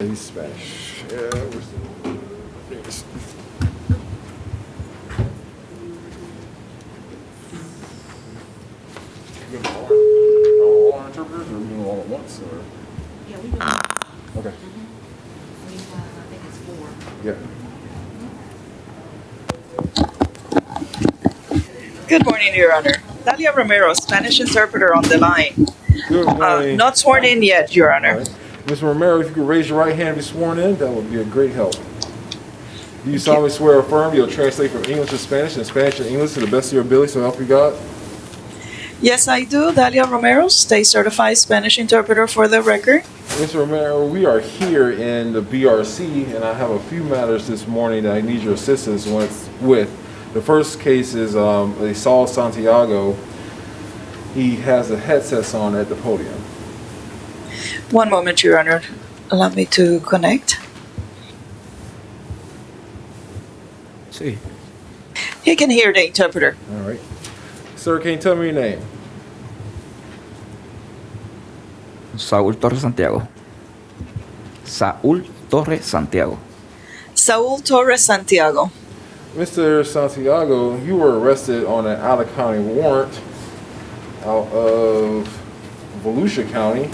He's Spanish. Yeah, you gonna all our interpreters, or are we doing all at once, or? Yeah, we do. Okay. We have, I think it's 4. Yeah. Good morning, Your Honor. Dalia Romero, Spanish interpreter on the line. Good morning. Not sworn in yet, Your All Honor. right. Ms. Romero, if you could raise your right hand and be sworn in, that would be a great help. Do you solemnly swear or affirm you'll translate from English to Spanish and Spanish to English to the best of your ability, so help you God? Yes, I do. Dalia Romero, state certified Spanish interpreter for the record. Ms. Romero, we are here in the BRC, and I have a few matters this morning that I need your assistance with. The first case is Saul Santiago. He has the headsets on at the podium. One moment, Your Honor. Allow me to connect. Sí. He can hear the interpreter. All right. Sir, can you tell me your name? Saúl Torres Santiago. Saúl Torres Santiago. Saul Torres Santiago. Mr. Santiago, you were arrested on an Allen County warrant out of Volusia County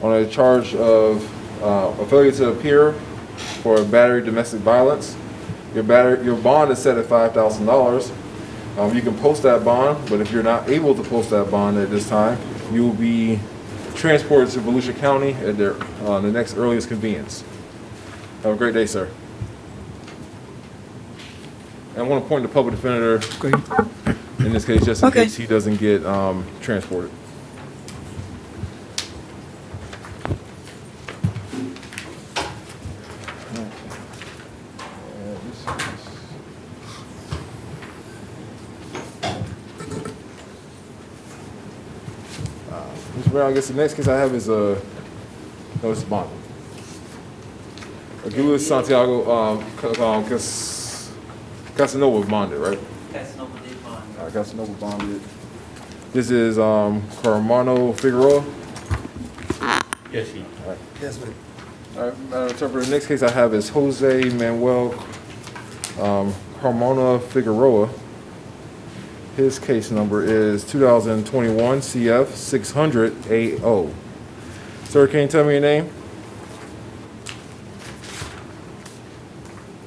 on a charge of a failure to appear for battery domestic violence. Your bond is set at $5,000. You can post that bond, but if you're not able to post that bond at this time, you will be transported to Volusia County at the next earliest convenience. Have a great day, sir. And I want to point the public defender in this case, just in case he doesn't get transported. Mr. Brown, I guess the next case I have is no, it's bond. Aguilas Santiago, Casanova bonded, right? Casanova did bond. All right, Casanova bonded. This is Carmano Figueroa. Yes, sir. All right. Yes, ma'am. All right, Madam Interpreter, the next case I have is Jose Manuel Carmona Figueroa. His case number is 2021 CF 600 AO. Sir, can you tell me your name?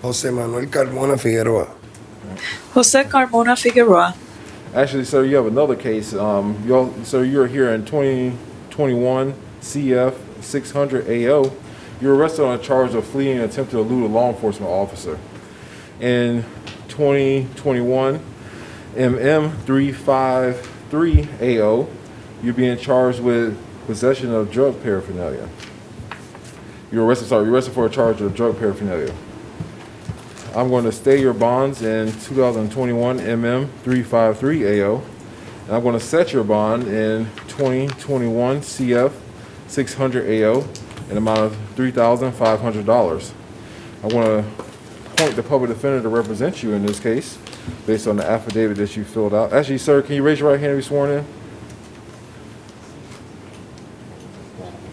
Jose Manuel Carmona Figueroa. Jose Carmona Figueroa. Actually, sir, you have another case. Sir, you're here in 2021 CF 600 AO. You're arrested on a charge of fleeing and attempting to elude a law enforcement officer. In 2021 MM 353 AO, you're being charged with possession of drug paraphernalia. You're arrested for a charge of drug paraphernalia. I'm going to stay your bonds in 2021 MM 353 AO, and I'm going to set your bond in 2021 CF 600 AO in an amount of $3,500. I want to appoint the public defender to represent you in this case based on the affidavit that you filled out. Actually, sir, can you raise your right hand and be sworn in?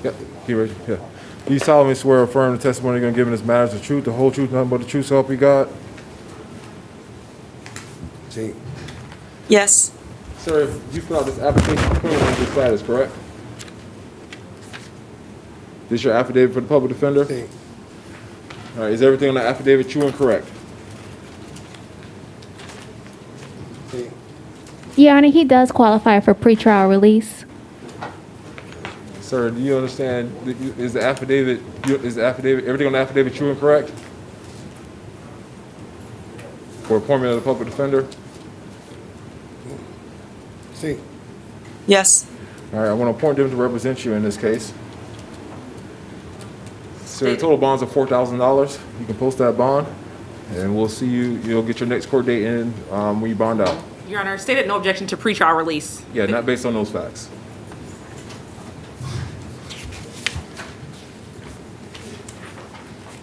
Yeah, can you raise? Yeah. Do you solemnly swear or affirm the testimony you're going to give in this matter is the truth, the whole truth, nothing but the truth, so help you God? Sí. Yes. Sir, you filled out this application criminal injury status, correct? This your affidavit for the public defender? Sí. All right, is everything on the affidavit true and correct? Sí. Your Honor, he does qualify for pretrial release. Sir, do you understand, is the affidavit, everything on the affidavit true and correct? For appointment of the public defender? Sí. Yes. All right, I want to appoint them to represent you in this case. Sir, the total bond's of $4,000. You can post that bond, and we'll see you, you'll get your next court date in when you bond out. Your Honor, stated no objection to pretrial release. Yeah, not based on those facts.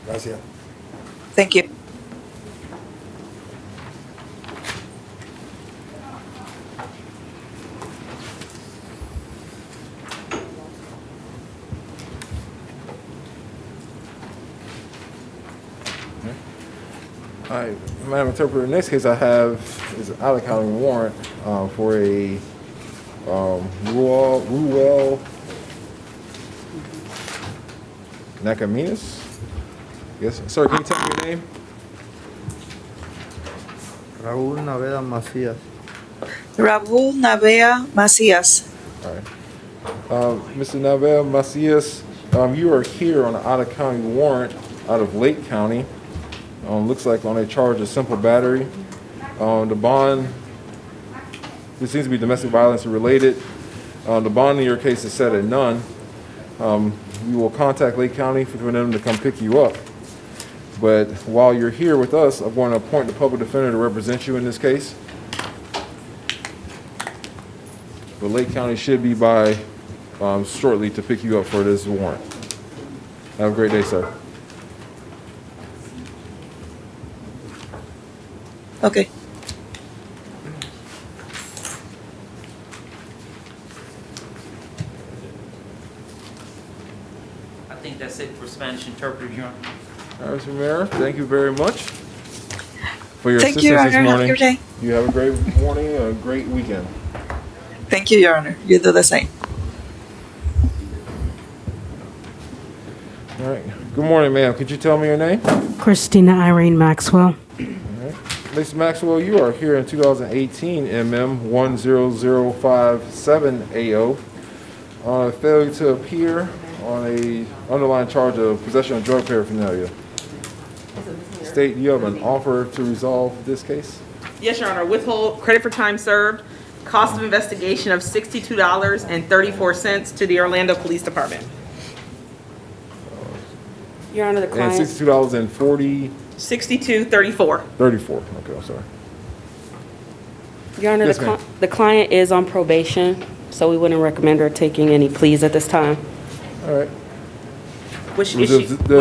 Gracias. Thank you. All right, Madam Interpreter, the next case I have is an out-of-county warrant for a Ruel Nakaminas. Yes, sir, can you tell me your name? Raúl Naveda Macías. Raul Navea Macias. All right. Mr. Navel Macias, you are here on an out-of-county warrant out of Lake County. Looks like on a charge of simple battery. The bond, this seems to be domestic violence related. The bond in your case is set at none. We will contact Lake County for them to come pick you up. But while you're here with us, I'm going to appoint the public defender to represent you in this case. But Lake County should be by shortly to pick you up for this warrant. Have a great day, sir. Okay. I think that's it for Spanish interpreter, Your Honor. All right, Mr. Mayor, thank you very much for your Thank you, Your assistance this Honor. Have a morning. good day. You have a great morning and a great weekend. Thank you, Your Honor. You do the same. All right. Good morning, ma'am. Could you tell me your name? Christina Irene Maxwell. Ms. Maxwell, you are here in 2018 MM 10057AO on a failure to appear on a underlying charge of possession of drug paraphernalia. State, you have an offer to resolve this case? Yes, Your Honor. Withhold credit for time served, cost of investigation of $62.34 to the Orlando Police Department. Your Honor, the And client, $62.34. $62.34. Okay, I'm sorry. Your Honor, Yes, ma'am. the client is on probation, so we wouldn't recommend her taking any pleas at this time. All right. Which Was is it-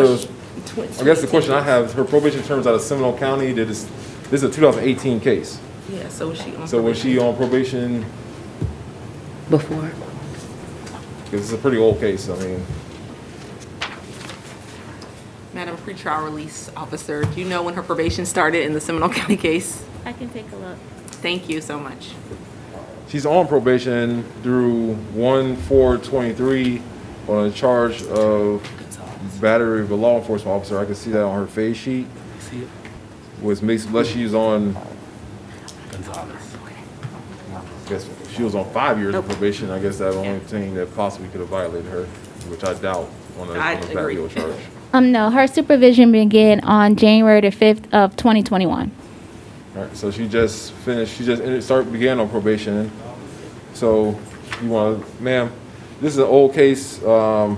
I guess the question I have is her probation terms out of Seminole County. This is a 2018 case. Yeah, so is she on So was she on probation? Before? Because it's a pretty old case. I mean, Madam Pretrial Release Officer, do you know when her probation started in the Seminole County case? I can take a look. Thank you so much. she's on probation through 1/4/23 on a charge of battery of a law enforcement officer. I can see that on her face sheet. Was mixed, unless she's on. I guess she was on 5 years of probation. I guess that's the only thing that possibly could have violated her, which I doubt on a I battery agree. charge. No, her supervision began on January the 5th of 2021. All right, so she just finished, began on probation. So you want to, ma'am, this is an old case. The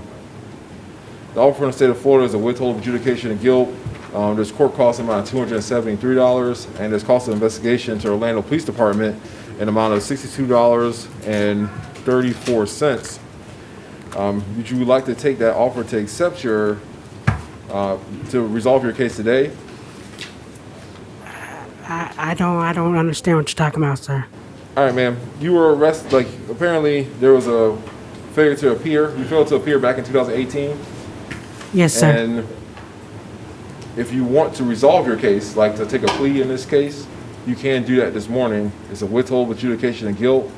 offer in the state of Florida is a withhold adjudication of guilt. There's court costs amount of $273, and there's cost of investigation to Orlando Police Department an amount of $62.34. Would you like to take that offer to accept your, to resolve your case today? I don't understand what you're talking about, sir. All right, ma'am. You were arrested, like, apparently there was a failure to appear. You failed to appear back in 2018. Yes, sir. And if you want to resolve your case, like to take a plea in this case, you can do that this morning. It's a withhold adjudication of guilt.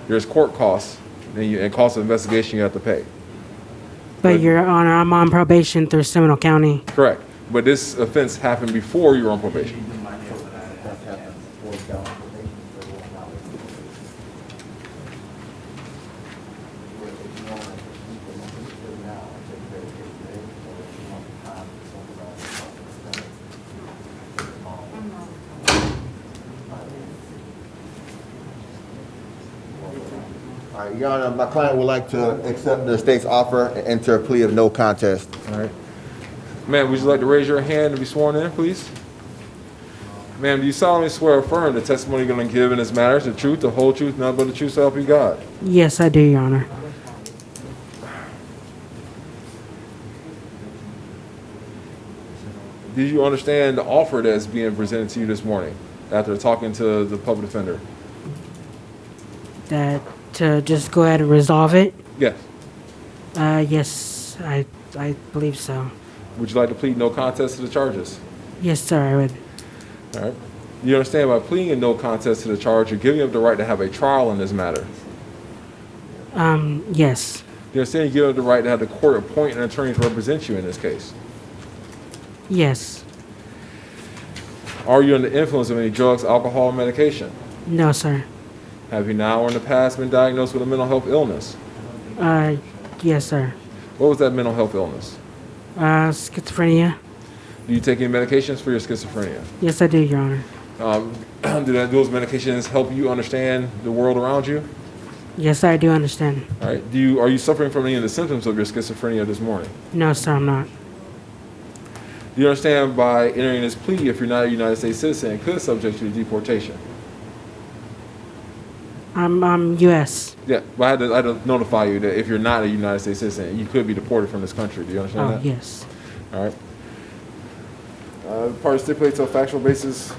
There's court costs and cost of investigation you have to pay. But Your Honor, I'm on probation through Seminole County. Correct. But this offense happened before you were on probation. All right, Your Honor, my client would like to accept the state's offer and enter a plea of no contest. All right. Ma'am, would you like to raise your hand and be sworn in, please? Ma'am, do you solemnly swear or affirm the testimony you're going to give in this matter is the truth, the whole truth, nothing but the truth, so help you God? Yes, I do, Your Honor. Did you understand the offer that's being presented to you this morning after talking to the public defender? That to just go ahead and resolve it? Yes. Yes, I believe so. Would you like to plead no contest to the charges? Yes, sir, I would. All right. You understand by pleading a no contest to the charge, you're giving up the right to have a trial in this matter. Yes. You understand you give up the right to have the court appoint an attorney to represent you in this case. Yes. Are you under the influence of any drugs, alcohol, or medication? No, sir. Have you now or in the past been diagnosed with a mental health illness? Yes, sir. What was that mental health illness? Schizophrenia. Do you take any medications for your schizophrenia? Yes, I do, Your Honor. Do those medications help you understand the world around you? Yes, I do understand. All right. Are you suffering from any of the symptoms of your schizophrenia this morning? No, sir, I'm not. Do you understand by entering this plea, if you're not a United States citizen, it could subject you to deportation? I'm U.S. Yeah, but I had to notify you that if you're not a United States citizen, you could be deported from this country. Do you understand Oh, that? yes. All right. The party stipulates on factual basis.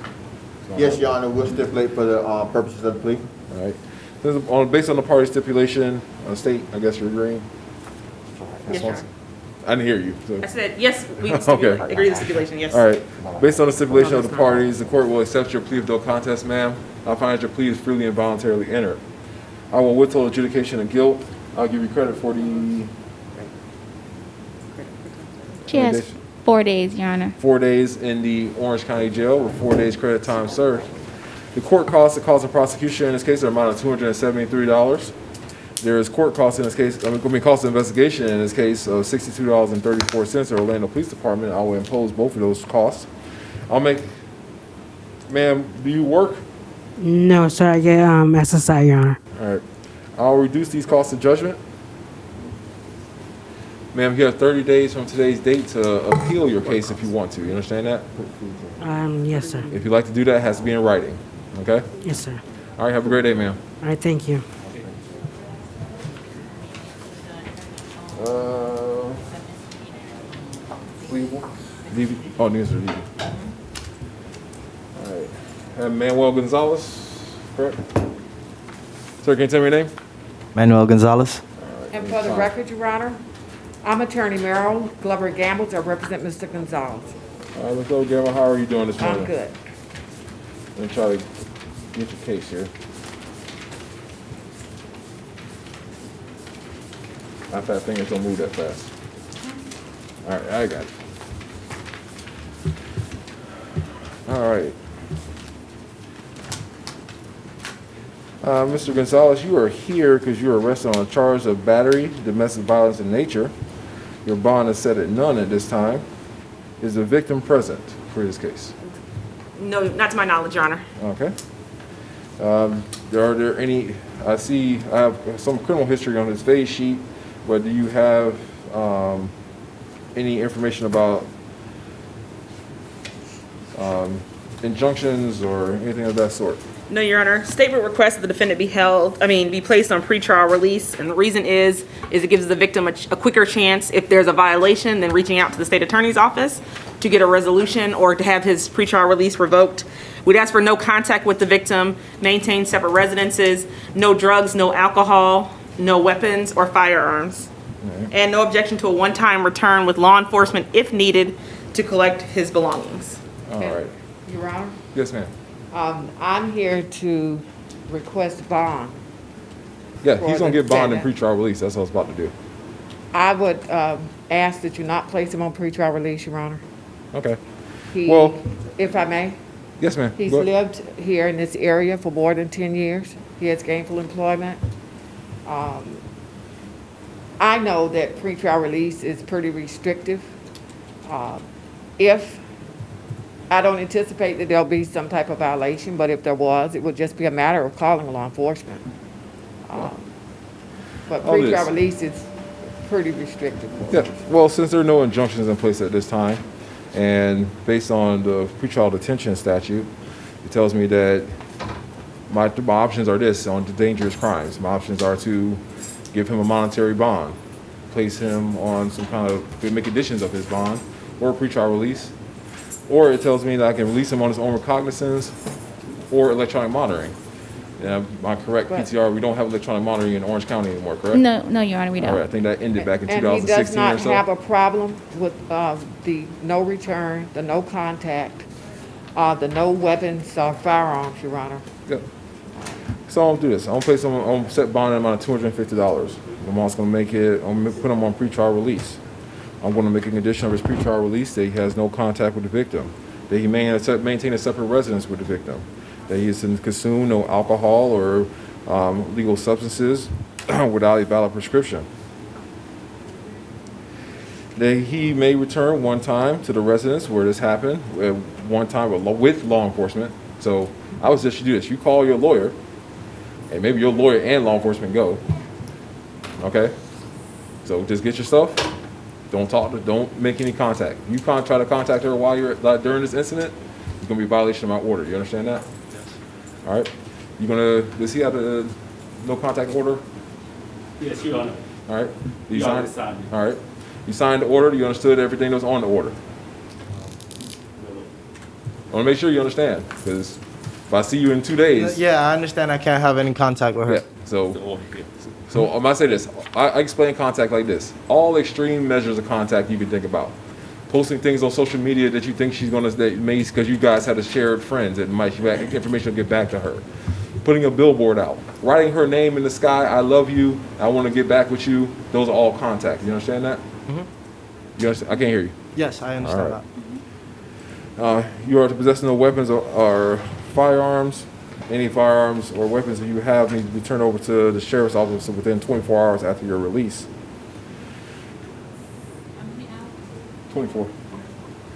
Yes, Your Honor, we'll stipulate for the purposes of the plea. All right. Based on the party stipulation, state, I guess you're agreeing? Yes, Your Honor. I didn't hear you. So. I said, yes, we Okay. agree to the stipulation, yes. All right. Based on the stipulation of the that's not- parties, the court will accept your plea of no contest, ma'am. I find that your plea is freely and voluntarily entered. I will withhold adjudication of guilt. I'll give you credit for the She has 4 days, Your Honor. 4 days in the Orange County Jail with 4 days credit time served. The court costs, the cost of prosecution in this case are amount of $273. There is court costs in this case, cost of investigation in this case of $62.34 at Orlando Police Department. I will impose both of those costs. Ma'am, do you work? No, sir, I get SSI, Your Honor. All right. I'll reduce these costs to judgment. Ma'am, you have 30 days from today's date to appeal your case if you want to. You understand that? Yes, sir. If you'd like to do that, it has to be in writing. Okay? Yes, sir. All right. Have a great day, ma'am. All right, thank you. Oh, these are DV. All right. Manuel Gonzalez, correct? Sir, can you tell me your name? Manuel Gonzalez. And for the record, Your Honor, I'm Attorney Merrill Glover Gambles. I represent Mr. Gonzalez. All right, let's go, Gamma. How are you doing this morning? I'm good. Let me try to get your case here. My fat fingers don't move that fast. All right, I got it. All right. Mr. Gonzalez, you are here because you were arrested on a charge of battery, domestic violence in nature. Your bond is set at none at this time. Is the victim present for this case? No, not to my knowledge, Your Honor. Okay. Are there any, I see I have some criminal history on his face sheet, but do you have any information about injunctions or anything of that sort? No, Your Honor. Statement requests that the defendant be placed on pretrial release, and the reason is it gives the victim a quicker chance if there's a violation than reaching out to the state attorney's office to get a resolution or to have his pretrial release revoked. We'd ask for no contact with the victim, maintain separate residences, no drugs, no alcohol, no weapons or firearms, and no objection to a one-time return with law enforcement if needed to collect his belongings. All right. Your Honor, Yes, ma'am. I'm here to request bond. Yeah, For he's going the to get bond and defendant. pretrial release. That's what I was about to do. I would ask that you not place him on pretrial release, Your Honor. Okay. He, Well- if I may, Yes, ma'am. he's Go- lived here in this area for more than 10 years. He has gainful employment. I know that pretrial release is pretty restrictive. If, I don't anticipate that there'll be some type of violation, but if there was, it would just be a matter of calling law enforcement. But All this- pretrial release is pretty restrictive. Yeah, well, since there are no injunctions in place at this time, and based on the pretrial detention statute, it tells me that my options are this on the dangerous crimes. My options are to give him a monetary bond, place him on some kind of, make conditions of his bond, or a pretrial release, or it tells me that I can release him on his own recognizance or electronic monitoring. Am I correct, But- PTR? We don't have electronic monitoring in Orange County anymore, correct? No, Your Honor, we All right, I don't. think that ended back in And he 2016 does or so. not have a problem with the no return, the no contact, the no weapons or firearms, Your Honor. Yep. So I'm gonna do this. I'm gonna place them on set bond amount of $250. I'm also gonna make it. I'm gonna put him on pretrial release. I'm gonna make a condition of his pretrial release that he has no contact with the victim, that he maintain a separate residence with the victim, that he doesn't consume no alcohol or legal substances without a valid prescription. That he may return one time to the residence where this happened, one time with law enforcement. So I would suggest you do this. You call your lawyer, and maybe your lawyer and law enforcement go. Okay? So just get your stuff. Don't make any contact. You try to contact her while you're during this incident, it's gonna be a violation of my order. You understand that? Yes. All right. Does he have a no contact order? Yes, Your Honor. All right. You You already signed? signed it. All right. You signed the order. You understood everything that was on the order. I want to make sure you understand, because if I see you in 2 days. Yeah, I understand I can't have any contact with her. Yeah. So I'm gonna say this. I explain contact like this: all extreme measures of contact you can think about. Posting things on social media that you think she's gonna because you guys had a shared friends and information will get back to her. Putting a billboard out, writing her name in the sky. I love you. I want to get back with you. Those are all contact. You understand that? Mm-hmm. You understand? I can't hear you. Yes, I understand All right. You are to possess no weapons or firearms. Any firearms or weapons that you have need to be turned over to the sheriff's office within 24 hours after your release. 24.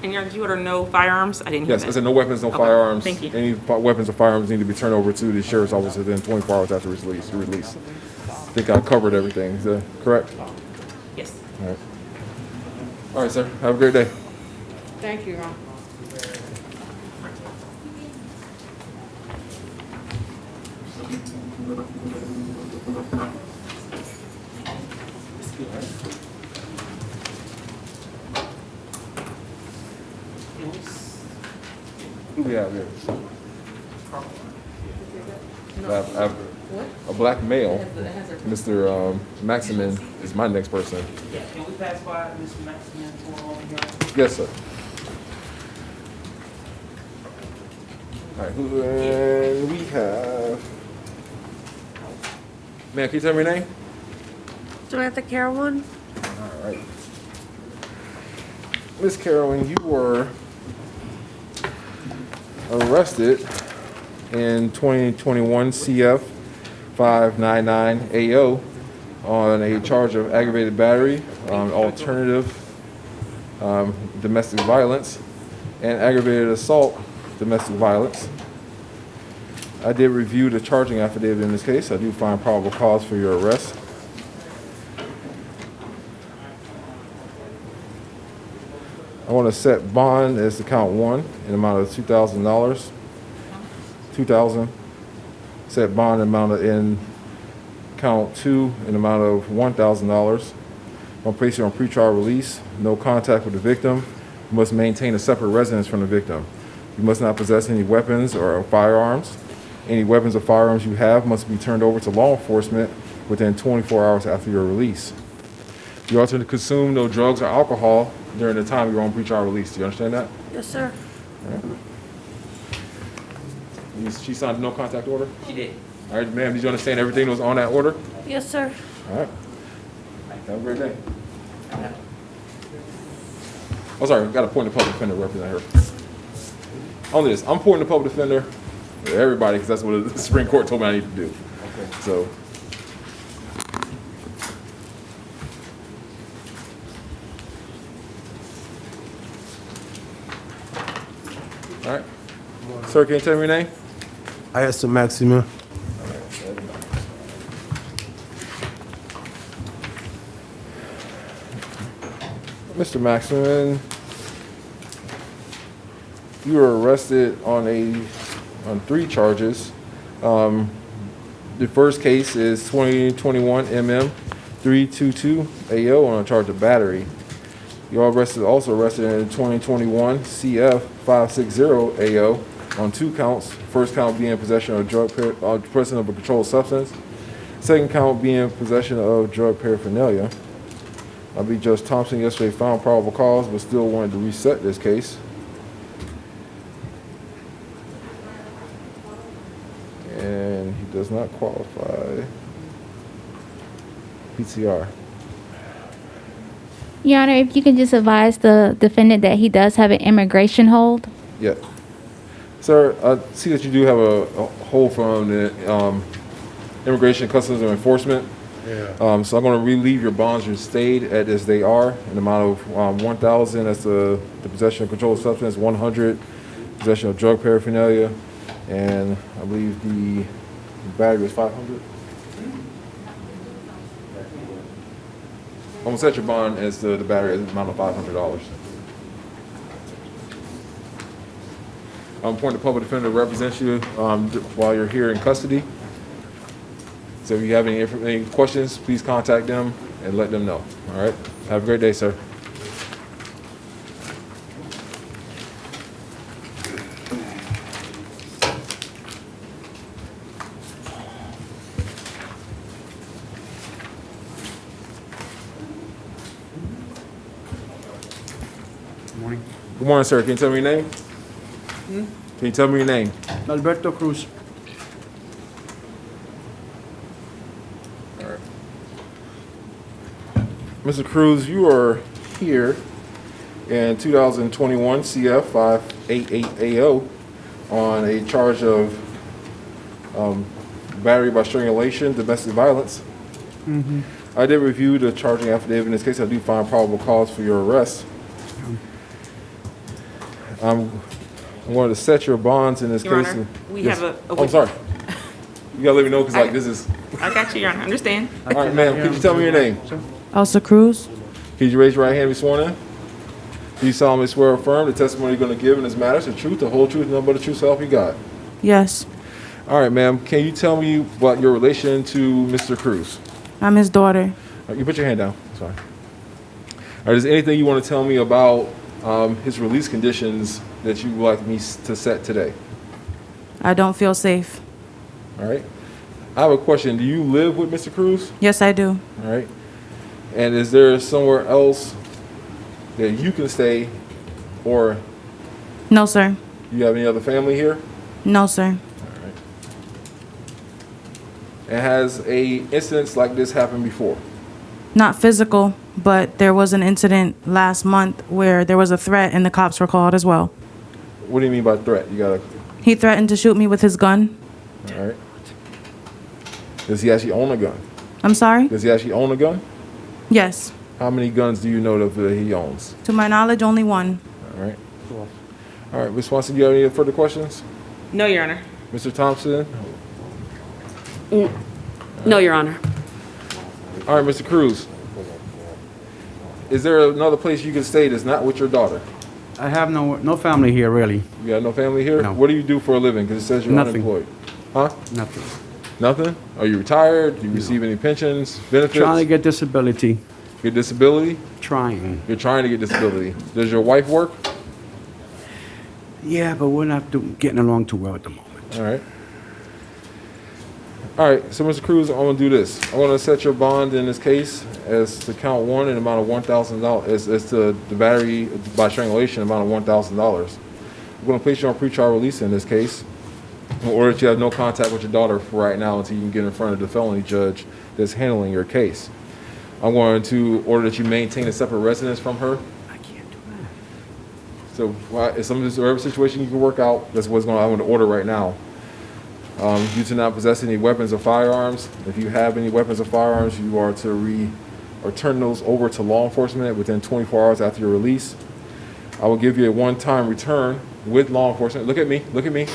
And did you order no firearms? I didn't hear Yes, that. I said no weapons, no Okay, firearms. thank you. Any weapons or firearms need to be turned over to the sheriff's office within 24 hours after release. I think I covered everything. Is that correct? Yes. All right. All right, sir. Have a great day. Thank you, Your Honor. Who we have here? I have a black male. Mr. Maximin is my next person. Yeah, can we pass by Mr. Maximin for over here? Yes, sir. All right, and we have. Man, can you tell me your name? Samantha Carolyn. All right. Miss Carolyn, you were arrested in 2021 CF 599 AO on a charge of aggravated battery, alternative domestic violence, and aggravated assault domestic violence. I did review the charging affidavit in this case. I do find probable cause for your arrest. I want to set bond as to count one in the amount of $2,000. $2,000. Set bond amount in count two in the amount of $1,000. I'll place you on pretrial release. No contact with the victim. You must maintain a separate residence from the victim. You must not possess any weapons or firearms. Any weapons or firearms you have must be turned over to law enforcement within 24 hours after your release. You are to consume no drugs or alcohol during the time you're on pretrial release. Do you understand that? Yes, sir. All right. She signed a no contact order? She did. All right, ma'am, did you understand everything that was on that order? Yes, sir. All right. Have a great day. Oh, sorry, got to appoint a public defender to represent her. Only this, I'm appointing a public defender for everybody because that's what the Supreme Court told me I need to do. Okay. So. All right. Sir, can you tell me your name? Ayasa Maximin. Mr. Maximin, you were arrested on three charges. The first case is 2021 MM 322 AO on a charge of battery. You are also arrested in 2021 CF 560 AO on two counts. First count being possession of possession of a controlled substance. Second count being possession of drug paraphernalia. I believe Judge Thompson yesterday found probable cause, but still wanted to reset this case. does not qualify. PTR. Your Honor, if you can just advise the defendant that he does have an immigration hold. Yeah. Sir, I see that you do have a hold from the Immigration Customs and Enforcement. Yeah. So I'm going to relieve your bonds you stayed at as they are, an amount of 1,000. That's the possession of controlled substance, 100 possession of drug paraphernalia, and I believe the battery was 500. I'm going to set your bond as the battery as an amount of $500. I'm appointing the public defender to represent you while you're here in custody. So if you have any questions, please contact them and let them know. All right? Have a great day, sir. Morning. Good morning, sir. Can you tell me your name? Can you tell me your name? Alberto Cruz. All right. Mr. Cruz, you are here in 2021 CF 588AO on a charge of battery by strangulation, domestic violence. I did review the charging affidavit. In this case, I do find probable cause for your arrest. I'm going to set your bonds in this Your case. Honor, we Yes. have a Oh, I'm sorry. You gotta let me know because like I- this is. I got you, Your Honor. Understand? All right, ma'am. Could you tell me your name? Elsa Cruz? Could you raise your right hand and be sworn in? Do you solemnly swear or affirm the testimony you're going to give in this matter is the truth, the whole truth, and nothing but the truth, so help you God? Yes. All right, ma'am. Can you tell me about your relation to Mr. Cruz? I'm his daughter. You put your hand down. Sorry. All right. Is there anything you want to tell me about his release conditions that you would like me to set today? I don't feel safe. All right. I have a question. Do you live with Mr. Cruz? Yes, I do. All right. And is there somewhere else that you can stay, or No, sir. you have any other family here? No, sir. And has a incidents like this happened before? Not physical, but there was an incident last month where there was a threat and the cops were called as well. What do you mean by threat? You gotta. He threatened to shoot me with his gun. All right. Does he actually own a gun? I'm sorry? Does he actually own a gun? Yes. How many guns do you know that he owns? To my knowledge, only one. All right. All right, Ms. Swanson, do you have any further questions? No, Your Honor. Mr. Thompson? No, Your Honor. All right, Mr. Cruz. Is there another place you can stay that's not with your daughter? I have no family here, really. You got no family here? No. What do you do for a living? Because it says you're Nothing. unemployed. Huh? Nothing. Nothing? Are you retired? Do you receive any pensions, benefits? Trying to get disability. Get disability? Trying. You're trying to get disability. Does your wife work? Yeah, but we're not getting along too well at the moment. All right. All right, so Mr. Cruz, I'm gonna do this. I'm gonna set your bond in this case as to count one in the amount of $1,000, as to the battery by strangulation amount of $1,000. I'm gonna place you on pretrial release in this case, in order that you have no contact with your daughter for right now until you can get in front of the felony judge that's handling your case. I'm going to order that you maintain a separate residence from her. I can't do that. So if some of this whatever situation you can work out, that's what's going. I'm going to order right now. You do not possess any weapons or firearms. If you have any weapons or firearms, you are to turn those over to law enforcement within 24 hours after your release. I will give you a one-time return with law enforcement. Look at me. Look at me.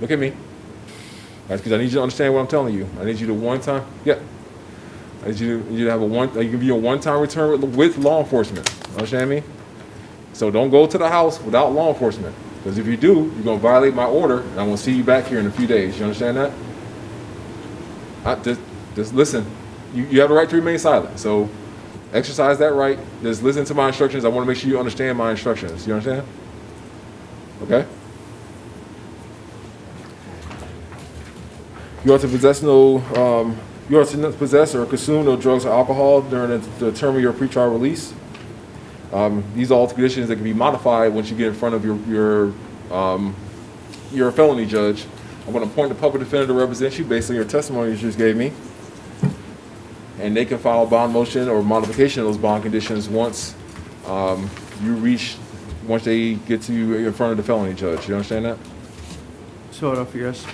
Look at me. That's because I need you to understand what I'm telling you. I need you to one-time. Yeah. I need you to have I give you a one-time return with law enforcement. Understand me? So don't go to the house without law enforcement. Because if you do, you're going to violate my order, and I'm going to see you back here in a few days. You understand that? Just listen. You have the right to remain silent. So exercise that right. Just listen to my instructions. I want to make sure you understand my instructions. You understand? Okay? You are to possess you are to possess or consume no drugs or alcohol during the term of your pretrial release. These are all conditions that can be modified once you get in front of your felony judge I'm going to appoint the public defender to represent you based on your testimony you just gave me. And they can file a bond motion or modification of those bond conditions once once they get to you in front of the felony judge. You understand that? Sort of, yes.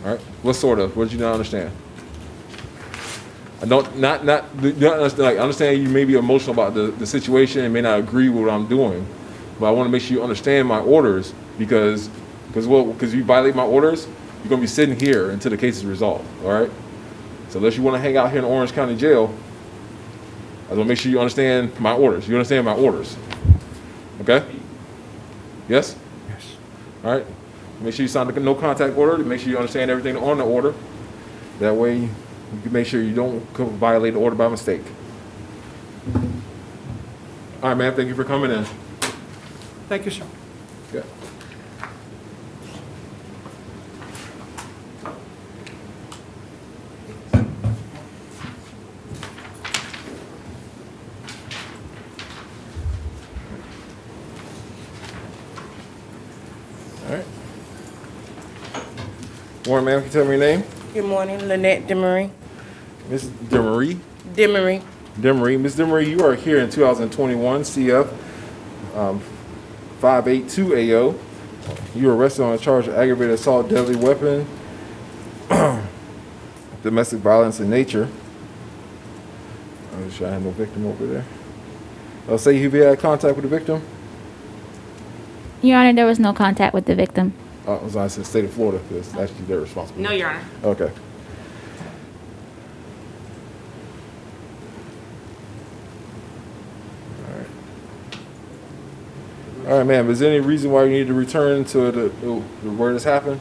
All right. What sort of? What did you not understand? I don't you don't understand, like, I understand you may be emotional about the situation and may not agree with what I'm doing, but I want to make sure you understand my orders because you violate my orders, you're gonna be sitting here until the case is resolved. All right. So unless you want to hang out here in Orange County Jail, I want to make sure you understand my orders. You understand my orders? Okay. Yes. Yes. All right. Make sure you sign the no contact order. Make sure you understand everything on the order. That way, you can make sure you don't violate the order by mistake. All right, man. Thank you for coming in. Thank you, sir. Yeah. All right. Morning, ma'am. Can you tell me your name? Good morning, Lynette Demery. Miss Demery. Demery. Demery. Miss Demery, you are here in 2021 CF 582AO. You were arrested on a charge of aggravated assault, deadly weapon, domestic violence in nature. I'm sure I had no victim over there. I'll say you've had contact with the victim? Your Honor, there was no contact with the victim. As I said, state of Florida, because actually they're responsible. No, Your Honor. Okay. All right, ma'am. Is there any reason why you need to return to the where this happened?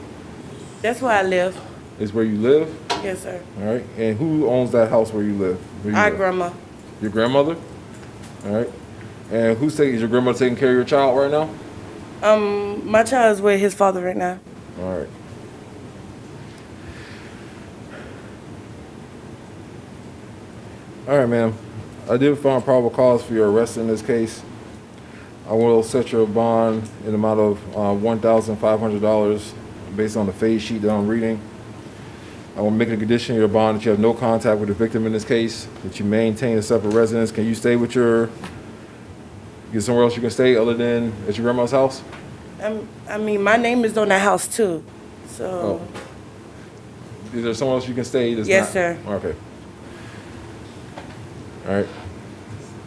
That's where I live. Is where you live? Yes, sir. All right. And who owns that house where you live? Where you Our live? grandma. Your grandmother? All right. And is your grandmother taking care of your child right now? My child is with his father right now. All right. All right, ma'am. I did find probable cause for your arrest in this case. I will set your bond in the amount of $1,500 based on the phase sheet that I'm reading. I will make a condition of your bond that you have no contact with the victim in this case, that you maintain a separate residence. Can you stay with get somewhere else you can stay other than at your grandma's house? I mean, my name is on the house too, so. Is there somewhere else you can stay? Yes, sir. Okay. All right.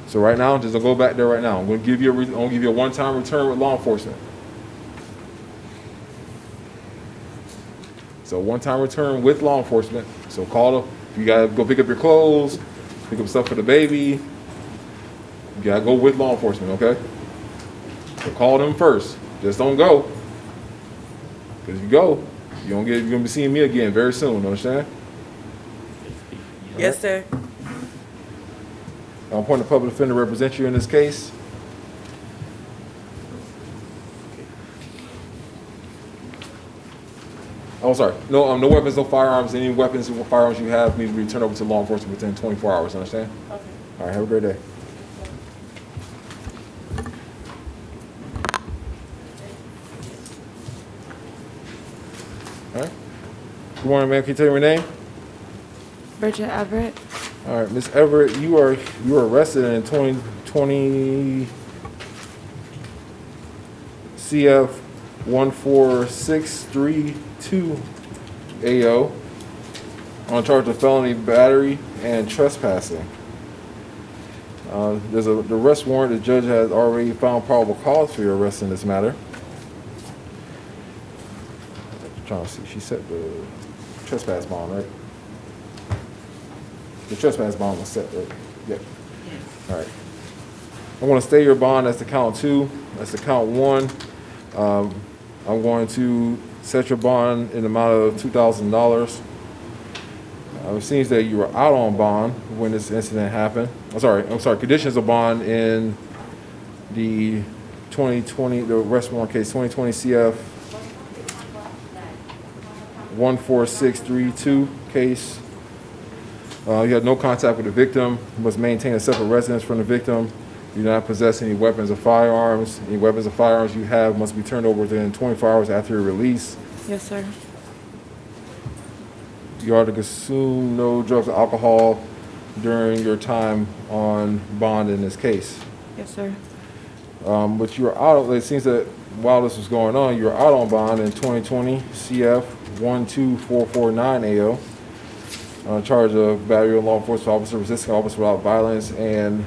So right now, just go back there right now. I'm going to give you a one-time return with law enforcement. So one-time return with law enforcement. So call them. You got to go pick up your clothes, pick up stuff for the baby. You got to go with law enforcement, okay? So call them first. Just don't go. Because if you go, you're going to be seeing me again very soon, understand? Yes, sir. I'll appoint a public defender to represent you in this case. Oh, sorry. No weapons, no firearms. Any weapons or firearms you have need to be turned over to law enforcement within 24 hours. Understand? Okay. All right. Have a great day. All right. Good morning, ma'am. Can you tell me your name? Bridget Everett. All right, Miss Everett, you were arrested in 2020 CF 14632 AO on charge of felony battery and trespassing. There's the arrest warrant. The judge has already found probable cause for your arrest in this matter. I'm trying to see. She set the trespass bond, right? The trespass bond was set, right? Yeah. All right. I want to stay your bond. That's the count 2. That's the count 1. I'm going to set your bond in the amount of $2,000. It seems that you were out on bond when this incident happened. I'm sorry. Conditions of bond in the 2020, the arrest warrant case, 2020 CF 14632 case. You had no contact with the victim. You must maintain a separate residence from the victim. You do not possess any weapons or firearms. Any weapons or firearms you have must be turned over within 24 hours after your release. Yes, sir. You are to consume no drugs or alcohol during your time on bond in this case. Yes, sir. But you were out, it seems that while this was going on, you were out on bond in 2020 CF 12449 AO on charge of battery on law enforcement officer, resisting officer without violence, and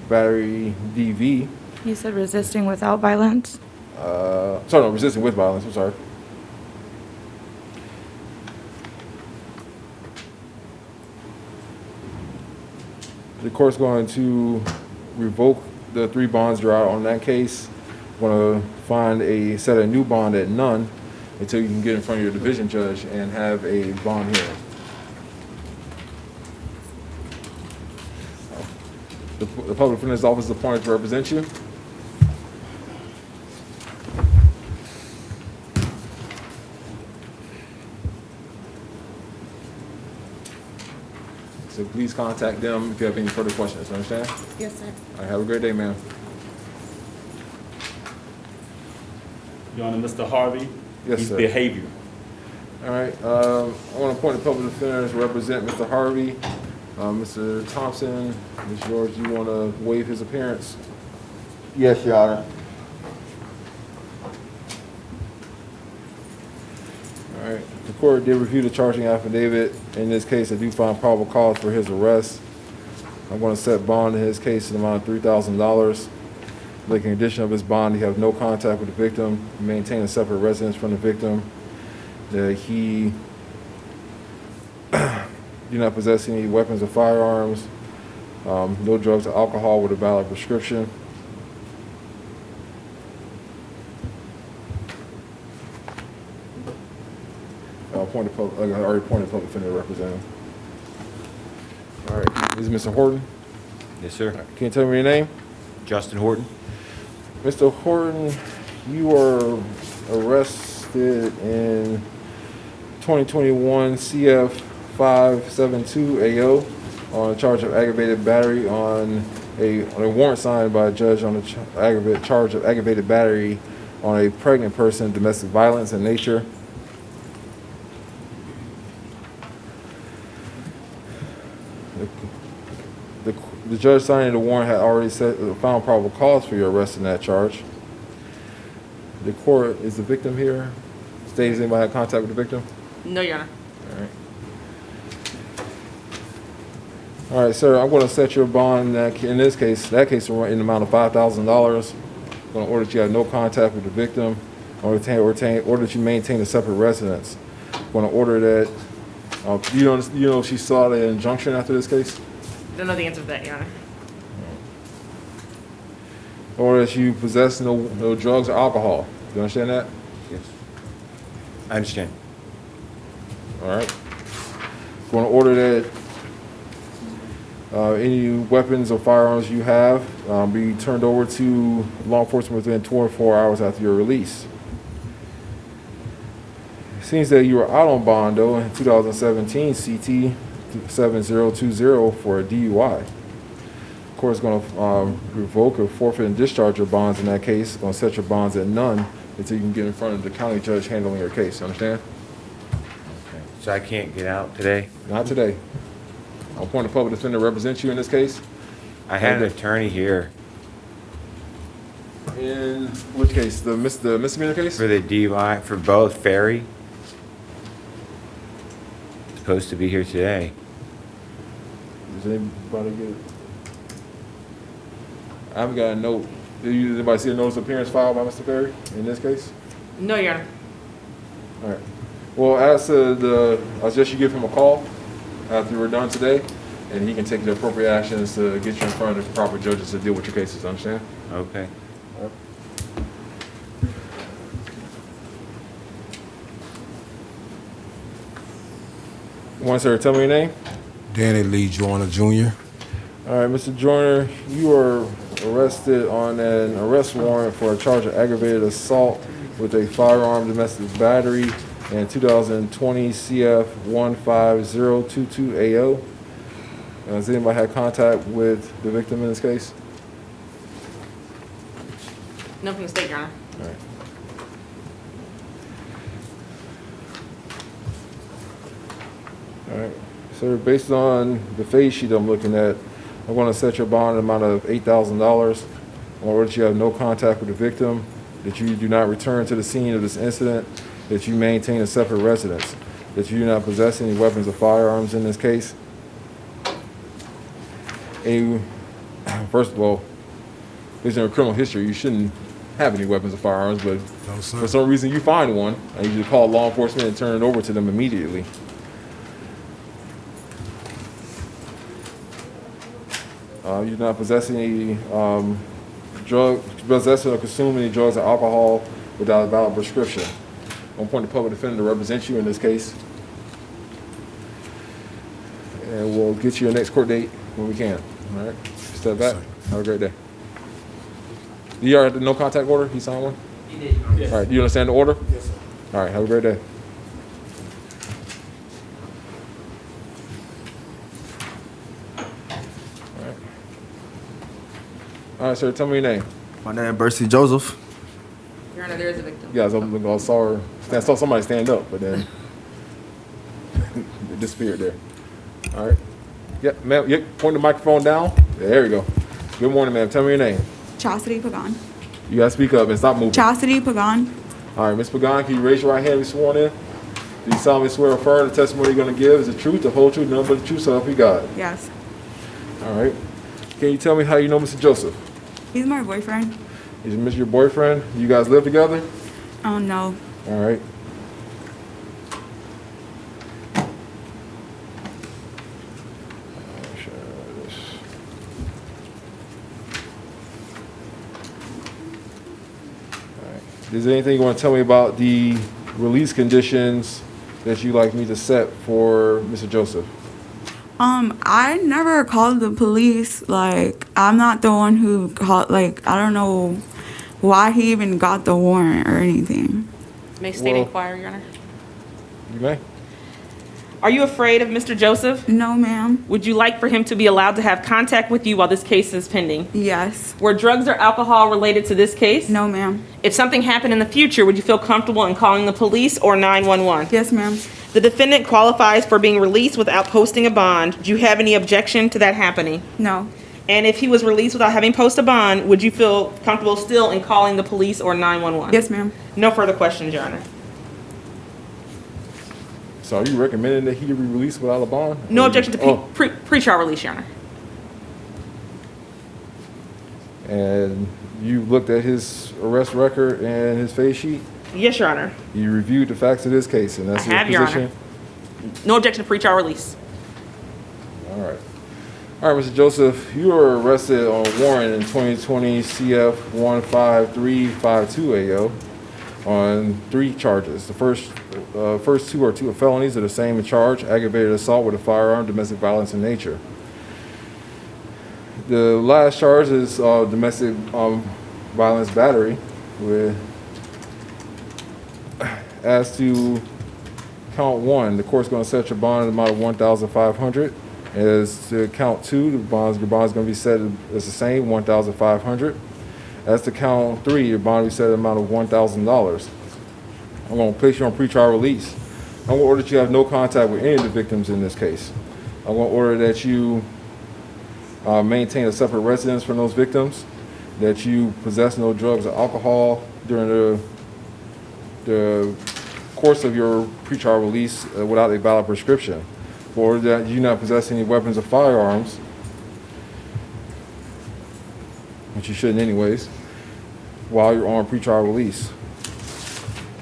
battery DV. You said resisting without violence? Sorry, no, resisting with violence, I'm sorry. The court's going to revoke the 3 bonds you're out on that case. Going to set a new bond at none until you can get in front of your division judge and have a bond hearing. The public defender's office is appointed to represent you. So please contact them if you have any further questions, understand? Yes, sir. All right, have a great day, ma'am. Your Honor, Mr. Harvey. Yes, His sir. behavior. All right, I want to appoint the public defender to represent Mr. Harvey. Mr. Thompson, Ms. George, you want to waive his appearance? Yes, Your Honor. All right, the court did review the charging affidavit. In this case, I do find probable cause for his arrest. I'm going to set bond in his case in the amount of $3,000. Like in condition of his bond, he have no contact with the victim, maintain a separate residence from the victim, that he do not possess any weapons or firearms, no drugs or alcohol with a valid prescription. I already appointed public defender representative. All right, this is Mr. Horton. Yes, sir. Can you tell me your name? Justin Horton. Mr. Horton, you were arrested in 2021 CF 572 AO on a charge of aggravated battery on a warrant signed by a judge on the charge of aggravated battery on a pregnant person, domestic violence in nature. The judge signing the warrant had already found probable cause for your arrest in that charge. The court, is the victim here? States anybody had contact with the victim? No, Your Honor. All right. All right, sir, I'm going to set your bond in this case, in the amount of $5,000. I'm going to order that you have no contact with the victim, order that you maintain a separate residence. I'm going to order that, you know if she saw the injunction after this case? Don't know the answer to that, Your Honor. Or that you possess no drugs or alcohol. You understand that? Yes. I understand. All right. Going to order that any weapons or firearms you have be turned over to law enforcement within 24 hours after your release. It seems that you were out on bond, though, in 2017 CT 7020 for a DUI. The court is going to revoke or forfeit and discharge your bonds in that case. Going to set your bonds at none until you can get in front of the county judge handling your case. Understand? Okay. So I can't get out today? Not today. I'll appoint a public defender to represent you in this case. I had an attorney here. In which case? The misdemeanor case? For the DUI, for both Ferry. Supposed to be here today. Does anybody get it? I haven't got a note. Did anybody see a notice of appearance filed by Mr. Ferry in this case? No, Your Honor. All right. Well, I suggest you give him a call after we're done today, and he can take the appropriate actions to get you in front of the proper judges to deal with your cases. Understand? Okay. All right. One, sir, tell me your name. Danny Lee Joyner Jr. All right, Mr. Joyner, you were arrested on an arrest warrant for a charge of aggravated assault with a firearm domestic battery in 2020 CF 15022 AO. Has anybody had contact with the victim in this case? No from the state, Your Honor. All right. All right. Sir, based on the face sheet I'm looking at, I'm going to set your bond amount of $8,000 in order that you have no contact with the victim, that you do not return to the scene of this incident, that you maintain a separate residence, that you do not possess any weapons or firearms in this case. And first of all, based on your criminal history, you shouldn't have any weapons or firearms, but for some reason you find one, I need you to call law enforcement and turn it over to them immediately. You do not possess any possessing or consuming any drugs or alcohol without a valid prescription. I'll appoint the public defender to represent you in this case. And we'll get you your next court date when we can. All right? Step back. Have a great day. You already had the no contact order? He signed one? He did. All right. Do you understand the order? Yes, sir. All right. Have a great day. All right, sir, tell me your name. My name is Bercy Joseph. Your Honor, there is a victim. You guys, I saw somebody stand up, but then it disappeared there. All right. Yep, ma'am, yep, point the microphone down. There we go. Good morning, ma'am. Tell me your name. Chastity Pagan. You gotta speak up and stop moving. Chastity Pagan. All right, Ms. Pagan, can you raise your right hand and be sworn in? Do you solemnly swear or affirm the testimony you're gonna give is the truth, the whole truth, nothing but the truth, so help you God? Yes. All right. Can you tell me how you know Mr. Joseph? He's my boyfriend. Is your boyfriend? You guys live together? Oh, no. All right. Is there anything you want to tell me about the release conditions that you'd like me to set for Mr. Joseph? I never called the police. Like, I'm not the one who called. Like, I don't know why he even got the warrant or anything. May state inquiry, Your Honor. You may. Are you afraid of Mr. Joseph? No, ma'am. Would you like for him to be allowed to have contact with you while this case is pending? Yes. Were drugs or alcohol related to this case? No, ma'am. If something happened in the future, would you feel comfortable in calling the police or 911? Yes, ma'am. The defendant qualifies for being released without posting a bond. Do you have any objection to that happening? No. And if he was released without having posted a bond, would you feel comfortable still in calling the police or 911? Yes, ma'am. No further questions, Your Honor. So are you recommending that he be released without a bond? No objection to pre-trial release, Your Honor. And you looked at his arrest record and his face sheet? Yes, Your Honor. You reviewed the facts of this case, and that's I have, your Your position? Honor. No objection to pre-trial release. All right. All right, Mr. Joseph, you were arrested on warrant in 2020 CF 15352 AO on 3 charges. The first two are two felonies that are the same in charge: aggravated assault with a firearm, domestic violence in nature. The last charge is domestic violence battery. As to count 1, the court's going to set your bond at the amount of $1,500. As to count 2, your bond's going to be set as the same, $1,500. As to count 3, your bond will be set at the amount of $1,000. I'm going to place you on pretrial release. I'm going to order that you have no contact with any of the victims in this case. I'm going to order that you maintain a separate residence from those victims, that you possess no drugs or alcohol during the course of your pretrial release without a valid prescription, or that you not possess any weapons or firearms, which you shouldn't anyways, while you're on pretrial release.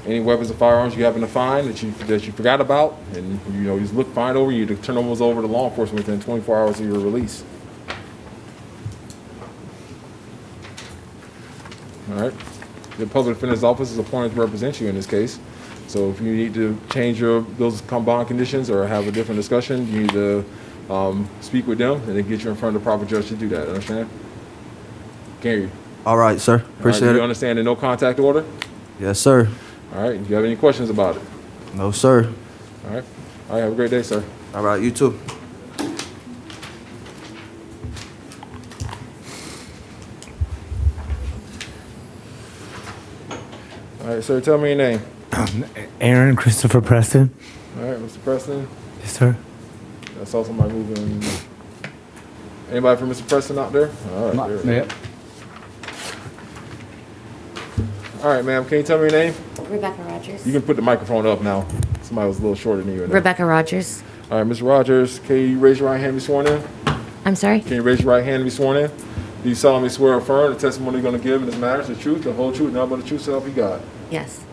Any weapons or firearms you happen to find that you forgot about, and you just find over, you to turn those over to law enforcement within 24 hours of your release. All right. The public defender's office is appointed to represent you in this case. So if you need to change those bond conditions or have a different discussion, you need to speak with them and then get you in front of the proper judge to do that. Understand? Can you? All right, sir. Appreciate it. You it. understand the no contact order? Yes, sir. All right. Do you have any questions about it? No, sir. All right. All right. Have a great day, sir. All right. You too. All right, sir. Tell me your name. Aaron Christopher Preston. All right, Mr. Preston. Yes, sir. I saw somebody moving. Anybody from Mr. Preston out there? All right. There. Yep. All right, ma'am. Can you tell me your name? Rebecca Rogers. You can put the microphone up now. Somebody was a little shorter than you. Rebecca Rogers. All right, Ms. Rogers, can you raise your right hand and be sworn in? I'm sorry? Can you raise your right hand and be sworn in? Do you solemnly swear or affirm the testimony you're going to give in this matter is the truth, the whole truth, nothing but the truth, so help you God? Yes.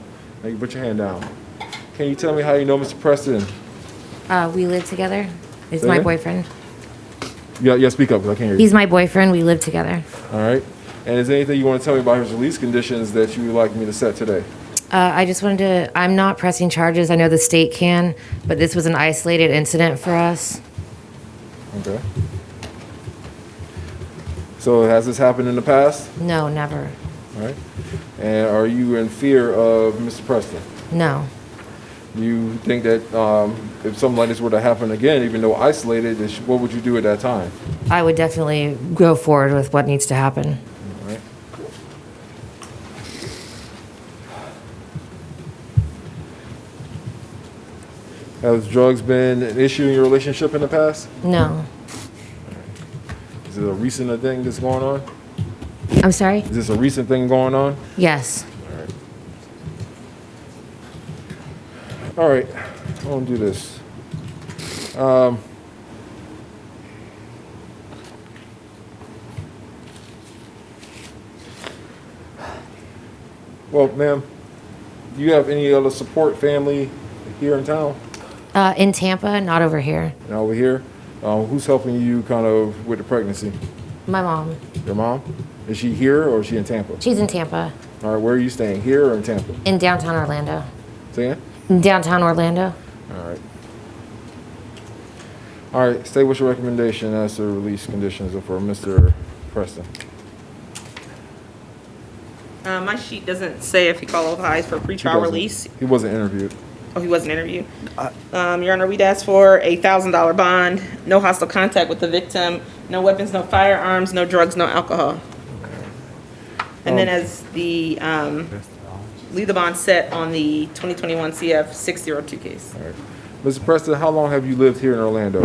Now you put your hand down. Can you tell me how you know Mr. Preston? We live together. He's Say my again? boyfriend. Yeah, speak up, because I can't hear you. He's my boyfriend. We live together. All right. And is there anything you want to tell me about his release conditions that you would like me to set today? I just wanted to, I'm not pressing charges. I know the state can, but this was an isolated incident for us. Okay. So has this happened in the past? No, never. All right. And are you in fear of Mr. Preston? No. You think that if something like this were to happen again, even though isolated, what would you do at that time? I would definitely go forward with what needs to happen. All right. Has drugs been an issue in your relationship in the past? No. Is it a recent thing that's going on? I'm sorry? Is this a recent thing going on? Yes. All right, I'm gonna do this. Well, ma'am, do you have any other support family here in town? In Tampa, not over here. And over here? Who's helping you kind of with the pregnancy? My mom. Your mom? Is she here or is she in Tampa? She's in Tampa. All right, where are you staying, here or in Tampa? In downtown Orlando. Say again? In downtown Orlando. All right. All right, state what's your recommendation as to release conditions for Mr. Preston? My sheet doesn't say if he qualifies for pretrial release. He wasn't interviewed. Oh, he wasn't interviewed. Your Honor, we'd ask for a $1,000 bond, no hostile contact with the victim, no weapons, no firearms, no drugs, no alcohol. And then as the, leave the bond set on the 2021 CF 602 case. All right. Mr. Preston, how long have you lived here in Orlando?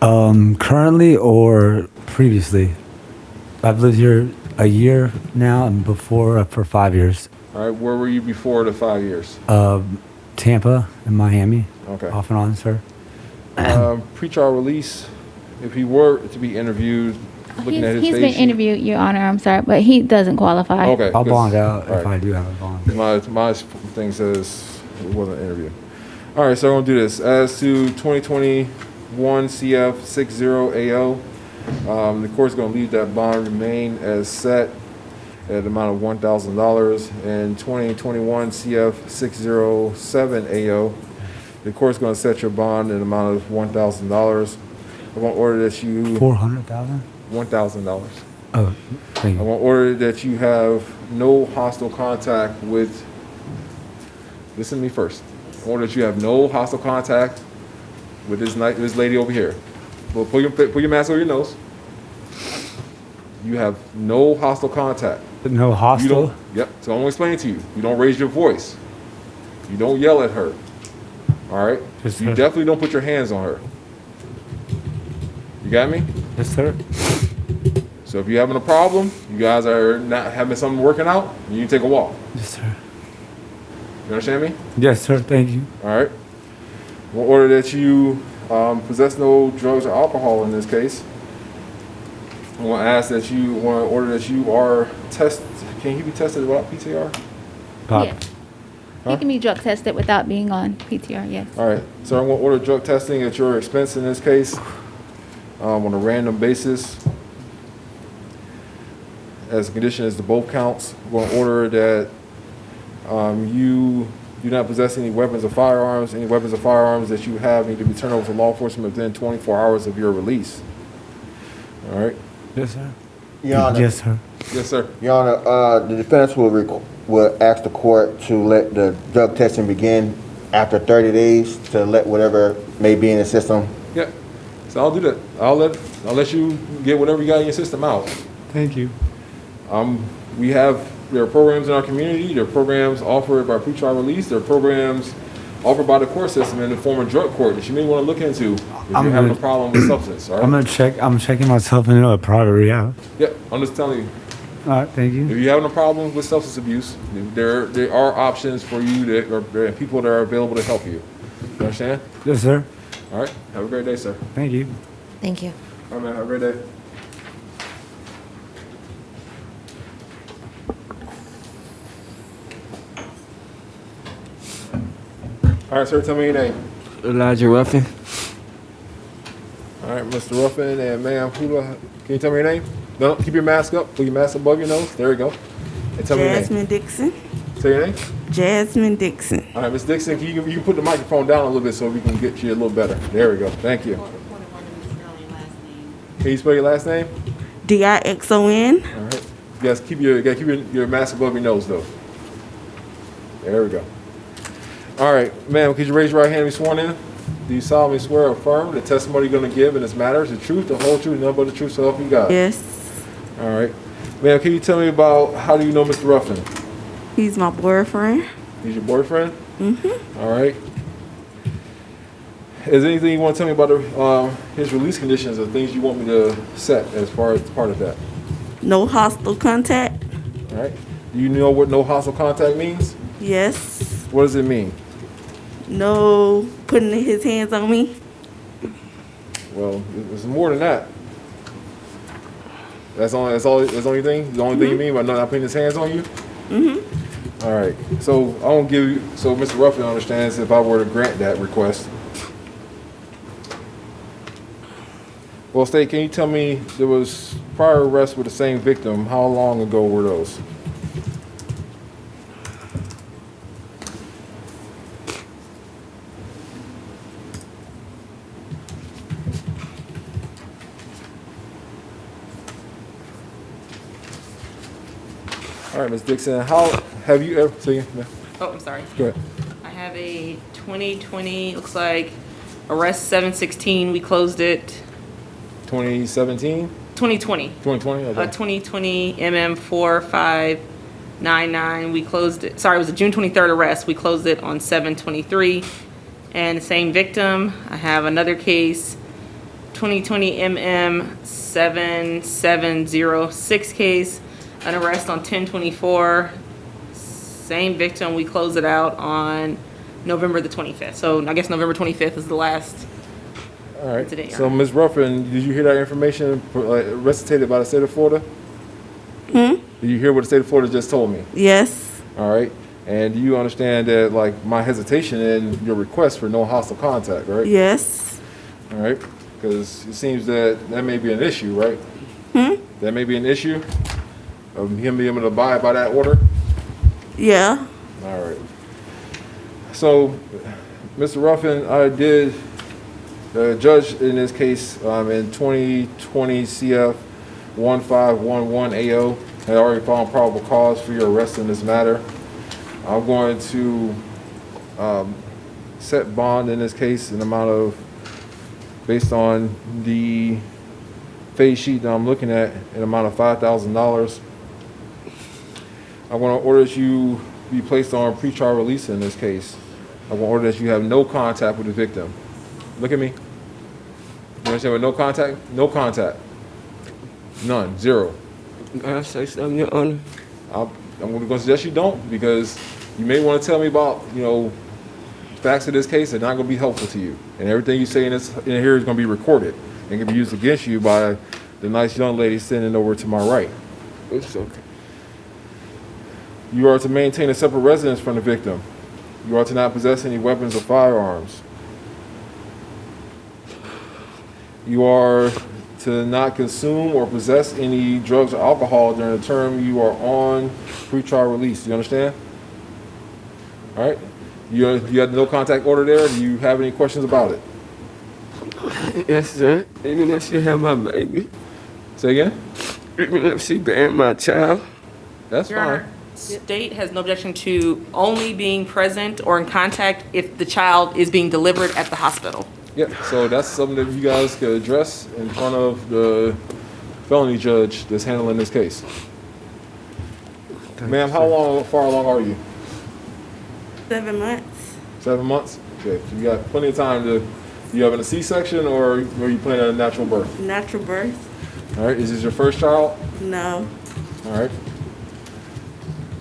Currently or previously? I've lived here a year now, and before for 5 years. All right, where were you before the 5 years? Tampa and Miami. Okay. Off and on, sir. Pretrial release, if he were to be interviewed, looking at his He's face been sheet- interviewed, Your Honor, I'm sorry, but he doesn't qualify. Okay. I'll good. bond out All if I do have a bond. My thing says it wasn't an interview. All right, so I'm gonna do this. As to 2021 CF 60AO, the court's gonna leave that bond remain as set at the amount of $1,000. And 2021 CF 607AO, the court's gonna set your bond at an amount of $1,000. I want order that you $400,000. $1,000. Oh, thank I you. want order that you have no hostile contact with. Listen to me first. I want that you have no hostile contact with this lady over here. Well, put your mask over your nose. You have no hostile contact. No You hostile. don't. Yep. So I'm gonna explain it to you. You don't raise your voice. You don't yell at her. All right. Yes, You sir. definitely don't put your hands on her. You got me? Yes, sir. So if you're having a problem, you guys are not having something working out, you need to take a walk. Yes, sir. You understand me? Yes, sir. Thank you. All right. We'll order that you possess no drugs or alcohol in this case. I want to ask that you want to order that you are tested. Can he be tested without PTR? Yes. He can be drug tested without being on PTR, yes. All right. So I'm going to order drug testing at your expense in this case on a random basis. As a condition as to both counts, we're going to order that you do not possess any weapons or firearms. Any weapons or firearms that you have need to be turned over to law enforcement within 24 hours of your release. All right? Yes, sir. Your Honor. Yes, sir. Yes, sir. Your Honor, the defense will ask the court to let the drug testing begin after 30 days to let whatever may be in the system. Yeah. So I'll do that. I'll let you get whatever you got in your system out. Thank you. There are programs in our community. There are programs offered by pretrial release. There are programs offered by the court system in the form of drug court that you may want to look into if I'm you're having a gonna- problem with substance. All right. I'm checking myself into a private rehab. Yeah, I'm just telling you. All right, thank you. If you're having a problem with substance abuse, there are options for you that are there are people that are available to help you. You understand? Yes, sir. All right. Have a great day, sir. Thank you. Thank you. All right, man. Have a great day. All right, sir. Tell me your name. Elijah Ruffin. All right, Mr. Ruffin and ma'am, can you tell me your name? No, keep your mask up. Put your mask above your nose. There we go. And tell me your name. Jasmine Dixon. Say your name. Jasmine Dixon. All right, Ms. Dixon, you can put the microphone down a little bit so we can get you a little better. There we go. Thank you. Can you spell your last name? Dixon. All right. You guys keep your mask above your nose though. There we go. All right, ma'am, could you raise your right hand and be sworn in? Do you solemnly swear or affirm the testimony you're going to give in this matter is the truth, the whole truth, and nothing but the truth, so help you God? Yes. All right. Ma'am, can you tell me about how do you know Mr. Ruffin? He's my boyfriend. He's your boyfriend? Mm-hmm. All right. Is there anything you want to tell me about his release conditions or things you want me to set as far as part of that? No hostile contact. All right. Do you know what no hostile contact means? Yes. What does it mean? No putting his hands on me. Well, it's more than that. That's the only thing you mean by not putting his hands on you? Mm-hmm. All right. So I won't give you. So Mr. Ruffin understands if I were to grant that request. Well, State, can you tell me there was prior arrests with the same victim? How long ago were those? All right, Ms. Dixon, how have you ever? Say again, ma'am. Oh, I'm sorry. Go ahead. I have a 2020, looks like arrest 716. We closed it 2017? 2020. 2020? Okay. 2020 MM 4599. We closed it. Sorry, it was a June 23rd arrest. We closed it on 723. And the same victim. I have another case, 2020 MM 7706 case. An arrest on 1024. Same victim. We closed it out on November the 25th. So I guess November 25th is the last. All right. Today, So, Ms. Ruffin, did you hear that information recitated by the state of Florida? Hmm? Did you hear what the state of Florida just told me? Yes. All right. And do you understand that, like, my hesitation in your request for no hostile contact, right? Yes. All right. Because it seems that may be an issue, right? Hmm? That may be an issue of him being able to abide by that order? Yeah. All right. So, Mr. Ruffin, I did judge in this case in 2020 CF 1511 AO had already found probable cause for your arrest in this matter. I'm going to set bond in this case in amount of, based on the phase sheet that I'm looking at, an amount of $5,000. I want to order that you be placed on pretrial release in this case. I want to order that you have no contact with the victim. Look at me. You understand what no contact? No contact. None. Zero. Can I say something, Your Honor? I'm going to suggest you don't, because you may want to tell me about, facts of this case that are not going to be helpful to you. And everything you say in here is going to be recorded and can be used against you by the nice young lady sitting over to my right. It's okay. You are to maintain a separate residence from the victim. You are to not possess any weapons or firearms. You are to not consume or possess any drugs or alcohol during the term you are on pretrial release. You understand? All right? You have the no contact order there. Do you have any questions about it? Yes, sir. Even if she had my baby. Say again? Even if she banned my child. That's Your fine. Honor, state has no objection to only being present or in contact if the child is being delivered at the hospital. Yeah, so that's something that you guys could address in front of the felony judge that's handling this case. Ma'am, how far along are you? 7 months. 7 months? Okay, so you got plenty of time to, you having a C-section or are you planning on a natural birth? Natural birth? All right, is this your first child? No. All right.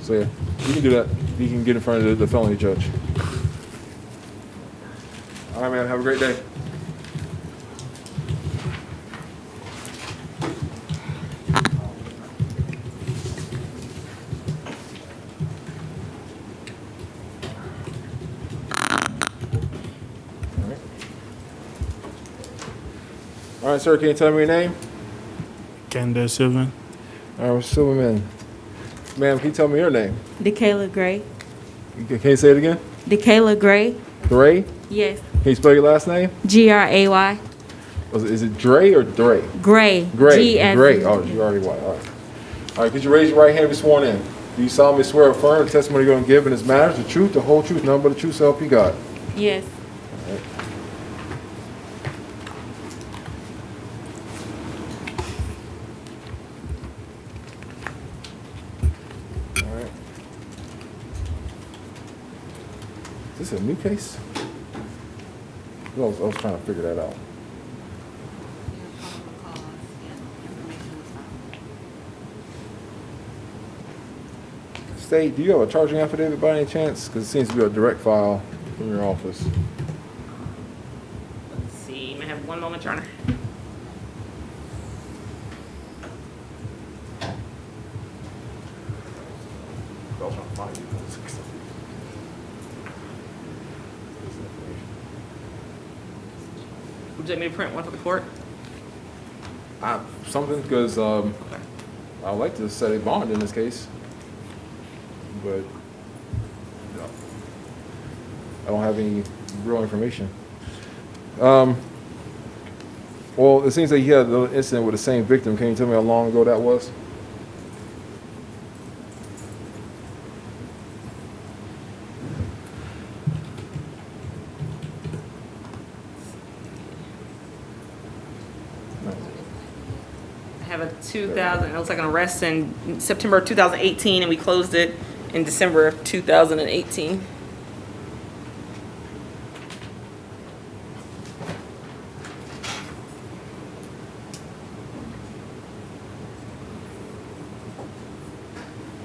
So yeah, you can do that. You can get in front of the felony judge. All right, man, have a great day. All right, sir, can you tell me your name? Kenda Sylvan. All right, Silverman. Ma'am, can you tell me your name? DeKayla Gray. Can you say it again? DeKayla Gray. Gray? Yes. Can you spell your last name? Gray. Is it Dre or Dre? Gray. Gray. G as Gray. in- Oh, G-R-A-Y. All right. All right, could you raise your right hand and be sworn in? Do you solemnly swear or affirm the testimony you're going to give in this matter is the truth, the whole truth, nothing but the truth, so help you God? Yes. All right. All right. Is this a new case? I was trying to figure that out. State, do you have a charging affidavit by any chance? Because it seems to be a direct file from your office. Let's see, may I have one moment, Your Honor? I was trying to find you. Would you like me to print one for the court? Something, because I'd like to set a bond in this case, but no, I don't have any real information. Well, it seems like you had the incident with the same victim. Can you tell me how long ago that was? I have a 2000, it looks like an arrest in September of 2018, and we closed it in December of 2018.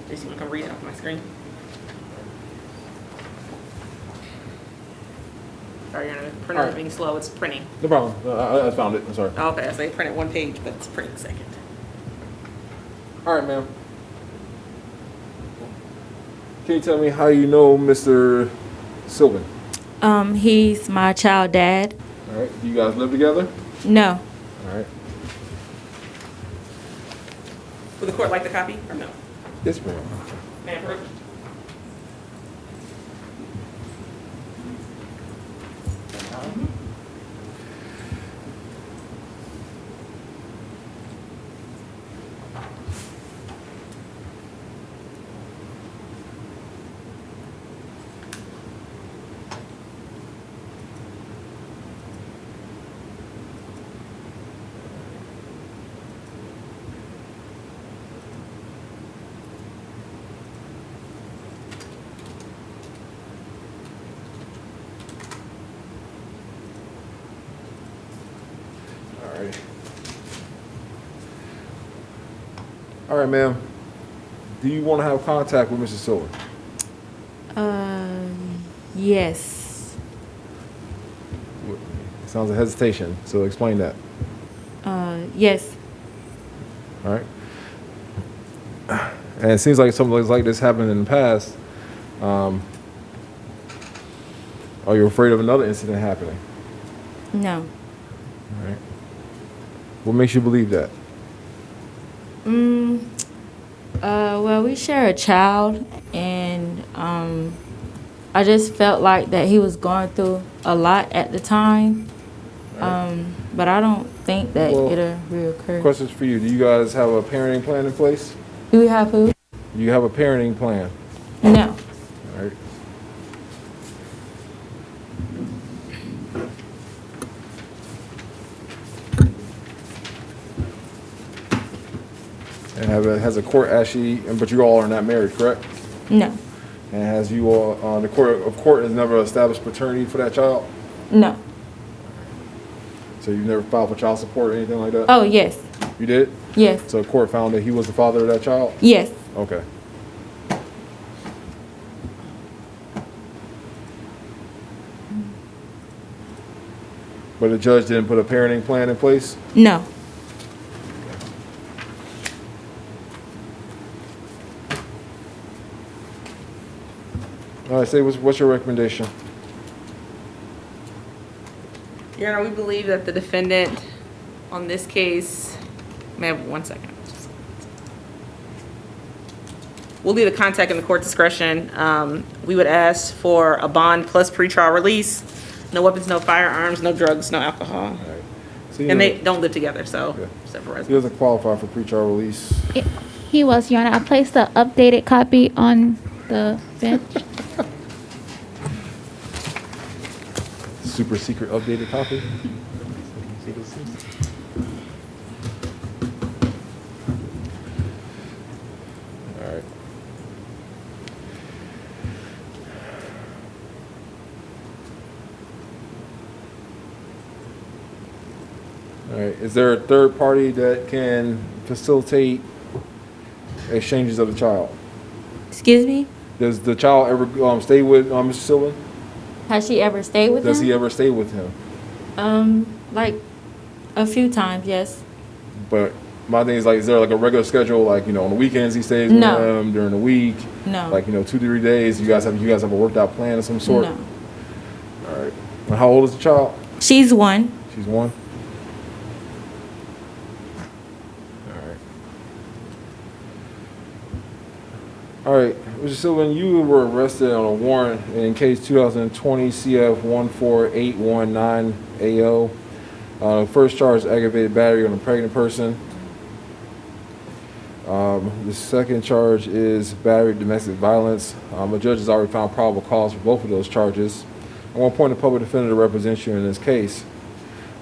Just want to come read it off my screen. Sorry, Your Honor, the printer is being slow, it's printing. No problem. I found it. I'm sorry. Okay, so they printed one page, but it's printing second. All right, ma'am. Can you tell me how you know Mr. Sylvan? He's my child dad. All right. Do you guys live together? No. All right. Would the court like the copy or no? Yes, ma'am. May I approve? All right, ma'am. Do you want to have contact with Mr. Silver? Yes. Sounds like hesitation, so explain that. Yes. All right. And it seems like something like this happened in the past. Are you afraid of another incident happening? No. All right. What makes you believe that? Well, we share a child, and I just felt like that he was going through a lot at the time. But I don't think that Well, it'll reoccur. Questions for you. Do you guys have a parenting plan in place? Do we have who? Do you have a parenting plan? No. All right. And has a court actually, but you all are not married, correct? No. And has you all, the court has never established paternity for that child? No. So you've never filed for child support or anything like that? Oh, yes. You did? Yes. So the court found that he was the father of that child? Yes. Okay. But the judge didn't put a parenting plan in place? No. All right, say, what's your recommendation? Your Honor, we believe that the defendant on this case, may I have 1 second? We'll leave the contact in the court's discretion. We would ask for a bond plus pretrial release, no weapons, no firearms, no drugs, no alcohol. So And they don't live together, so separate He residence. doesn't qualify for pretrial release. He was, Your Honor. I placed the updated copy on the bench. Super secret updated copy? All right. All right, is there a third party that can facilitate exchanges of the child? Excuse me? Does the child ever stay with Mr. Sylvan? Has she ever stayed with Does him? he ever stay with him? Like a few times, yes. But my thing is like, is there like a regular schedule? Like, on the weekends he stays No. with him, during the week? No. Like, 2 to 3 days. You guys have a worked out plan of some sort? No. All right. And how old is the child? She's 1. She's 1. All right, Mr. Sylvan, you were arrested on a warrant in case 2020 CF 14819 AO. First charge is aggravated battery on a pregnant person. The second charge is battery domestic violence. A judge has already found probable cause for both of those charges. I want to appoint a public defender to represent you in this case.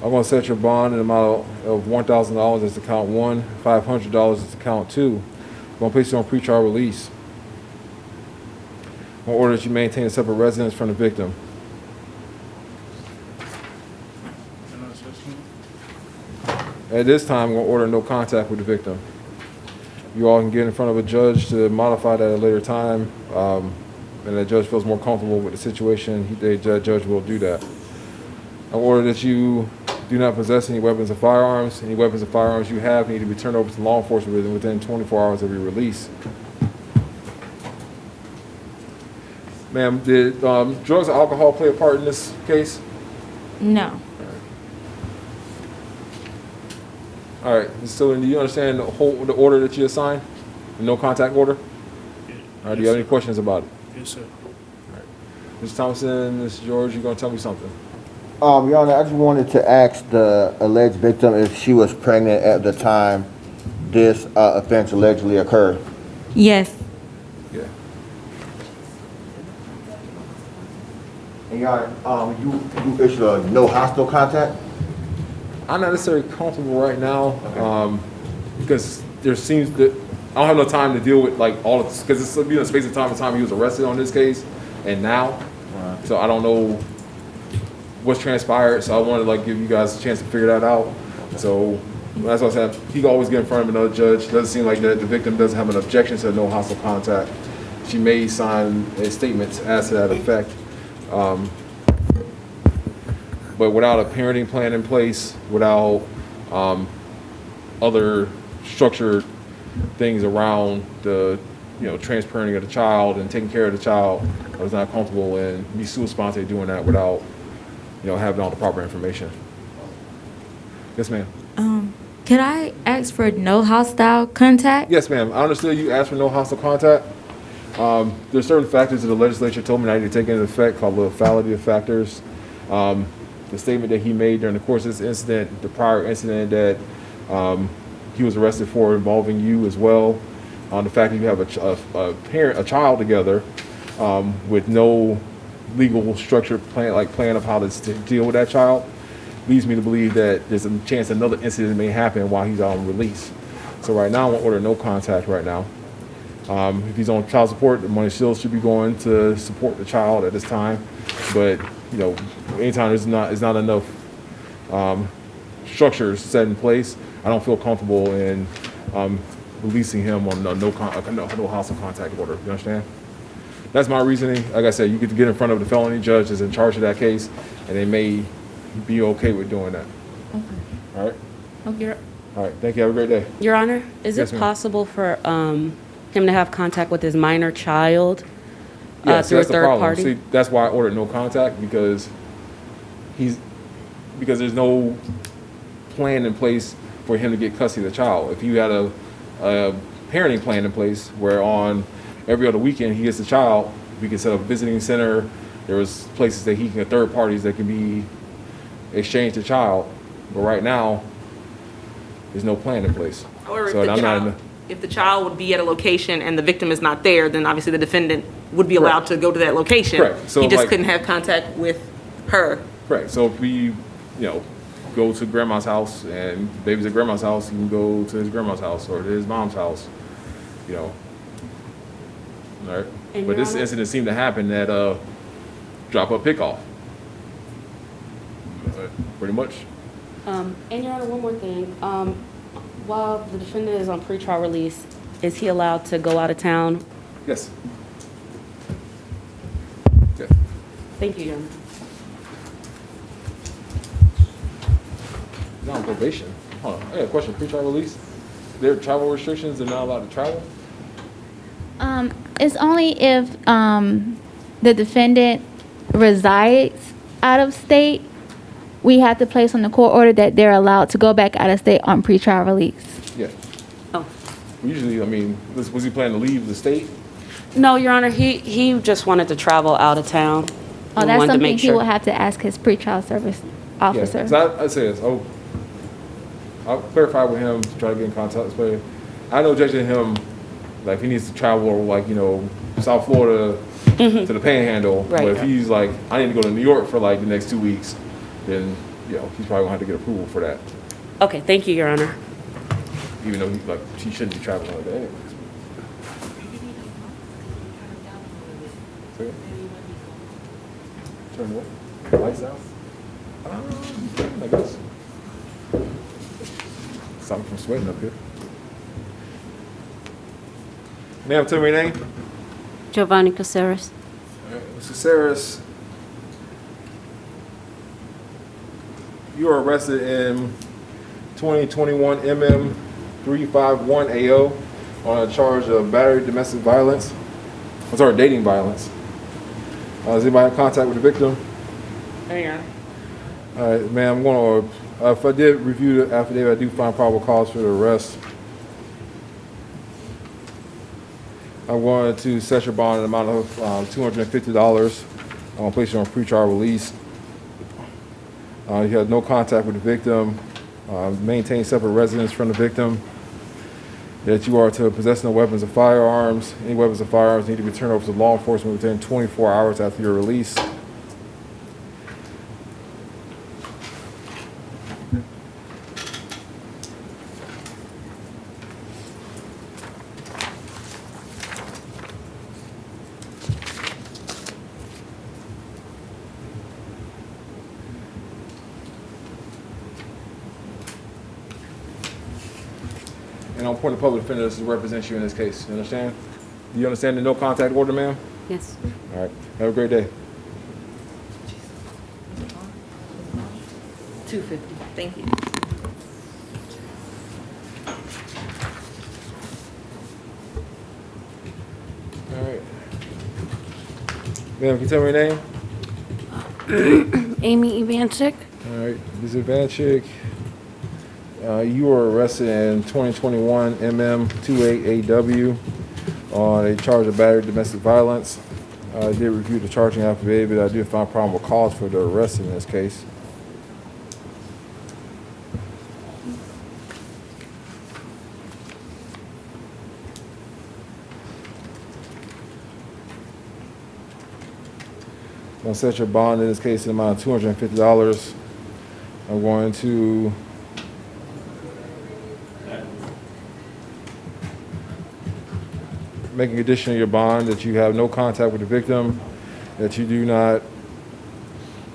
I'm going to set your bond in the amount of $1,000 as to count 1, $500 as to count 2. I'm going to place you on pretrial release. In order that you maintain a separate residence from the victim. At this time, I'm going to order no contact with the victim. You all can get in front of a judge to modify that at a later time, and the judge feels more comfortable with the situation, the judge will do that. I order that you do not possess any weapons or firearms. Any weapons or firearms you have need to be turned over to law enforcement within 24 hours of your release. Ma'am, did drugs or alcohol play a part in this case? No. All right, so do you understand the order that you assigned? The no contact order? All right, do you have any questions about it? Yes, sir. All right. Ms. Thompson, Ms. George, you're gonna tell me something? Your Honor, I just wanted to ask the alleged victim if she was pregnant at the time this offense allegedly occurred. Yes. Yeah. And Your Honor, you issued a no hostile contact? I'm not necessarily comfortable right now because there seems that I don't have no time to deal with like all of this because it's in a space of time and time he was arrested on this case and now. So I don't know what's transpired. So I wanted to like give you guys a chance to figure that out. So that's what I said. He can always get in front of another judge. Doesn't seem like that the victim doesn't have an objection to no hostile contact. She may sign a statement as to that effect. But without a parenting plan in place, without other structured things around the, transparenting of the child and taking care of the child, I was not comfortable in me sua sponte doing that without, having all the proper information. Yes, ma'am. Could I ask for no hostile contact? Yes, ma'am. I understood you asked for no hostile contact. There's certain factors that the legislature told me I need to take into effect called lethality of factors. The statement that he made during the course of this incident, the prior incident that he was arrested for involving you as well, the fact that you have a child together with no legal structured plan of how to deal with that child, leads me to believe that there's a chance another incident may happen while he's on release. So right now, I want to order no contact right now. If he's on child support, the money still should be going to support the child at this time. But, you know, anytime there's not enough structures set in place, I don't feel comfortable in releasing him on no house of contact order. You understand? That's my reasoning. Like I said, you get to get in front of the felony judge that's in charge of that case, and they may be okay with doing that. Okay. All right? Okay. All right. Thank you. Have a great day. Your Honor, is Yes, it ma'am. possible for him to have contact with his minor child Yes, through a that's the third problem. party? See, that's why I ordered no contact, because there's no plan in place for him to get custody of the child. If you had a parenting plan in place where on every other weekend he gets the child, we can set up a visiting center. There was places that he can get third parties that can be exchange the child. But right now, there's no plan in place. However, So I'm not in the, if the child would be at a location and the victim is not there, then obviously the defendant would be allowed to go to that location. Correct. So, he just like- couldn't have contact with her. correct. So if we, go to grandma's house and baby's at grandma's house, he can go to his grandma's house or to his mom's house, All right. And But Your this Honor- incident seemed to happen at drop-up pickoff. Pretty much. And Your Honor, one more thing. While the defendant is on pretrial release, is he allowed to go out of town? Yes. Yeah. Thank you, Your Honor. Not on probation. Hold on. I got a question. Pre-trial release? There are travel restrictions. They're not allowed to travel? It's only if the defendant resides out of state. We have to place on the court order that they're allowed to go back out of state on pretrial release. Yeah. Oh. Usually, was he planning to leave the state? No, Your Honor, he just wanted to travel out of town. Oh, We that's wanted to something make he sure. will have to ask his pretrial service officer. Yeah. So I say this. I'll clarify with him to try to get in contact with him. I know judging him, like, if he needs to travel, like, South Florida to the Panhandle. Right. But if he's like, I need to go to New York for like the next 2 weeks, then he's probably gonna have to get approval for that. Okay, thank you, Your Honor. Even though he shouldn't be traveling like that anyways. Say it. Turn what? Lights out? I guess. Stop me from sweating up here. Ma'am, tell me your name. Giovanni Caceres. All right, Mr. Saris, you are arrested in 2021 MM 351AO on a charge of battery, domestic violence. I'm sorry, dating violence. Does anybody have contact with the victim? Hang on. All right, ma'am, I'm going to, if I did review the affidavit, I do find probable cause for the arrest. I'm going to set your bond in the amount of $250. I'm going to place you on pretrial release. You had no contact with the victim. Maintain separate residence from the victim. That you are to possess no weapons or firearms. Any weapons or firearms need to be turned over to law enforcement within 24 hours after your release. And on point of public defender, this represents you in this case. You understand? Do you understand the no contact order, ma'am? Yes. All right. Have a great day. 250. Thank you. All right. Ma'am, can you tell me your name? Amy Ivancic. All right. Ms. Ivancic, you were arrested in 2021 MM 28AW on a charge of battery domestic violence. I did review the charging affidavit. I did find probable cause for the arrest in this case. I'm going to set your bond in this case in the amount of $250. I'm going to making a condition of your bond that you have no contact with the victim, that you do not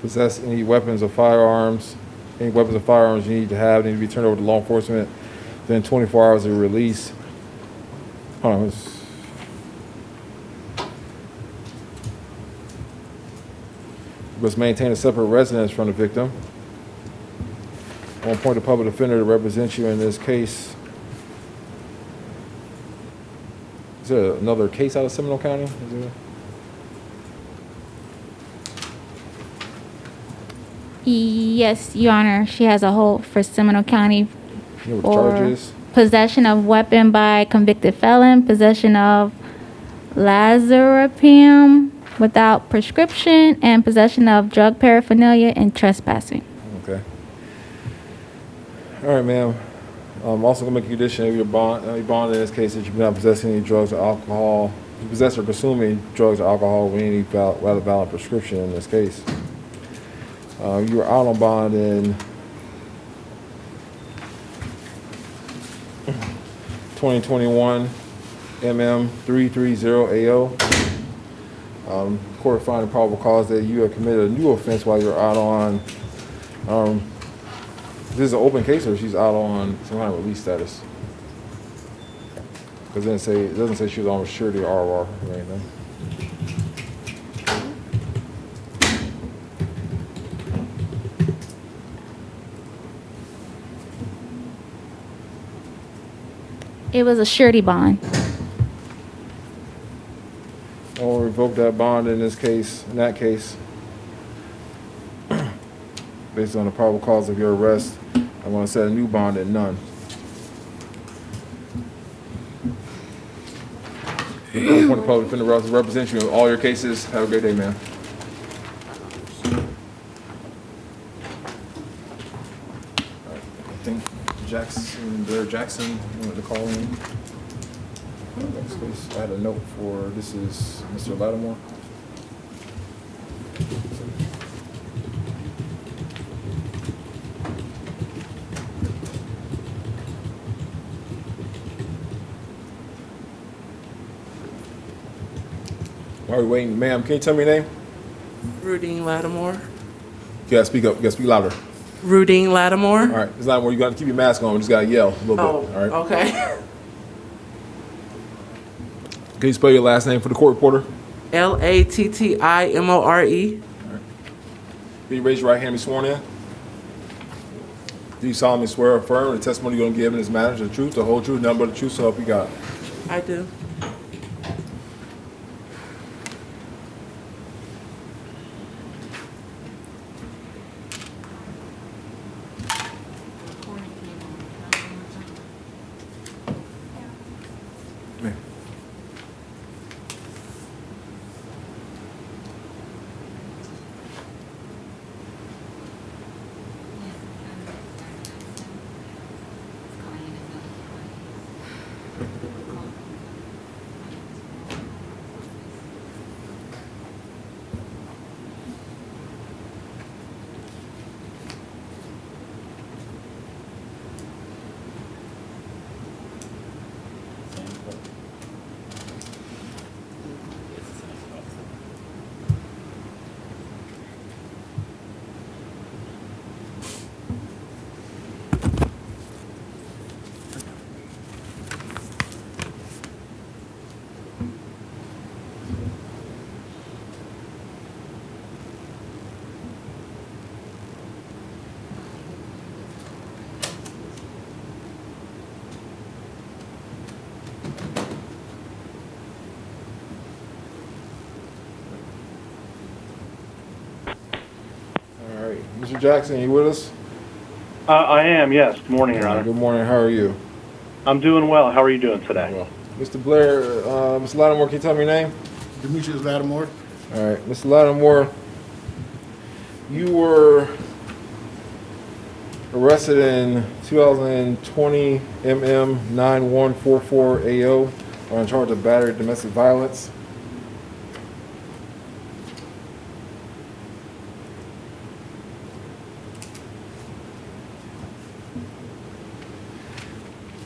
possess any weapons or firearms. Any weapons or firearms you need to be turned over to law enforcement within 24 hours of your release. Hold on. You must maintain a separate residence from the victim. I want to appoint a public defender to represent you in this case. Is there another case out of Seminole County? Is there? Yes, Your Honor. She has a hold for Seminole County You know what the charge is? possession of weapon by convicted felon, possession of Lazarapam without prescription, and possession of drug paraphernalia and trespassing. Okay. All right, ma'am. I'm also gonna make a condition of your bond in this case that you do not possess any drugs or alcohol. You possess or consume any drugs or alcohol with any valid prescription in this case. You were out on bond in 2021 MM 330AO. Court finding probable cause that you have committed a new offense while you're out on. This is an open case, or she's out on some kind of release status? Because it doesn't say she was on surety or RR or anything. It was a surety bond. I'll revoke that bond in that case. Based on the probable cause of your arrest, I'm going to set a new bond at none. The public defender represents you in all your cases. Have a great day, man. All right, I think Jackson wanted to call in. Next case, I had a note for, this is Mr. Lattimore. While we're waiting, ma'am, can you tell me your name? Rudine Lattimore. You gotta speak up, you gotta speak louder. Rudine Lattimore. All right, Ms. Lattimore, you gotta keep your mask on, we just gotta yell a little bit, all right? Okay. Can you spell your last name for the court reporter? Lattimore. Can you raise your right hand and be sworn in? Do you solemnly swear or affirm the testimony you're gonna give in this matter is the truth, the whole truth, nothing but the truth, so help you God? I do. Mr. Jackson, you with us? I am, yes. Good morning, Your Honor. Good morning, how are you? I'm doing well. How are you doing today? Well, Mr. Blair, Mr. Lattimore, can you tell me your name? Demetrius Lattimore. All right, Mr. Lattimore, you were arrested in 2020 MM 9144 AO on charge of battery domestic violence.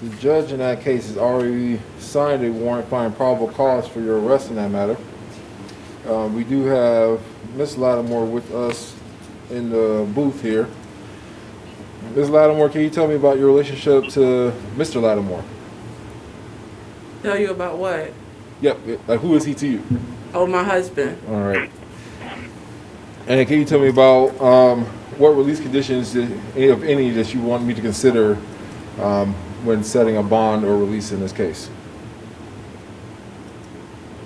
The judge in that case has already signed a warrant finding probable cause for your arrest in that matter. We do have Ms. Lattimore with us in the booth here. Ms. Lattimore, can you tell me about your relationship to Mr. Lattimore? Tell you about what? Yep, like who is he to you? Oh, my husband. All right. And can you tell me about what release conditions, if any, that you want me to consider when setting a bond or release in this case?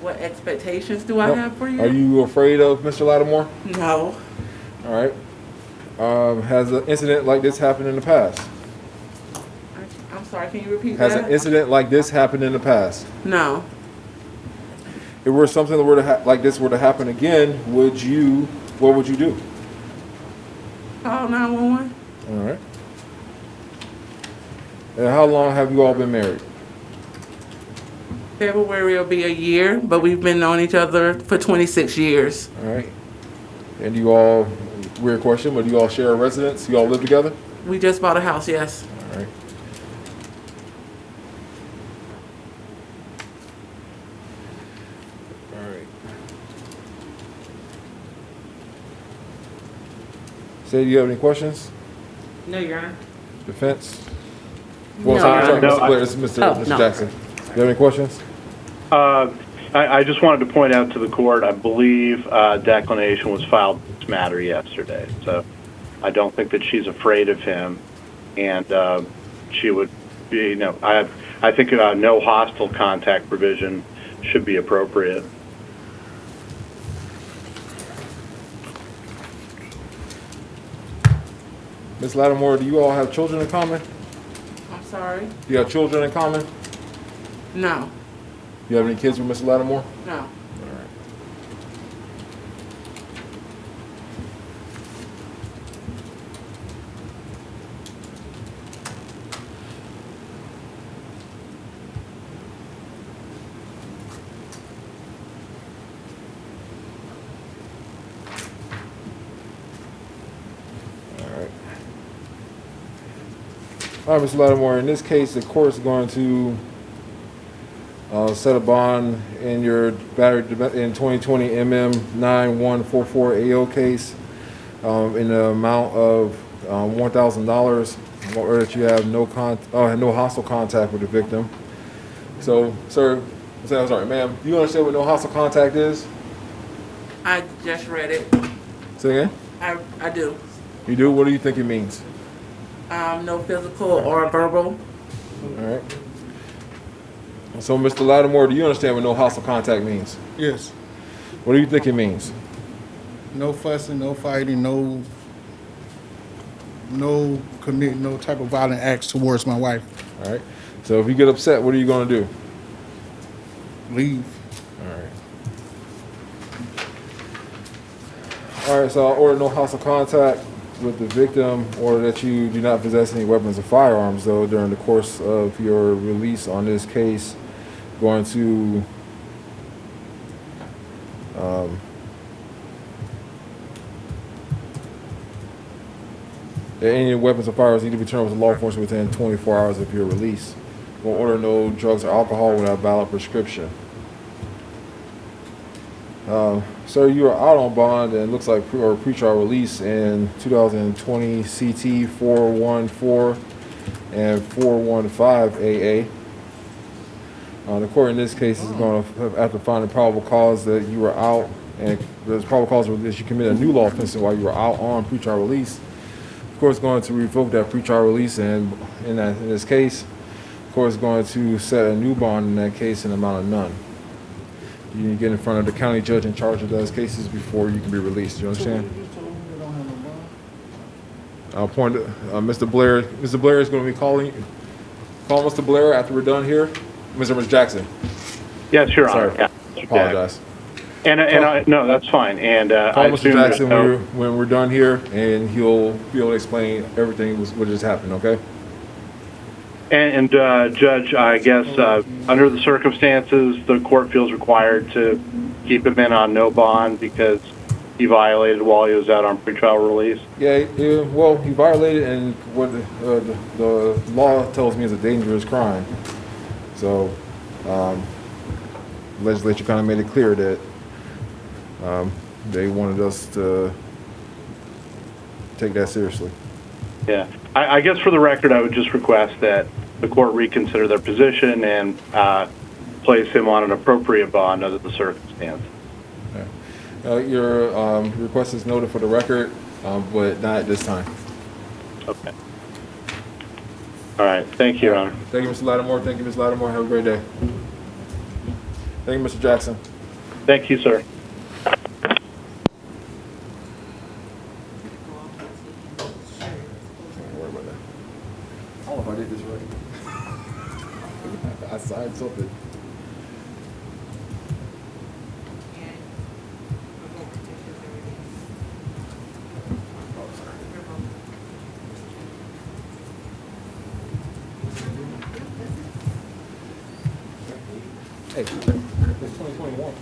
What expectations do I have for you? Are you afraid of Mr. Lattimore? No. All right. Has an incident like this happened in the past? I'm sorry, can you repeat Has that? an incident like this happened in the past? No. If were something that were to like this were to happen again, what would you do? Call 911. All right. And how long have you all been married? February will be a year, but we've been knowing each other for 26 years. All right. And you all, weird question, but do you all share a residence? You all live together? We just bought a house, yes. All right. All right. Say, do you have any questions? No, Your Honor. Defense? No, sorry, Your Honor. Mr. Blair, this is Mr. no. Jackson. Do you have any questions? I just wanted to point out to the court, I believe declination was filed in this matter yesterday. So I don't think that she's afraid of him. And she would be, I think no hostile contact provision should be appropriate. Ms. Lattimore, do you all have children in common? I'm sorry? Do you have children in common? No. Do you have any kids with Mr. Lattimore? No. All right, Mr. Lattimore, in this case, the court is going to set a bond in your battery in 2020 MM9144 AO case in the amount of $1,000, or that you have no hostile contact with the victim. So, sir, I'm sorry, ma'am, do you understand what no hostile contact is? I just read it. Say again? I do. You do? What do you think it means? No physical or verbal. All right. So, Mr. Lattimore, do you understand what no hostile contact means? Yes. What do you think it means? No fussing, no fighting, no committing no type of violent acts towards my wife. All right. So if you get upset, what are you going to do? Leave. All right. All right. So I'll order no hostile contact with the victim, or that you do not possess any weapons or firearms, though, during the course of your release on this case. Going to any weapons or firearms need to be returned with law enforcement within 24 hours of your release. Will order no drugs or alcohol without a valid prescription. Sir, you are out on bond and looks like pre-trial release in 2020 CT 414 and 415 AA. The court in this case is going to have to find a probable cause that you were out, and there's probable cause that you committed a new law offense while you were out on pre-trial release. The court is going to revoke that pre-trial release, and in this case, the court is going to set a new bond in that case in the amount of none. You need to get in front of the county judge in charge of those cases before you can be released. Do you understand? I'll point to Mr. Blair. Mr. Blair is going to be calling Mr. Blair after we're done here. Mr. Jackson. Yes, Your Honor. Sorry. Yeah. Apologize. No, that's fine. And Call I Mr. assume Jackson there's when we're done here, and he'll be able to explain everything what just happened. Okay. And Judge, I guess under the circumstances, the court feels required to keep him in on no bond because he violated while he was out on pretrial release? Yeah, well, he violated, and what the law tells me is a dangerous crime. So, legislature kind of made it clear that they wanted us to take that seriously. Yeah. I guess for the record, I would just request that the court reconsider their position and place him on an appropriate bond under the circumstance. Your request is noted for the record, but not at this time. Okay. All right. Thank you, Your Honor. Thank you, Mr. Lattimore. Thank you, Ms. Lattimore. Have a great day. Thank you, Mr. Jackson. Thank you, sir. Don't worry about that. I don't know if I did this right. I signed something. Hey, it's 2021.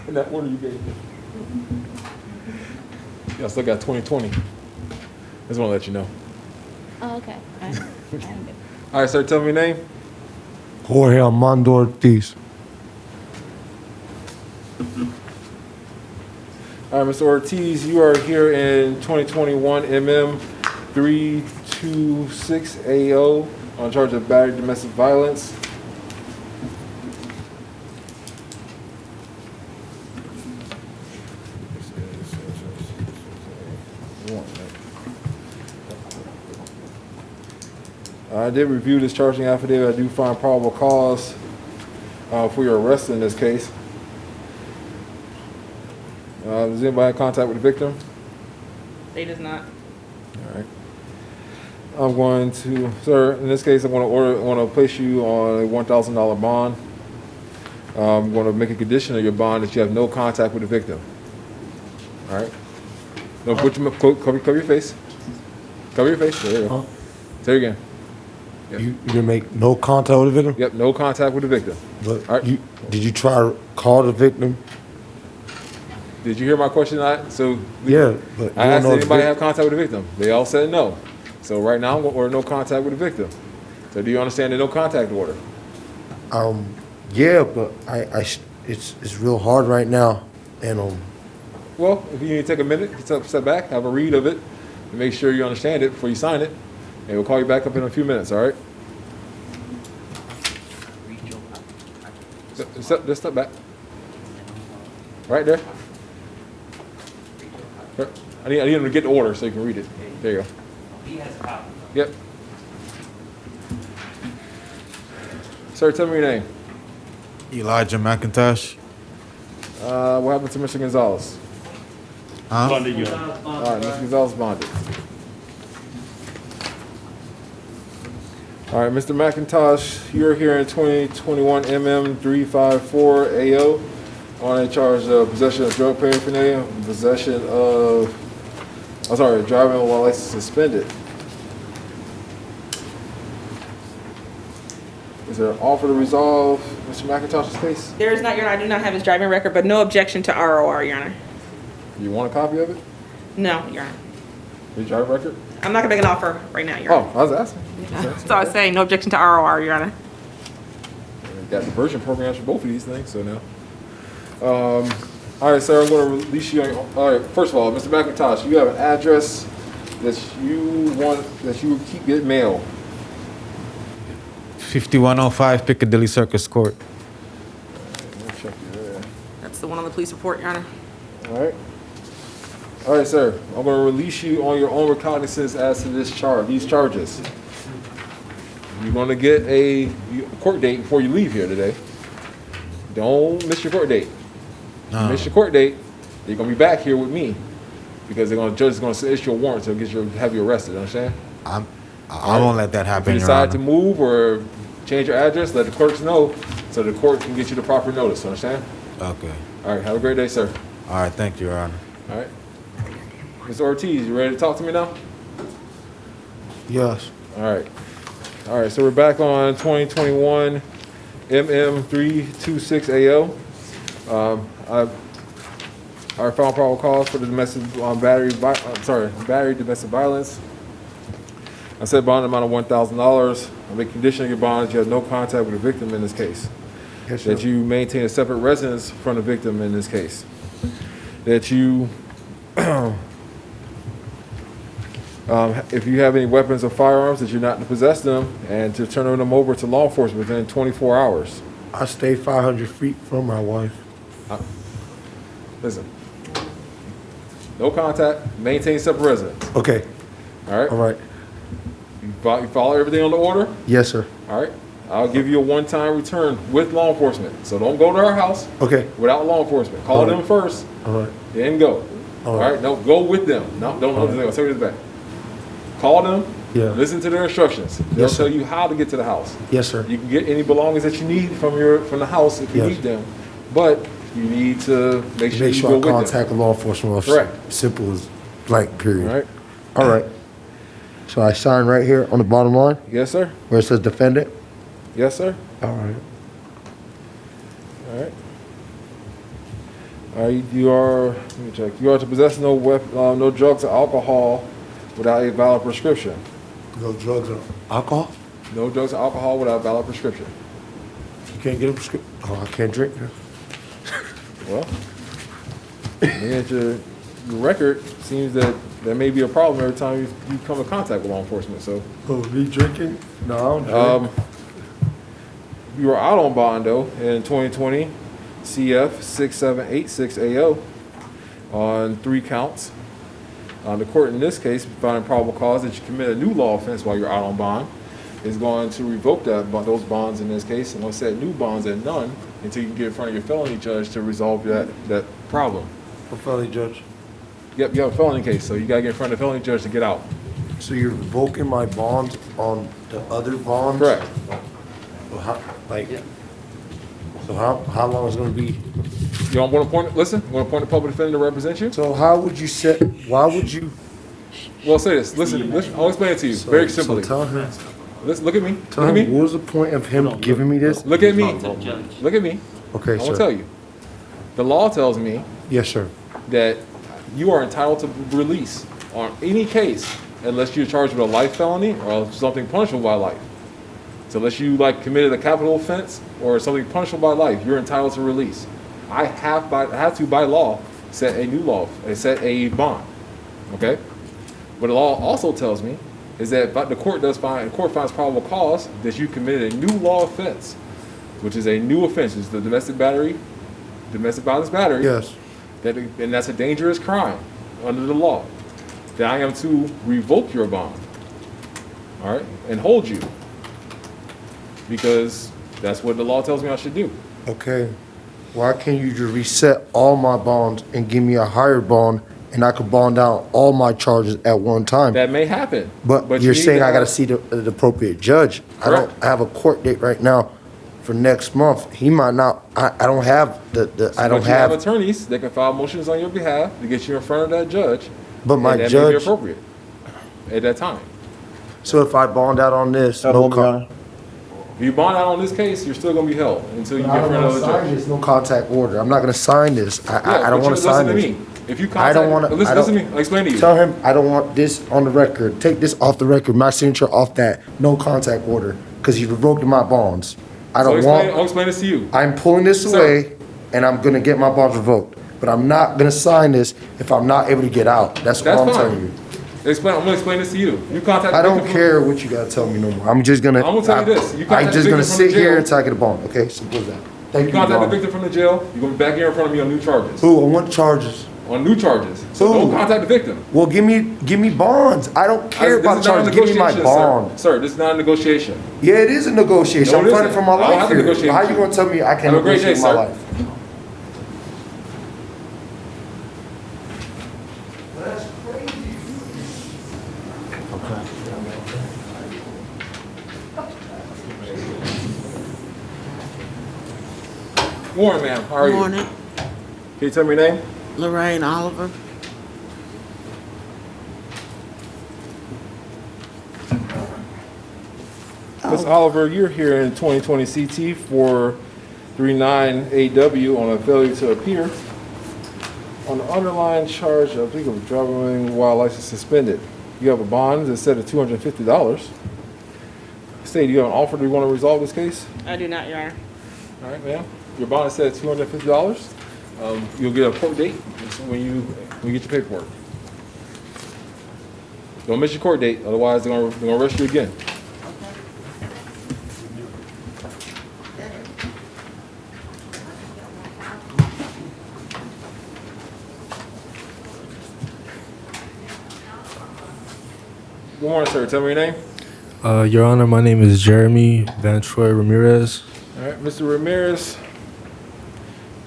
In that order you gave me. Yeah, I still got 2020. Just want to let you know. Oh, okay. All right, sir, tell me your name. Jorge Armando Ortiz. All right, Mr. Ortiz, you are here in 2021 MM 326 AO on charge of battery domestic violence. I did review this charging affidavit. I do find probable cause for your arrest in this case. Does anybody have contact with the victim? They does not. All right. I'm going to, sir, in this case, I want to place you on a $1,000 bond. I'm going to make a condition of your bond that you have no contact with the victim. All right. No, cover your face. Cover your face. There you go. Say it again. Yep. You make no contact with the victim? Yep, no contact with the victim. But All right. did you try to call the victim? Did you hear my question? Yeah, but I asked did anybody have contact with the victim. They all said no. So right now I'm going to order no contact with the victim. So do you understand the no contact order? Yeah, but it's real hard right now, and Well, if you need to take a minute, step back, have a read of it, and make sure you understand it before you sign it, and we'll call you back up in a few minutes. All right? Just step back. Right there. I need him to get the order so you can read it. There you go. He has a copy. Yep. Sir, tell me your name. Elijah McIntosh. What happened to Mr. Gonzalez? Huh? All right, Mr. Gonzalez bonded. All right, Mr. McIntosh, you're here in 2021 MM 354 AO on a charge of possession of drug paraphernalia, driving while license suspended. Is there an offer to resolve Mr. McIntosh's case? There is not, Your Honor. I do not have his driving record, but no objection to ROR, Your Honor. You want a copy of it? No, Your Honor. Your driving record? I'm not gonna make an offer right now, Your Honor. Oh, I was asking. So I was saying, no objection to ROR, Your Honor. Got diversion programs for both of these things, so now. All right, sir, I'm going to release you. All right, first of all, Mr. McIntosh, you have an address that you keep getting mail. 5105 Piccadilly Circus Court. That's the one on the police report, Your Honor. All right. All right, sir. I'm going to release you on your own recognizance as to these charges. You're going to get a court date before you leave here today. Don't miss your court date. No. You miss your court date, you're going to be back here with me because the judge is going to issue a warrant to have you arrested. Understand? I won't let that happen. If you decide to move or change your address, let the clerks know so the court can get you the proper notice. Understand? Okay. All right. Have a great day, sir. All right. Thank you, Your Honor. All right. Mr. Ortiz, you ready to talk to me now? yes. All right. All right. So we're back on 2021 MM 326 AO Our found probable cause for the domestic battery domestic violence. I said bond amount of $1,000. On the condition of your bond, you have no contact with the victim in this case. Yes, sir. That you maintain a separate residence from the victim in this case. That you, if you have any weapons or firearms, that you're not to possess them and to turn them over to law enforcement within 24 hours. I stay 500 feet from my wife. Listen. No contact, maintain separate residence. Okay. All right? All right. You follow everything on the order? Yes, sir. All right. I'll give you a one-time return with law enforcement. So don't go to our house Okay. without law enforcement. Call All right. them first, All right. then go. All All right. right? No, go with them. No, don't All do right. I'll tell you this back. Call them. Yeah. Listen to their instructions. They'll Yes, sir. tell you how to get to the house. Yes, sir. You can get any belongings that you need from the house if you Yes. need them, but you need to make sure Make you sure go I with them. contact a law enforcement officer. Correct. Simple as blank, period. All right. All right. So I sign right here on the bottom line Yes, sir. where it says defendant. Yes, sir. All right. All right. All right. You are. Let me check. You are to possess no weapon, no drugs or alcohol without a valid prescription. No drugs or alcohol? No drugs or alcohol without a valid prescription. You can't get a prescription? Oh, I can't drink now. Well, looking at your record, seems that there may be a problem every time you come in contact with law enforcement. So, Oh, me drinking? No, I don't drink. you were out on bond though in 2020, CF 6786AO on 3 counts. The court in this case, finding probable cause that you commit a new law offense while you're out on bond, is going to revoke those bonds in this case and will set new bonds at none until you can get in front of your felony judge to resolve that problem. A felony judge. Yep, you have a felony case, so you gotta get in front of the felony judge to get out. So you're revoking my bonds on the other bonds? Correct. So how long is it gonna be? You don't want to appoint, listen, you want to appoint a public defender to represent you? So how would you set, why would you? Well, say this, listen, I'll explain it to you very simply. So tell him, Listen, look at me, tell look at him, me, what was the point of him giving me this? look at me, look at me. Okay, I sir. will tell you. The law tells me Yes, sir. that you are entitled to release on any case unless you're charged with a life felony or something punishable by life. So unless you committed a capital offense or something punishable by life, you're entitled to release. I have to by law set a bond. Okay? But the law also tells me is that the court finds probable cause that you committed a new law offense, which is a new offense. It's the domestic violence battery. Yes. And that's a dangerous crime under the law. That I am to revoke your bond, all right, and hold you, because that's what the law tells me I should do. Okay. Why can't you just reset all my bonds and give me a higher bond and I could bond out all my charges at one time? That may happen. But you you're need saying to I got to have- see the appropriate judge. Correct. I have a court date right now for next month. He might not. I don't have I don't But you have have. attorneys that can file motions on your behalf to get you in front of that judge. But my and that may be judge. appropriate at that time. So if I bond out on this, no If you bond out on this case, you're still gonna be held until you get in front of the judge. this no contact order. I'm not going to sign this. I Yeah, don't but want to you sign listen this. to me. If you I contact, don't want to. listen to me. I'll explain to you. Tell him I don't want this on the record. Take this off the record. My signature off that no contact order because he's revoked my bonds. I don't I'll want. explain this to you. I'm pulling this Sir. away, and I'm gonna get my bonds revoked. But I'm not gonna sign this if I'm not able to get out. That's That's all I'm fine. telling you. I'm gonna explain this to you. You contact. I the don't victim care what you gotta tell me no more. I'm just gonna. I'm gonna tell you this. You I'm contact just the gonna victim from sit the here jail. until I get a bond. Okay, simple as that. Thank You you, contact the Your victim from the jail. You're gonna be back here in front of me on new charges. Honor. Who? On what charges? On new charges. So Who? don't contact the victim. Well, give me bonds. I don't care This about is not a charges. Give me my negotiation, bond. Sir, this is not a negotiation. Yeah, it is a negotiation. No, I'm it fighting isn't. for my I don't life have to here. negotiate How with you you. gonna tell me I can't Have a great negotiate day, my sir. life? Morning, ma'am. How are you? Morning, Can you tell me your name? Lorraine Oliver. Ms. Oliver, you're here in 2020 CT for 39AW on a failure to appear on the underlying charge of, I think, of driving while license suspended. You have a bond that's set at $250. State, do you have an offer? Do you want to resolve this case? I do not, Your Honor. All right, ma'am. Your bond is set at $250. You'll get a court date when you get your paperwork. Don't miss your court date, otherwise they're gonna arrest you again. Good morning, sir. Tell me your name. Your Honor, my name is Jeremy Van Troy Ramirez. All right, Mr. Ramirez,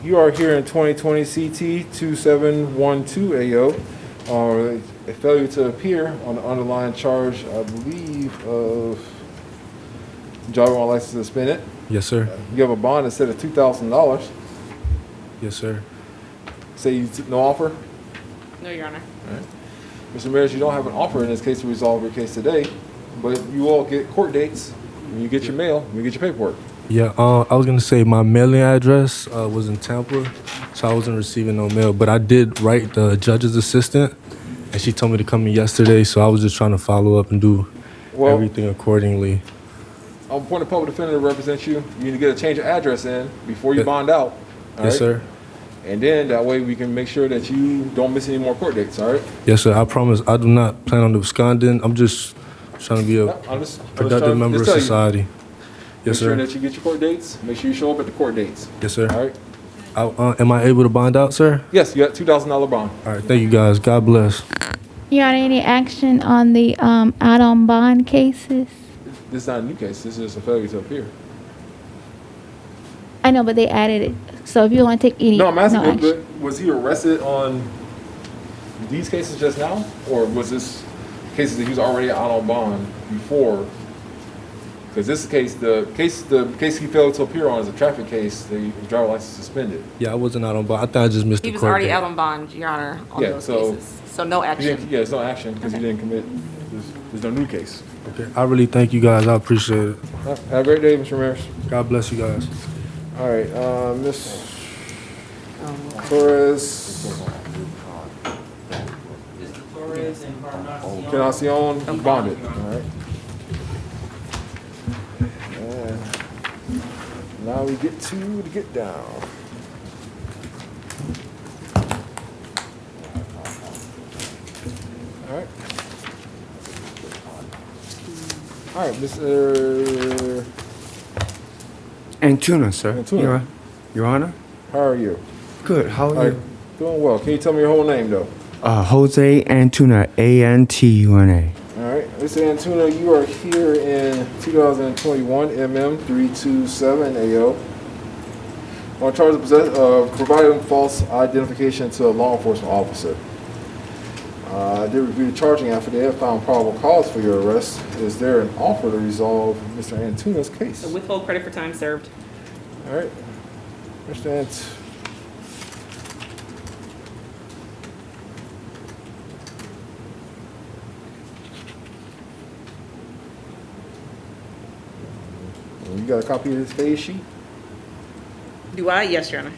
you are here in 2020 CT 2712 AO, a failure to appear on the underlying charge, I believe, of driving while license suspended. Yes, sir. You have a bond that's set at $2,000. Yes, sir. Say you no offer? No, Your Honor. All right. Mr. Ramirez, you don't have an offer in this case to resolve your case today, but you all get court dates when you get your mail, when you get your paperwork. Yeah, I was gonna say my mailing address was in Tampa, so I wasn't receiving no mail. But I did write the judge's assistant, and she told me to come in yesterday, so I was just trying to follow up and do everything accordingly. I'll appoint a public defender to represent you. You need to get a change of address in before you bond out. All Yes, right? sir. And then that way we can make sure that you don't miss any more court dates, all right? Yes, sir. I promise. I do not plan on absconding. I'm just trying to be a productive member of society. Yes, Make sure sir. that you get your court dates. Make sure you show up at the court dates. Yes, sir. All right? Am I able to bond out, sir? Yes, you got $2,000 bond. All right. Thank you, guys. God bless. You got any action on the out on bond cases? This is not a new case. This is a failure to appear. I know, but they added it. So if you want to take any, No, I'm asking, action. was he arrested on these cases just now? Or was this cases that he was already out on bond before? Because this case, the case he failed to appear on is a traffic case. The driver license suspended. Yeah, I wasn't out on bond. I thought I just missed He the was court already date. out on bond, Your Honor, on Yeah, those so- cases. So no action. Yeah, it's no action because he didn't commit. There's no new case. Okay. I really thank you guys. I appreciate it. Have a great day, Mr. Ramirez. God bless you guys. All right, Ms. Torres. Torres and Encarnacion bonded. All right. And now we get to the get down. All right. All right, Mr. Antuna, sir. Antuna. Your Honor. How are you? Good. How All are right, you? doing well. Can you tell me your whole name, though? Jose Antuna. Antuna. All right, Mr. Antuna, you are here in 2021 MM327AO on charge of providing false identification to a law enforcement officer. I did review the charging affidavit, found probable cause for your arrest. Is there an offer to resolve Mr. Antuna's case? So withhold credit for time served. All right, Mr. Ant. You got a copy of this phase sheet? Do I? Yes, Your Honor.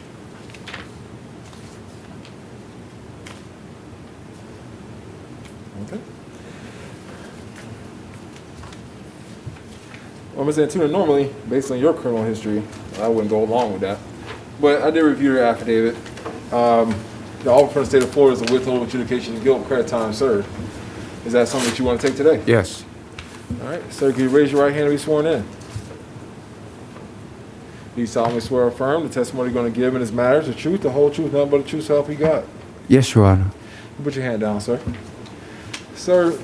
Okay. Well, Ms. Antuna, normally, based on your criminal history, I wouldn't go along with that. But I did review your affidavit. The offer from the state of Florida is a withhold adjudication of guilt, credit time served. Is that something that you want to take today? Yes. All right, sir, can you raise your right hand and be sworn in? Do you solemnly swear or affirm the testimony you're going to give in this matter is the truth, the whole truth, nothing but the truth, so help you God? Yes, Your Honor. Put your hand down, sir. Sir,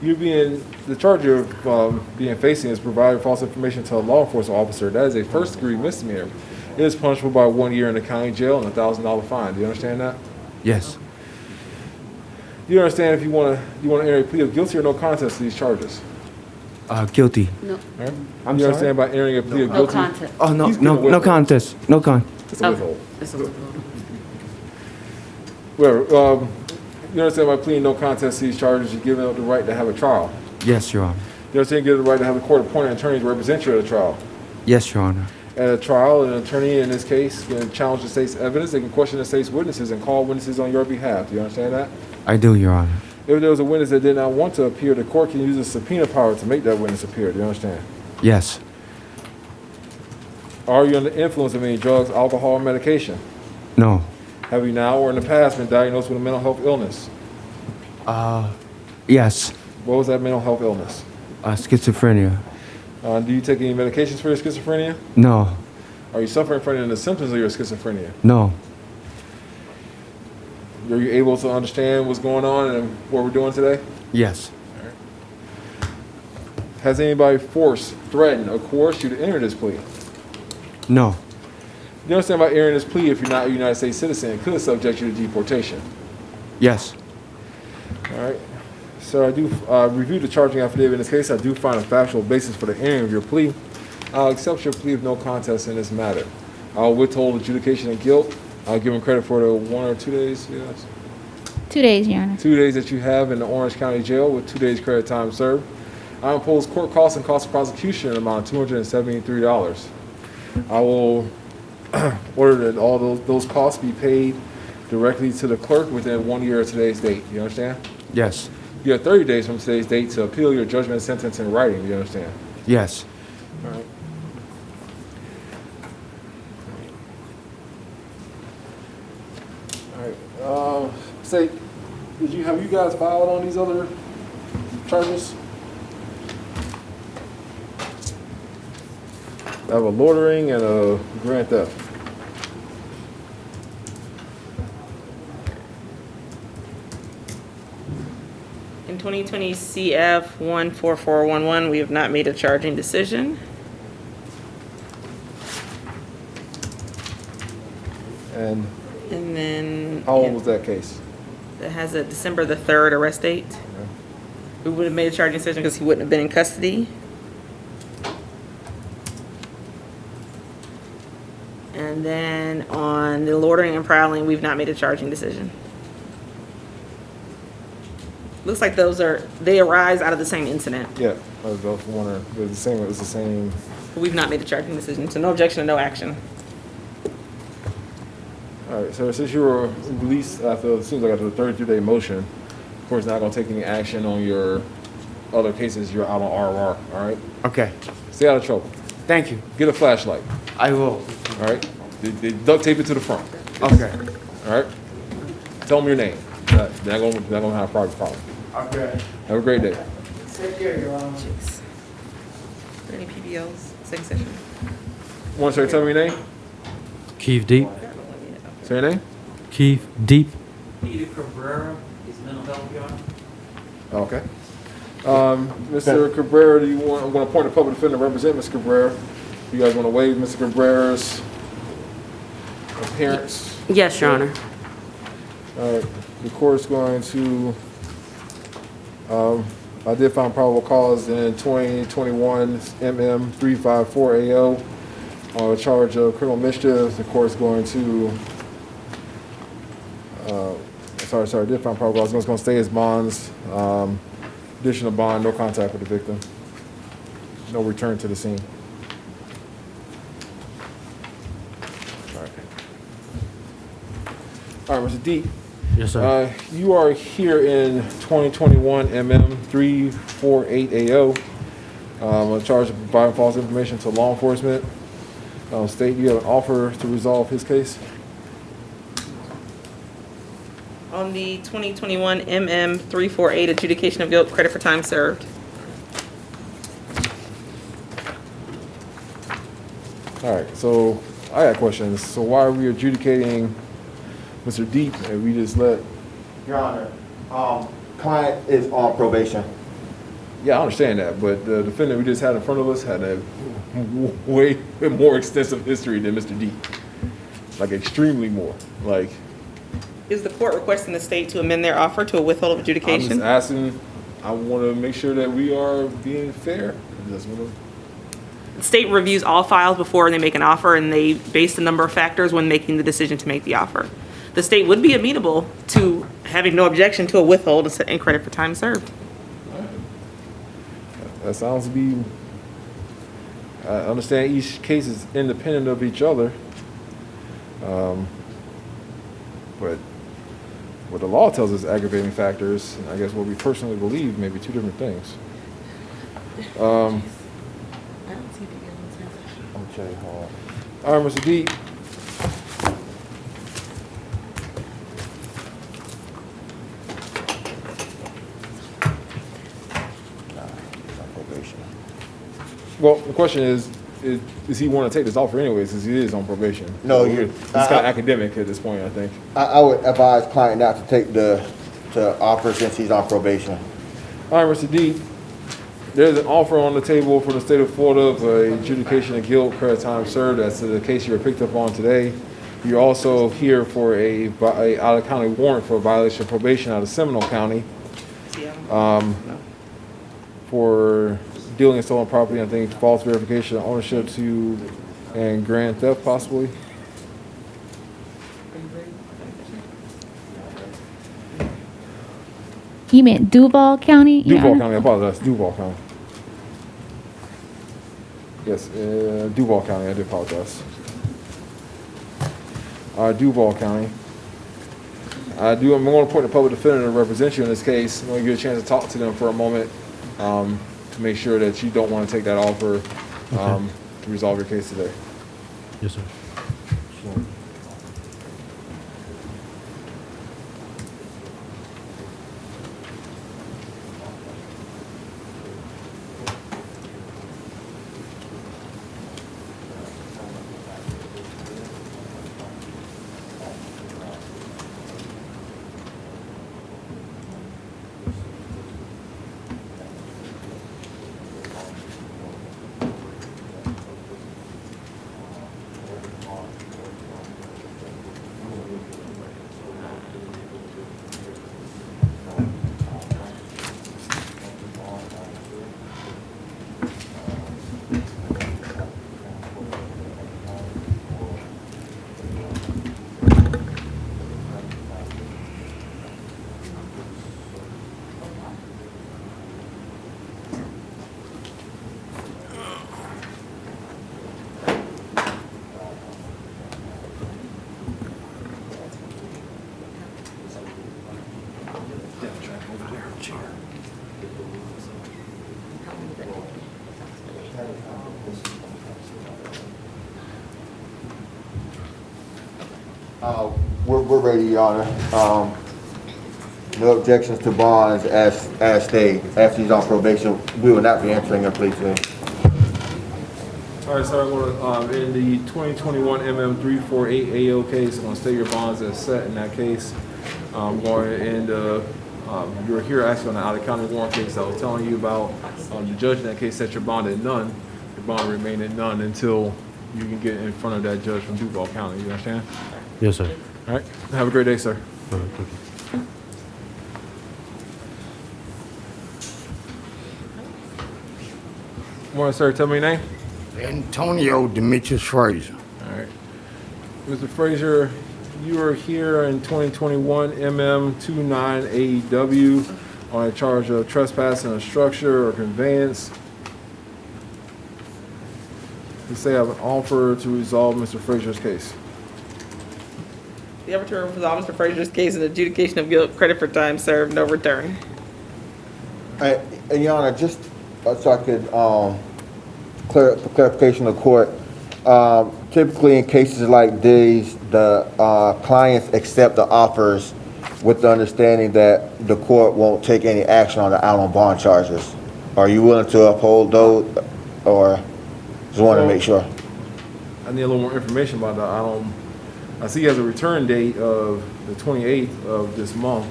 the charge of being facing is providing false information to a law enforcement officer. That is a first-degree misdemeanor. It is punishable by 1 year in the county jail and a $1,000 fine. Do you understand that? Yes. Do you understand if you want to enter a plea of guilty or no contest to these charges? Guilty. No. All right? I'm you sorry? understand by entering a plea of No guilty? contest. Oh, no, He's gonna no withhold. contest. No contest. It's a withhold. It's a withhold. Whatever. You understand by pleading no contest to these charges, you're giving up the right to have a trial. Yes, Your Honor. You understand you give the right to have a court-appointed attorney to represent you at a trial. Yes, Your Honor. At a trial, an attorney in this case can challenge the state's evidence. They can question the state's witnesses and call witnesses on your behalf. Do you understand that? I do, Your Honor. If there was a witness that did not want to appear, the court can use a subpoena power to make that witness appear. Do you understand? Yes. Are you under the influence of any drugs, alcohol, or medication? No. Have you now or in the past been diagnosed with a mental health illness? Yes. What was that mental health illness? Schizophrenia. Do you take any medications for your schizophrenia? No. Are you suffering from any of the symptoms of your schizophrenia? No. Are you able to understand what's going on and what we're doing today? Yes. Has anybody forced, threatened, or coerced you to enter this plea? No. You understand about entering this plea, if you're not a United States citizen, it could subject you to deportation. Yes. All right. So I do review the charging affidavit in this case. I do find a factual basis for the entering of your plea. I'll accept your plea of no contest in this matter. I'll withhold adjudication of guilt. I'll give him credit for the 1 or 2 days. Yes. 2 days, Your Honor. 2 days that you have in the Orange County Jail with 2 days credit time served. I impose court costs and cost of prosecution in the amount of $273. I will order that all those costs be paid directly to the clerk within 1 year of today's date. You understand? Yes. You have 30 days from today's date to appeal your judgment and sentence in writing. Do you understand? Yes. All right. All right. Say, have you guys filed on these other charges? I have a loitering and a grand theft. In 2020 CF 14411, we have not made a charging decision. And then how old was that case? it has a December the 3rd arrest date. We would have made a charging decision because he wouldn't have been in custody. And then on the loitering and prowling, we've not made a charging decision. Looks like they arise out of the same incident. Yeah, I was wondering. It was the same. But we've not made a charging decision, so no objection and no action. All right, so since you were released as soon as I got to the 33-day motion, of course, not going to take any action on your other cases. You're out on RR, all right? Okay. Stay out of trouble. Thank you. Get a flashlight. I will. All right? They duct tape it to the front. Okay. All right? Tell them your name. They're not gonna have a private problem. Okay. Have a great day. Take care, Your Honor. Jeez. Are there any PBLs? Second session. Want to tell me your name? Keith Deep. Say your name? Keith Deep. Peter Cabrera is mental health guy. Okay. Mr. Cabrera, I'm going to appoint a public defender to represent Mr. Cabrera. You guys want to waive Mr. Cabrera's appearance? Yes, Your Honor. All right. The court's going to, I did find probable cause in 2021 MM 354AO on a charge of criminal mischief. The court's going to, I did find probable cause. It's going to stay as bonds. Additional bond, no contact with the victim. No return to the scene. All right, Mr. Deep. Yes, sir. You are here in 2021 MM 348AO on charge of providing false information to law enforcement. State you have an offer to resolve his case. On the 2021 MM 348 adjudication of guilt, credit for time served. All right, so I got questions. So why are we adjudicating Mr. Deep and we just let? Your Honor, client is on probation. Yeah, I understand that, but the defendant we just had in front of us had a way more extensive history than Mr. Deep. Like extremely more. Like. Is the court requesting the state to amend their offer to a withhold of I'm adjudication? just asking, I want to make sure that we are being fair. I just want to. The state reviews all files before they make an offer, and they base a number of factors when making the decision to make the offer. The state would be amenable to having no objection to a withhold and credit for time served. That sounds to be I understand each case is independent of each other. But what the law tells us aggravating factors, and I guess what we personally believe may be two different things. Okay, hold on. All right, Mr. Deep. Well, the question is he want to take this offer anyways, since he is on probation? No, it's kind of academic at this point, I think. I would advise client not to take the offer since he's on probation. All right, Mr. D, there's an offer on the table for the state of Florida for adjudication of guilt, credit time served. That's the case you were picked up on today. You're also here for a out-of-county warrant for a violation of probation out of Seminole County. For dealing in stolen property, I think false verification of ownership to and grand theft possibly. You meant Duval County? Your Duval Honor? County, I apologize, Duval County. Yes, Duval County, I do apologize. Duval County. I'm going to appoint a public defender to represent you in this case. I'm going to give you a chance to talk to them for a moment to make sure that you don't want to take that offer to resolve your case today. Yes, sir. We're ready, Your Honor. No objections to bonds as stated. After he's on probation, we will not be entering a plea today. All right, sir, I'm going to, in the 2021 MM348 AO case, I'm going to state your bonds as set in that case. I'm going to end, you're here actually on the out-of-county warrant case I was telling you about. The judge in that case set your bond at none. Your bond remained at none until you can get in front of that judge from Duval County. You understand? Yes, sir. All right. Have a great day, sir. All right, thank you. Morning, sir. Tell me your name. Antonio Demetrius Frazier. All right. Mr. Frazier, you are here in 2021 MM29AW on a charge of trespassing a structure or conveyance. You say I have an offer to resolve Mr. Frazier's case. The offer to resolve Mr. Frazier's case and adjudication of guilt, credit for time served, no return. And Your Honor, just so I could clarification of court. Typically in cases like these, the clients accept the offers with the understanding that the court won't take any action on the out on bond charges. Are you willing to uphold those, or just want to make sure? I need a little more information about that. I see he has a return date of the 28th of this month,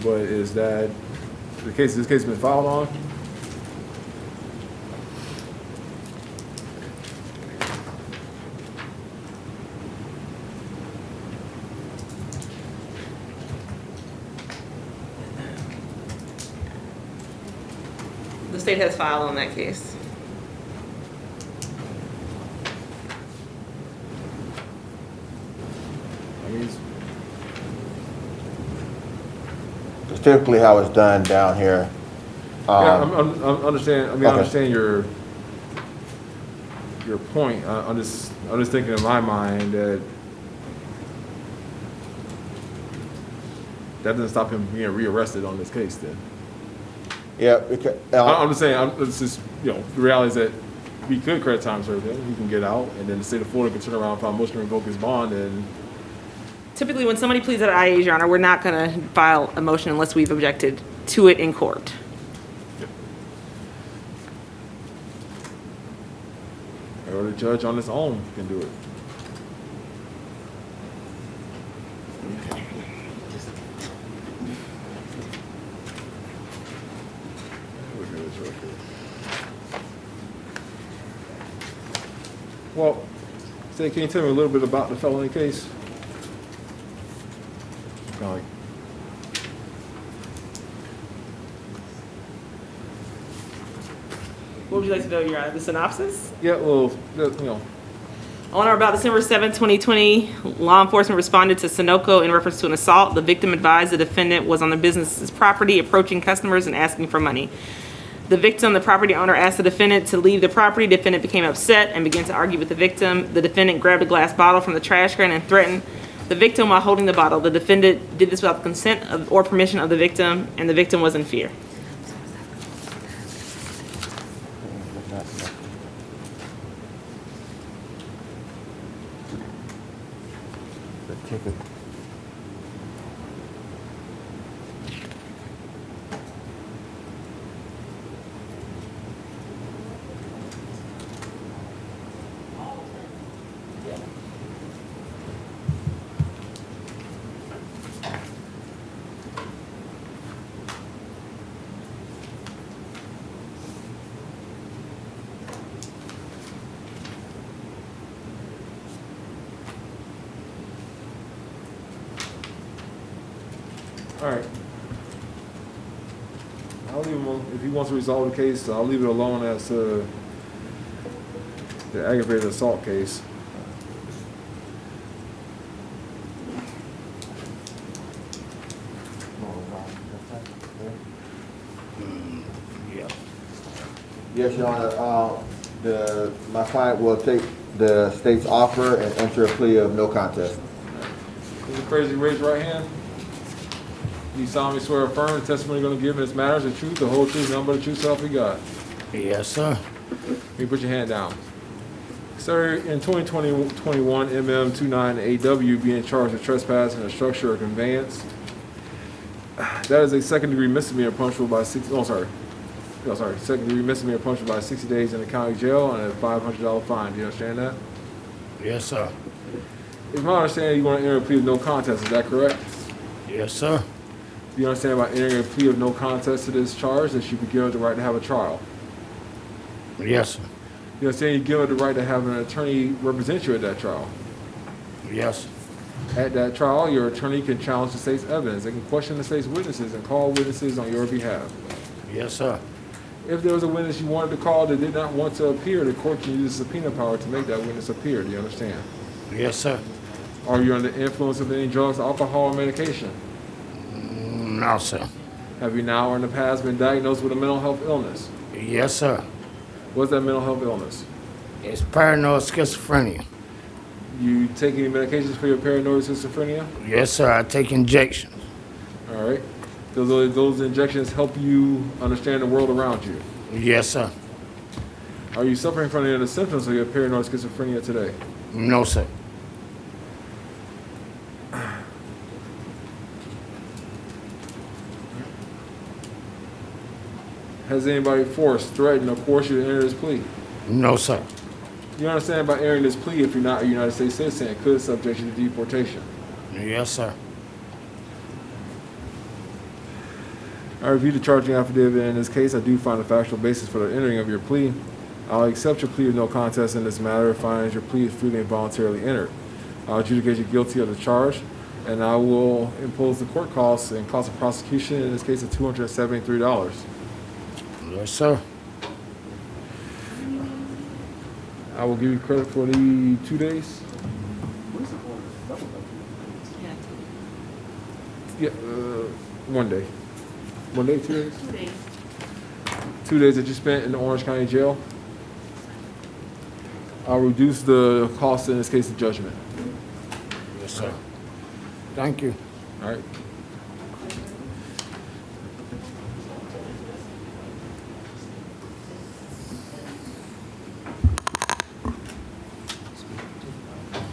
but is that the case? This case has been filed on? The state has filed on that case. It's typically how it's done down here. Yeah, I understand. I mean, I understand your your point. I'm just thinking in my mind that doesn't stop him being rearrested on this case then. Yeah, because, I'm just saying, it's just, the reality is that we could credit time serve him, he can get out, and then the state of Florida can turn around and file a motion to revoke his bond, and Typically, when somebody pleads at IAs, Your Honor, we're not going to file a motion unless we've objected to it in court. or the judge on his own can do it. Look at this record. Well, say, can you tell me a little bit about the felony case? Kinda like, What would you like to know, Your Honor? The synopsis? yeah, well, On or about December 7, 2020, law enforcement responded to Sunoco in reference to an assault. The victim advised the defendant was on the business's property, approaching customers and asking for money. The victim, the property owner, asked the defendant to leave the property. The defendant became upset and began to argue with the victim. The defendant grabbed a glass bottle from the trash can and threatened the victim while holding the bottle. The defendant did this without the consent or permission of the victim, and the victim was in fear. all right. I'll leave him alone. If he wants to resolve the case, I'll leave it alone as the aggravated assault case. Yeah. Yes, Your Honor. My client will take the state's offer and enter a plea of no contest. Mr. Crazy, raise your right hand. You solemnly swear or affirm the testimony you're going to give in this matter is the truth, the whole truth, nothing but the truth, so help you God. Yes, sir. You put your hand down. Sir, in 2021 MM29AW being charged with trespass in a structure or conveyance, that is a second-degree misdemeanor punishable by second-degree misdemeanor punishable by 60 days in the county jail and a $500 fine. Do you understand that? Yes, sir. If my understanding, you want to enter a plea of no contest, is that correct? Yes, sir. Do you understand by entering a plea of no contest to this charge that you be given the right to have a trial? Yes, sir. You understand you're given the right to have an attorney represent you at that trial? Yes. At that trial, your attorney can challenge the state's evidence. They can question the state's witnesses and call witnesses on your behalf. Yes, sir. If there was a witness you wanted to call that did not want to appear, the court can use the subpoena power to make that witness appear. Do you understand? Yes, sir. Are you under the influence of any drugs, alcohol, or medication? No, sir. Have you now or in the past been diagnosed with a mental health illness? Yes, sir. What's that mental health illness? It's paranoid schizophrenia. You take any medications for your paranoid schizophrenia? Yes, sir. I take injections. All right. Those injections help you understand the world around you? Yes, sir. Are you suffering from any of the symptoms of your paranoid schizophrenia today? No, sir. Has anybody forced, threatened, or forced you to enter this plea? No, sir. You understand by entering this plea, if you're not a United States citizen, it could subject you to deportation. Yes, sir. I reviewed the charging affidavit in this case. I do find a factual basis for the entering of your plea. I'll accept your plea of no contest in this matter, finding your plea is freely and voluntarily entered. I'll adjudicate you guilty of the charge, and I will impose the court costs and cost of prosecution in this case of $273. Yes, sir. I will give you credit for the 2 days. Yeah, 1 day. 1 day, 2 days? 2 days. 2 days that you spent in the Orange County Jail. I'll reduce the cost in this case of judgment. Yes, sir. Thank you. All right.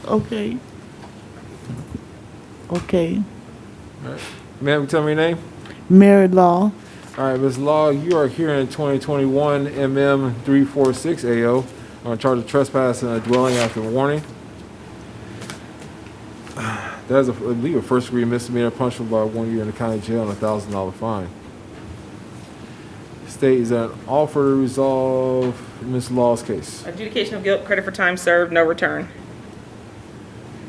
Okay. Okay. All right. Ma'am, tell me your name. Mary Law. All right, Ms. Law, you are here in 2021 MM 346 AO on charge of trespassing a dwelling after warning. That is, I believe, a first-degree misdemeanor punishable by 1 year in the county jail and a $1,000 fine. State is an offer to resolve Ms. Law's case. Adjudication of guilt, credit for time served, no return.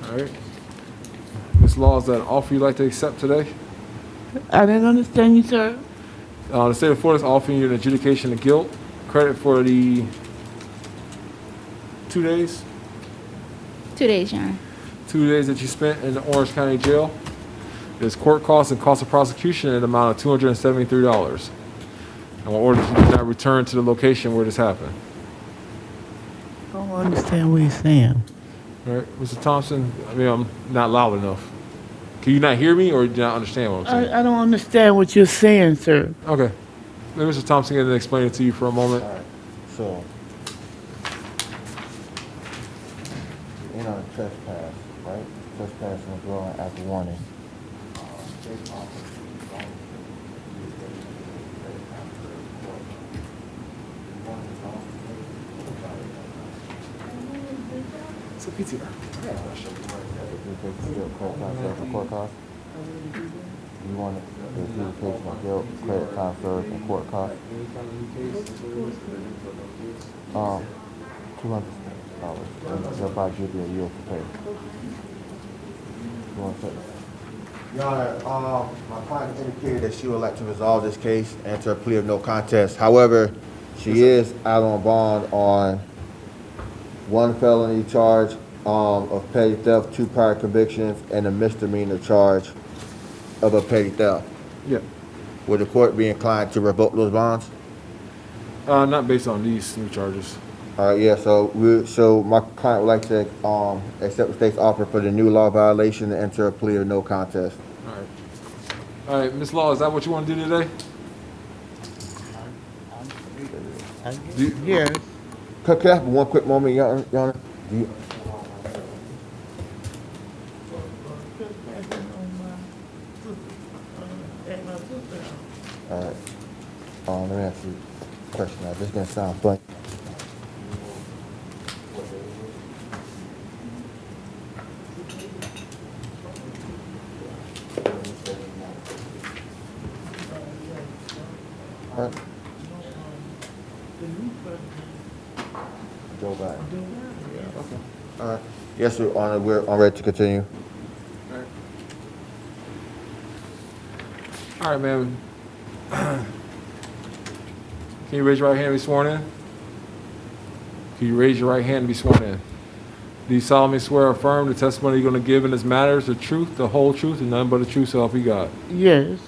All right. Ms. Law, is that an offer you'd like to accept today? I didn't understand you, sir. The state of Florida is offering you an adjudication of guilt, credit for the 2 days? 2 days, Your Honor. 2 days that you spent in the Orange County Jail. There's court costs and cost of prosecution in the amount of $273. And we'll order that you do not return to the location where this happened. I don't understand what you're saying. All right, Mr. Thompson, I mean, I'm not loud enough. Can you not hear me or do you not understand what I'm saying? I don't understand what you're saying, sir. Okay. Let Mr. Thompson get to explain it to you for a moment. All right, so, you know, trespass, right? Trespassing a dwelling after warning. It's a PTR. Court costs. You want the adjudication of guilt, credit, time served, and court costs. $200. They'll probably give you a year to pay. You want to say? Your Honor, my client indicated that she would like to resolve this case and enter a plea of no contest. However, she is out on bond on one felony charge of petty theft, 2 prior convictions, and a misdemeanor charge of a petty theft. Yeah. Would the court be inclined to revoke those bonds? Not based on these new charges. All right, yeah, so my client would like to accept the state's offer for the new law violation and enter a plea of no contest. All right. All right, Ms. Law, is that what you want to do today? Yes. Can I have one quick moment, Your Honor? All right. Let me ask you a question. Now, this is gonna sound funny. All right. Joe Biden. Yeah. Okay. All right. Yes, Your Honor. We're ready to continue. All right, ma'am. Can you raise your right hand and be sworn in? Can you raise your right hand and be sworn in? Do you solemnly swear or affirm the testimony you're going to give in this matter is the truth, the whole truth, and nothing but the truth, so help you God? Yes.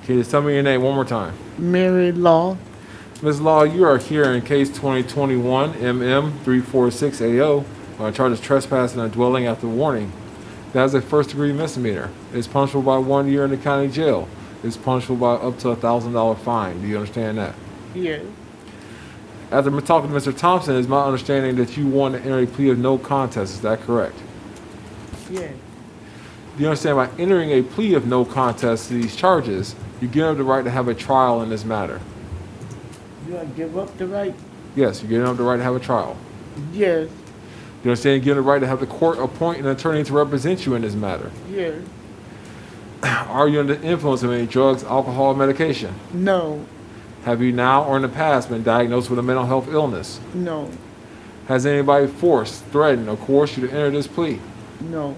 Can you just tell me your name one more time? Mary Law. Ms. Law, you are here in case 2021 MM 346 AO on charge of trespassing a dwelling after warning. That is a first-degree misdemeanor. It's punishable by 1 year in the county jail. It's punishable by up to a $1,000 fine. Do you understand that? Yes. After talking to Mr. Thompson, it's my understanding that you want to enter a plea of no contest. Is that correct? Yes. Do you understand by entering a plea of no contest to these charges, you give up the right to have a trial in this matter? You want to give up the right? Yes, you're giving up the right to have a trial. Yes. You understand you're giving the right to have the court appoint an attorney to represent you in this matter? Yes. Are you under the influence of any drugs, alcohol, or medication? No. Have you now or in the past been diagnosed with a mental health illness? No. Has anybody forced, threatened, or coerced you to enter this plea? No.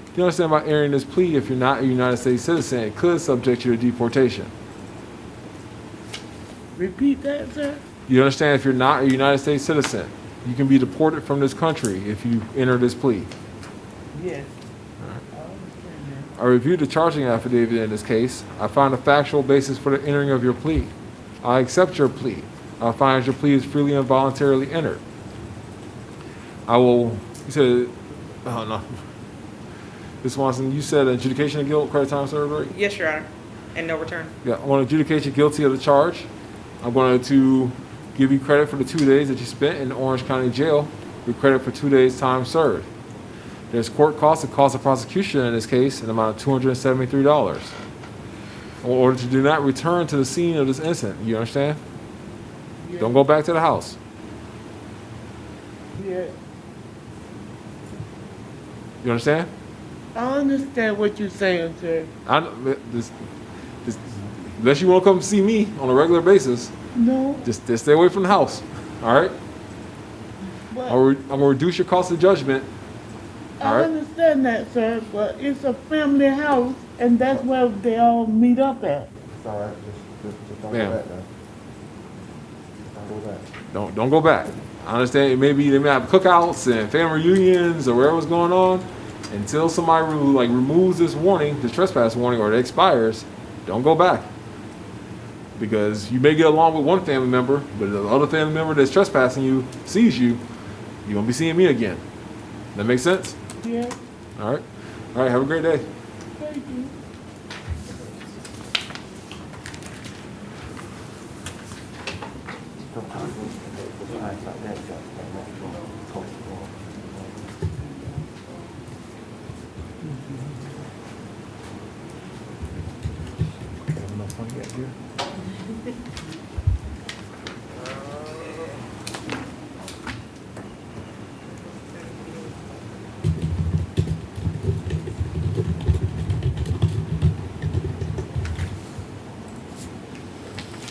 Do you understand by entering this plea, if you're not a United States citizen, it could subject you to deportation? Repeat that, sir? You understand if you're not a United States citizen, you can be deported from this country if you enter this plea? Yes. I reviewed the charging affidavit in this case. I found a factual basis for the entering of your plea. I accept your plea. I find your plea is freely and voluntarily entered. I will, you said, oh no. Ms. Swanson, you said adjudication of guilt, credit time served, right? Yes, Your Honor. And no return. Yeah, I want to adjudicate you guilty of the charge. I'm going to give you credit for the 2 days that you spent in Orange County Jail with credit for 2 days' time served. There's court costs and cost of prosecution in this case in the amount of $273. In order to do not return to the scene of this incident, you understand? Yeah. Don't go back to the house. Yeah, You understand? I understand what you're saying, sir. This, unless you want to come see me on a regular basis, No, just stay away from the house. All right? but I'm going to reduce your cost of judgment. All I right? understand that, sir, but it's a family house, and that's where they all meet up at. It's all right, just don't Ma'am. go back, man. Don't go back. Don't go back. I understand maybe they may have cookouts and family reunions or whatever's going on. Until somebody removes this warning, this trespass warning, or it expires, don't go back. Because you may get along with one family member, but if the other family member that's trespassing you sees you, you're gonna be seeing me again. That makes sense? Yeah, All right. All right. Have a great day. thank you.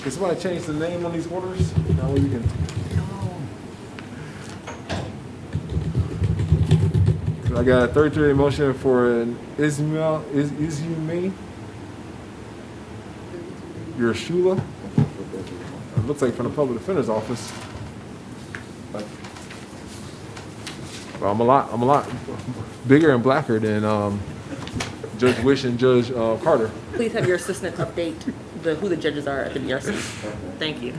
Can somebody change the name on these orders? That way we can. I got a 33 motion for an Izume Urshula. It looks like from the public defender's office. Well, I'm a lot bigger and blacker than Judge Wish and Judge Carter. Please have your assistant update who the judges are at the BRC. Thank you.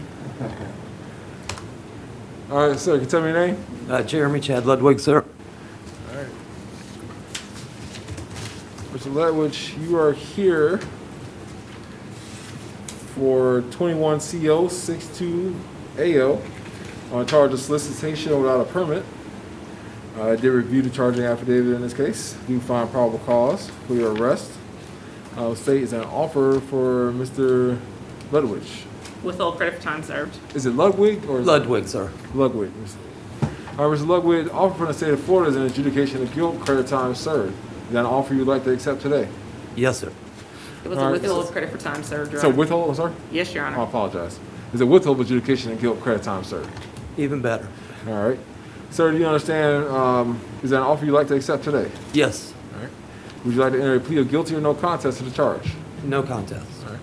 All right, sir, can you tell me your name? Jeremy Chad Ludwig, sir. All right. Mr. Ledwidge, you are here for 21 CO 62 AO on charge of solicitation without a permit. I did review the charging affidavit in this case. Do find probable cause for your arrest. State is an offer for Mr. Ludwig. Withhold credit for time served. Is it Ludwig or Ludwig, sir. Ludwig? All right, Mr. Ludwig, offer from the state of Florida is an adjudication of guilt, credit time served. Is that an offer you'd like to accept today? Yes, sir. It was All a right. withhold credit for time served, Your So Honor. withhold, I'm sorry? Yes, Your I Honor. apologize. Is it withhold adjudication and guilt, credit time served? Even better. All right. Sir, do you understand, is that an offer you'd like to accept today? Yes. All right. Would you like to enter a plea of guilty or no contest to the charge? No contest. All right.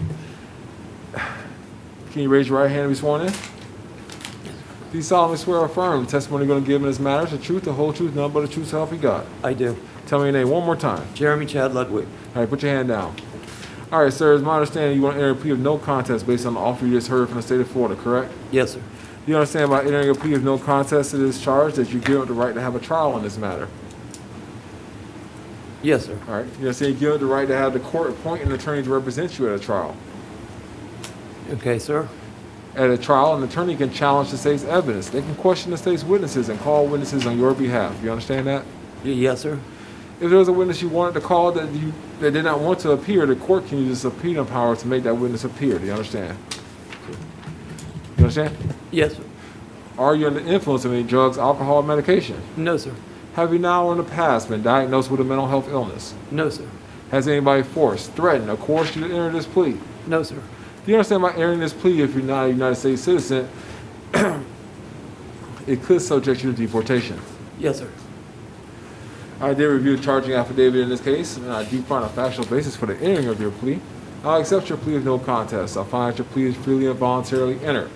Can you raise your right hand and be sworn in? Do you solemnly swear or affirm the testimony you're going to give in this matter is the truth, the whole truth, none but the truth, so help you God? I do. Tell me your name one more time. Jeremy Chad Ludwig. All right, put your hand down. All right, sir, it's my understanding you want to enter a plea of no contest based on the offer you just heard from the state of Florida, correct? Yes, sir. Do you understand by entering a plea of no contest to this charge that you give up the right to have a trial in this matter? Yes, sir. All right. You understand you give up the right to have the court appoint an attorney to represent you at a trial. Okay, sir. At a trial, an attorney can challenge the state's evidence. They can question the state's witnesses and call witnesses on your behalf. You understand that? Yes, sir. If there was a witness you wanted to call that did not want to appear, the court can use the subpoena power to make that witness appear. Do you understand? You understand? Yes, sir. Are you under the influence of any drugs, alcohol, or medication? No, sir. Have you now or in the past been diagnosed with a mental health illness? No, sir. Has anybody forced, threatened, or coerced you to enter this plea? No, sir. Do you understand by entering this plea, if you're not a United States citizen, it could subject you to deportation? Yes, sir. I did review the charging affidavit in this case, and I do find a factual basis for the entering of your plea. I'll accept your plea of no contest. I'll find that your plea is freely and voluntarily entered.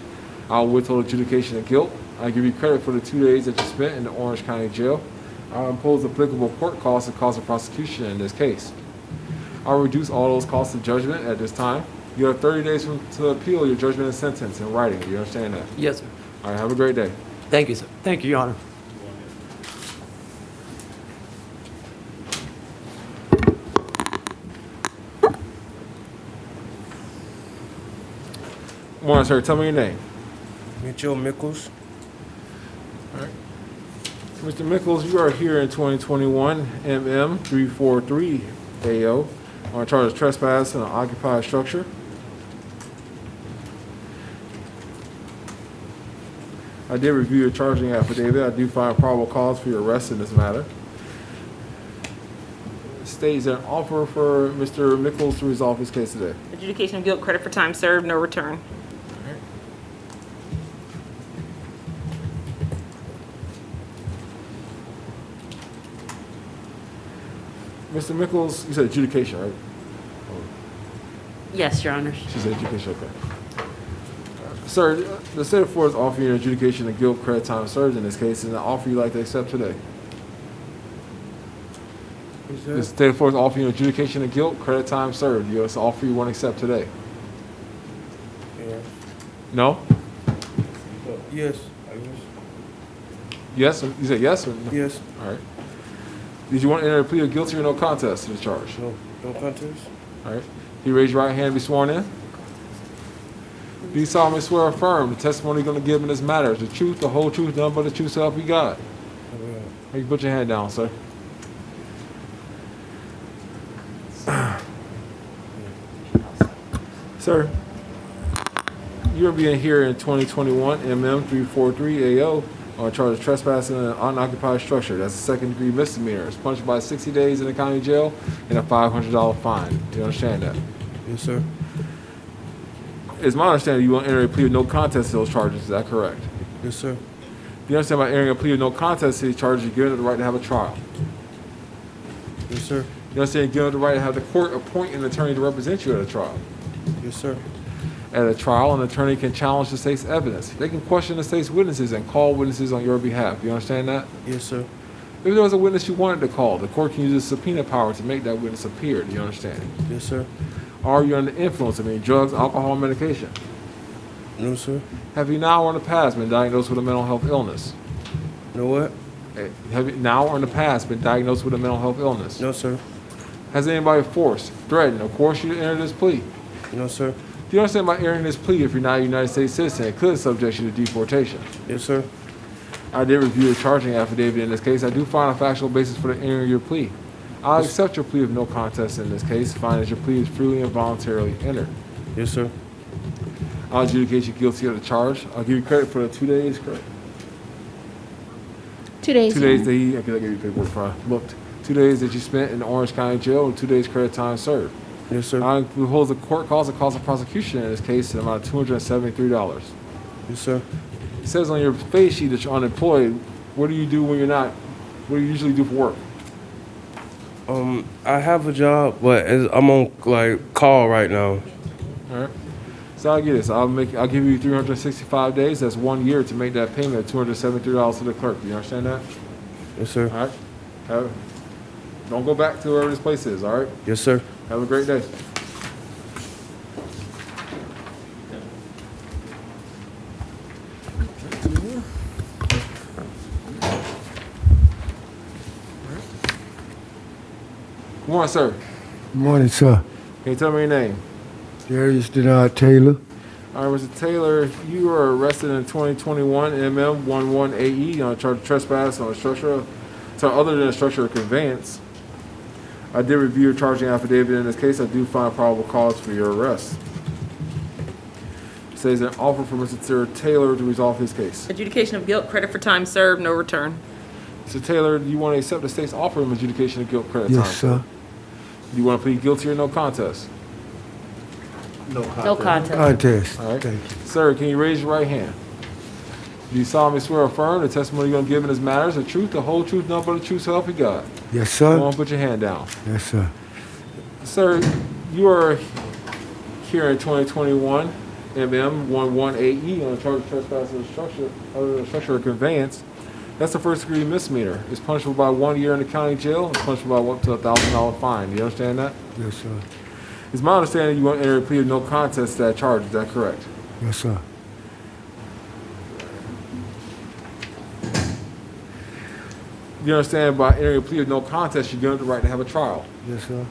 I'll withhold adjudication of guilt. I give you credit for the 2 days that you spent in the Orange County Jail. I'll impose applicable court costs and costs of prosecution in this case. I'll reduce all those costs of judgment at this time. You have 30 days to appeal your judgment and sentence in writing. Do you understand that? Yes, sir. All right, have a great day. Thank you, sir. Thank you, Your Honor. Morning, sir. Tell me your name. Mitchell Mickles. All right. Mr. Mickles, you are here in 2021 MM 343 AO on charge of trespass in an occupied structure. I did review your charging affidavit. I do find probable cause for your arrest in this matter. It states an offer for Mr. Mickles to resolve his case today. Adjudication of guilt, credit for time served, no return. Mr. Mickles, you said adjudication, right? Yes, Your Honor. She said adjudication, okay. Sir, the state of Florida is offering you an adjudication of guilt, credit, time served in this case, and the offer you'd like to accept today. The state of Florida is offering you an adjudication of guilt, credit, time served. It's an offer you want to accept today. Yeah. No? Yes. Yes? You said yes or no? Yes. All right. Did you want to enter a plea of guilty or no contest to the charge? No. No contest. All right. You raise your right hand and be sworn in. Do you solemnly swear or affirm the testimony you're going to give in this matter is the truth, the whole truth, nothing but the truth, so help you God? You put your hand down, sir. Sir, you're being here in 2021 MM 343 AO on charge of trespassing in an unoccupied structure. That's a second-degree misdemeanor. It's punished by 60 days in the county jail and a $500 fine. You understand that? Yes, sir. It's my understanding you want to enter a plea of no contest to those charges. Is that correct? Yes, sir. Do you understand by entering a plea of no contest to these charges, you're given the right to have a trial? Yes, sir. You understand you're given the right to have the court appoint an attorney to represent you at a trial? Yes, sir. At a trial, an attorney can challenge the state's evidence. They can question the state's witnesses and call witnesses on your behalf. You understand that? Yes, sir. If there was a witness you wanted to call, the court can use a subpoena power to make that witness appear. Do you understand? Yes, sir. Are you under the influence of any drugs, alcohol, medication? No, sir. Have you now or in the past been diagnosed with a mental health illness? No what? Have you now or in the past been diagnosed with a mental health illness? No, sir. Has anybody forced, threatened, or coerced you to enter this plea? No, sir. Do you understand by entering this plea, if you're not a United States citizen, it could subject you to deportation? Yes, sir. I did review the charging affidavit in this case. I do find a factual basis for the entering of your plea. I'll accept your plea of no contest in this case, find that your plea is freely and voluntarily entered. Yes, sir. I'll adjudicate you guilty of the charge. I'll give you credit for the 2 days, correct? 2 days. 2 days that I give you paperwork for I looked. 2 days that you spent in Orange County Jail and 2 days credit time served. Yes, sir. I withhold the court calls the cost of prosecution in this case in the amount of $273. Yes, sir. It says on your face sheet that you're unemployed. What do you do when you're not? What do you usually do for work? I have a job, but I'm on like call right now. All right. So I'll get this. I'll give you 365 days. That's 1 year to make that payment of $273 to the clerk. Do you understand that? Yes, sir. All right. Don't go back to wherever this place is. All right. Yes, sir. Have a great day. Good morning, sir. Good morning, sir. Can you tell me your name? Darius Denard Taylor. All right, Mr. Taylor, you were arrested in 2021 MM 11AE on a charge of trespass on a structure, other than a structure of conveyance. I did review your charging affidavit in this case. I do find probable cause for your arrest. It says an offer for Mr. Taylor to resolve his case. Adjudication of guilt, credit for time served, no return. Mr. Taylor, do you want to accept the state's offer of adjudication of guilt, credit, Yes, time? sir. Do you want to plead guilty or no contest? No No contest. Contest. All right. Thank you. Sir, can you raise your right hand? Do you solemnly swear or affirm the testimony you're going to give in this matter is the truth, the whole truth, nothing but the truth, so help you God? Yes, Go sir. on, put your hand down. Yes, sir. Sir, you are here in 2021 MM 11AE on a charge of trespass of the structure, other than a structure of conveyance. That's a first-degree misdemeanor. It's punishable by 1 year in the county jail and punishable by up to a $1,000 fine. Do you understand that? Yes, sir. It's my understanding you want to enter a plea of no contest to that charge. Is that correct? Yes, sir. You understand by entering a plea of no contest, you give the right to have a trial. Yes, sir.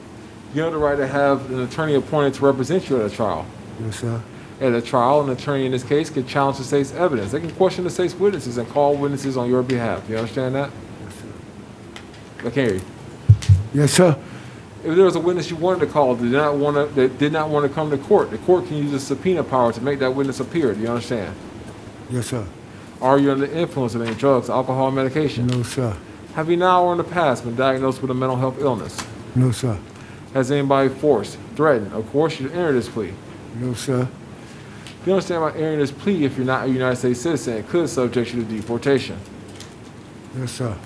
You have the right to have an attorney appointed to represent you at a trial. Yes, sir. At a trial, an attorney in this case could challenge the state's evidence. They can question the state's witnesses and call witnesses on your behalf. You understand that? I can't hear you. Yes, sir. If there was a witness you wanted to call that did not want to come to court, the court can use a subpoena power to make that witness appear. Do you understand? Yes, sir. Are you under the influence of any drugs, alcohol, or medication? No, sir. Have you now or in the past been diagnosed with a mental health illness? No, sir. Has anybody forced, threatened, or coerced you to enter this plea? No, sir. You understand by entering this plea, if you're not a United States citizen, it could subject you to deportation. Yes, sir.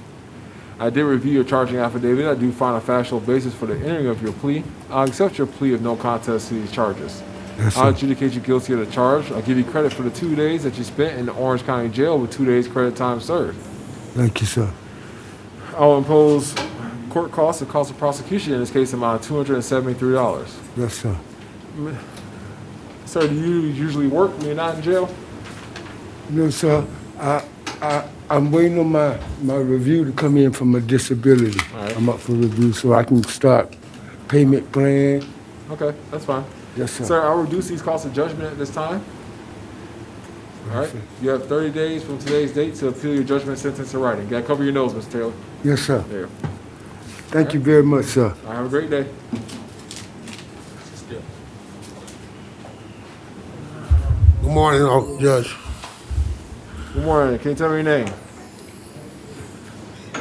I did review your charging affidavit. I do find a factual basis for the entering of your plea. I'll accept your plea of no contest to these charges. Yes, I'll sir. adjudicate you guilty of the charge. I'll give you credit for the 2 days that you spent in the Orange County Jail with 2 days credit time served. Thank you, sir. I'll impose court costs and cost of prosecution in this case amount of $273. Yes, sir. Sir, do you usually work when you're not in jail? No, sir. I'm waiting on my review to come in for my disability. All right. I'm up for review so I can start payment plan. Okay, that's fine. Yes, sir. Sir, I'll reduce these costs of judgment at this time. All right. You have 30 days from today's date to appeal your judgment, sentence, in writing. Got to cover your nose, Mr. Taylor. Yes, sir. There you go. Thank you very much, sir. All right, have a great day. Good morning, Judge. Good morning. Can you tell me your name?